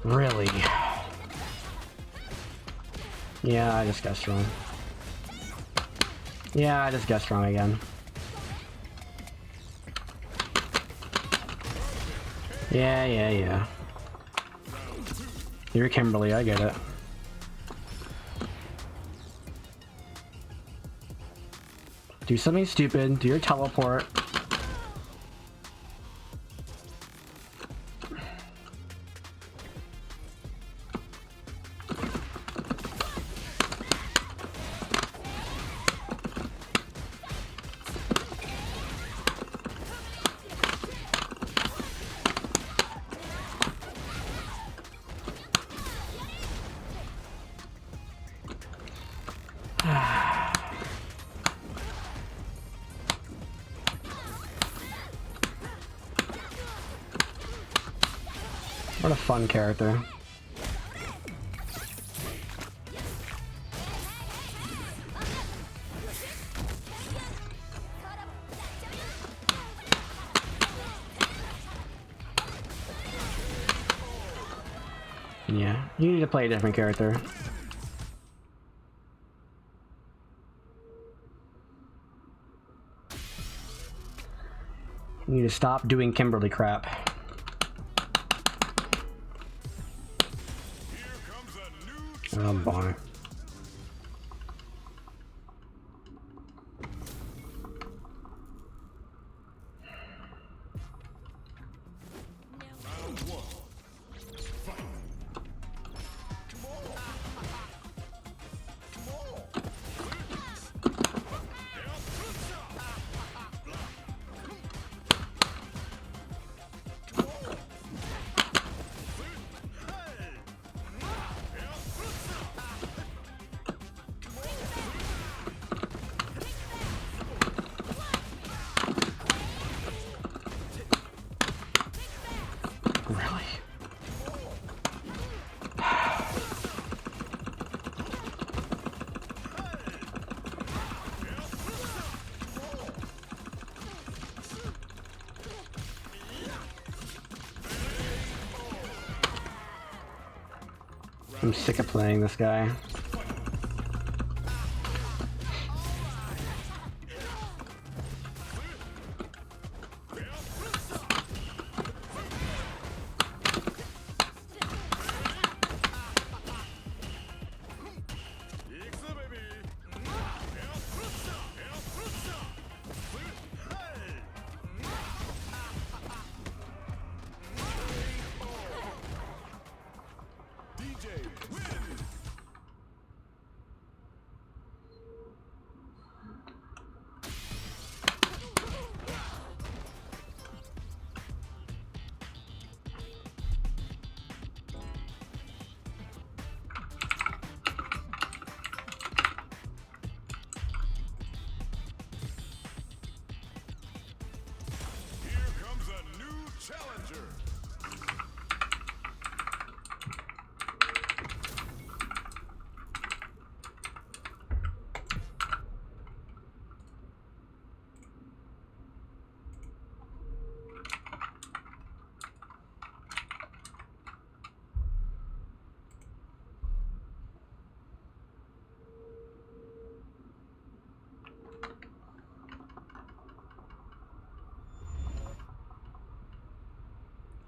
Really? Yeah, I just guessed wrong. Yeah, I just guessed wrong again. Yeah. You're Kimberly, I get it. Do something stupid, do your teleport. What a fun character. Yeah, you need to play a different character. You need to stop doing Kimberly crap. Oh boy. Really? I'm sick of playing this guy.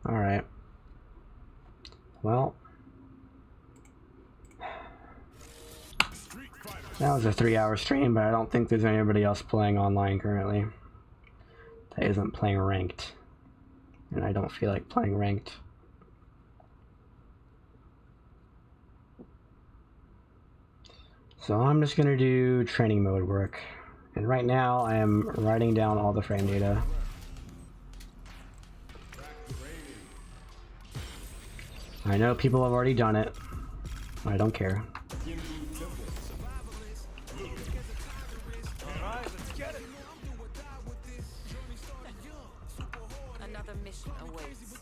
Alright. Well. That was a 3-hour stream, but I don't think there's anybody else playing online currently that isn't playing ranked. And I don't feel like playing ranked. So I'm just gonna do training mode work. And right now I am writing down all the frame data. I know people have already done it. I don't care. Another mission awaits.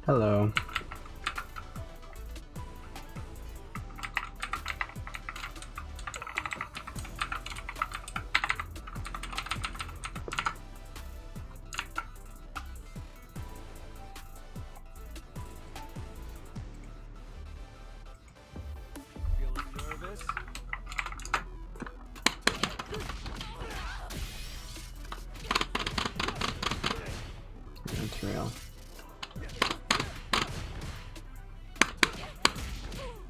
Hello. Feeling nervous? That's real.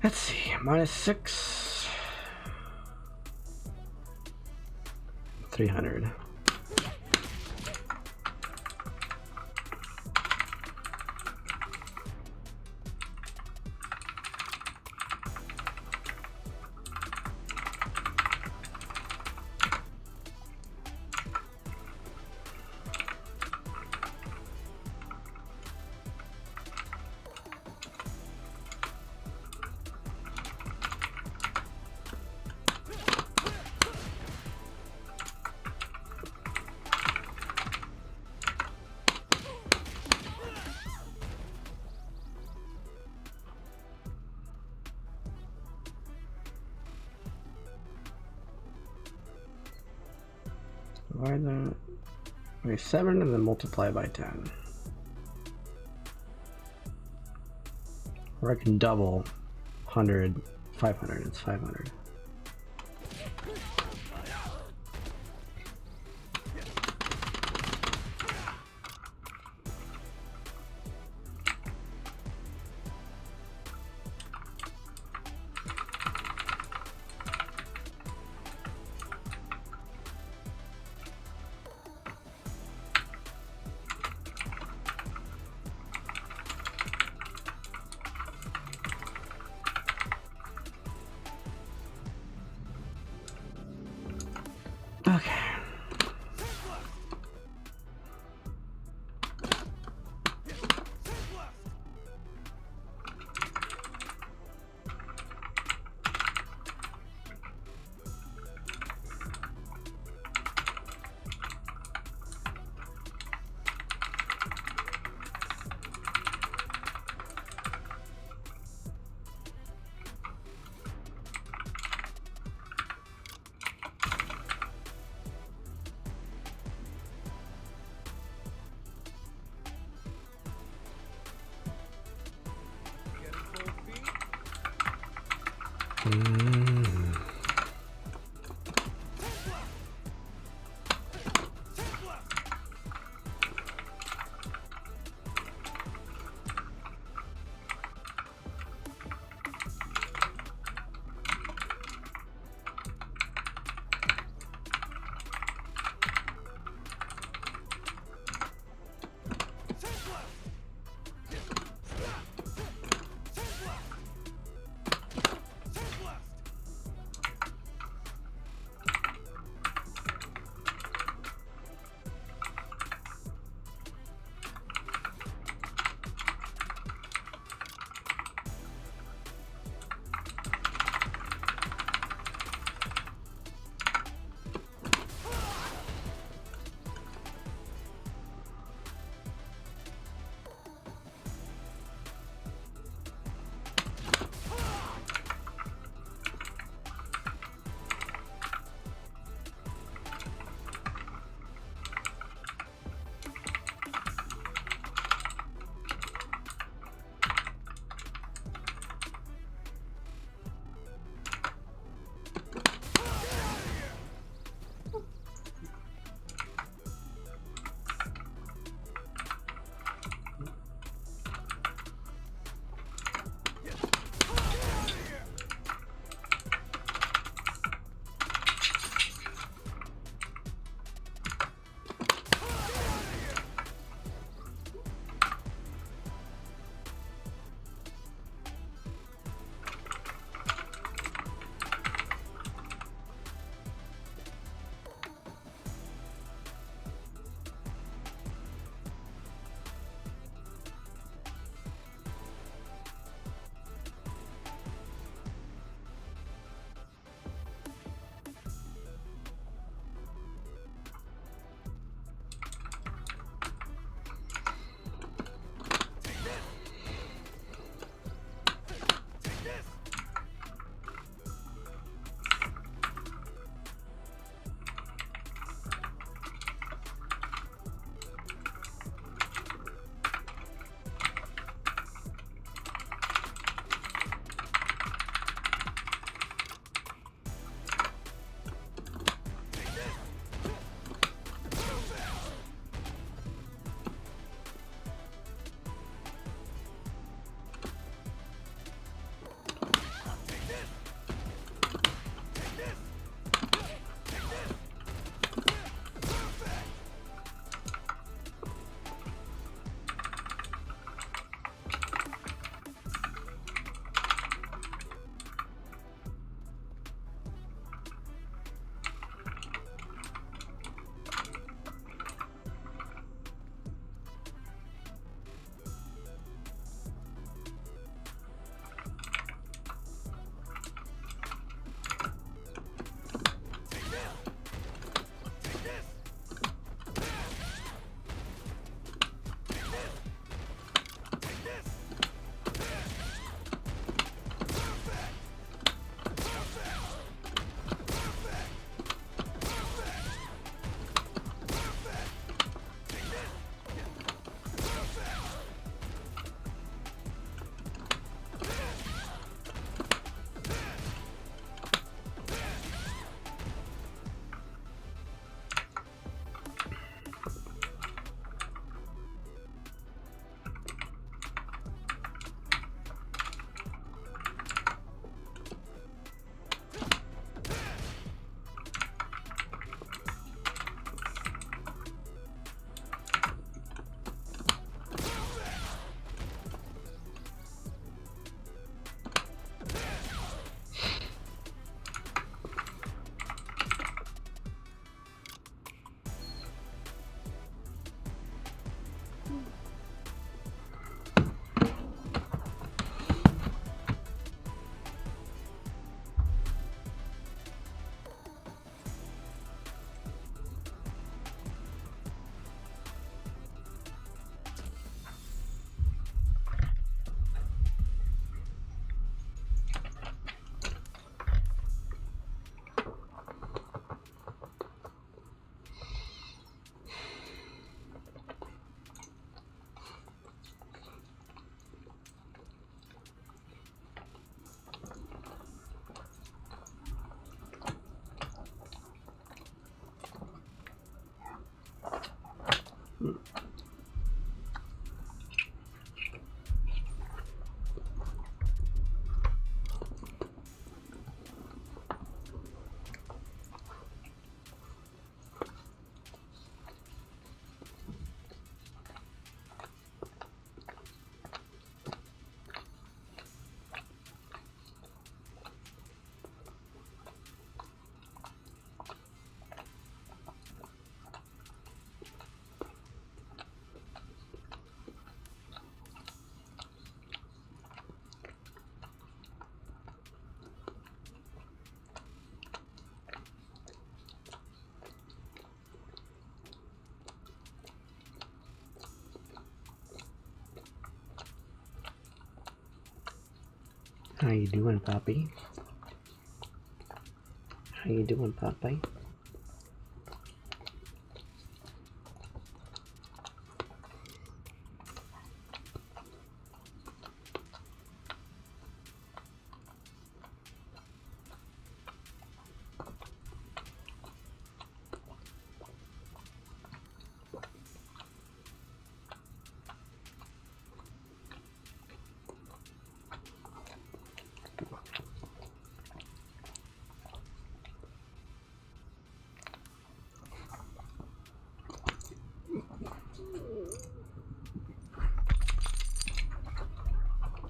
Let's see, -6. 300. Divide that. Okay, 7 and then multiply by 10. Or I can double 100, 500, it's 500. How you doing, puppy? How you doing, puppy?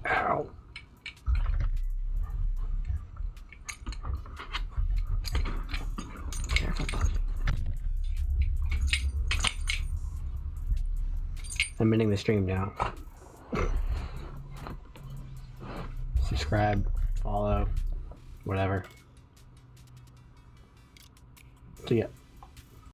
Ow. Careful, puppy. I'm ending the stream now. Subscribe, follow, whatever. See ya.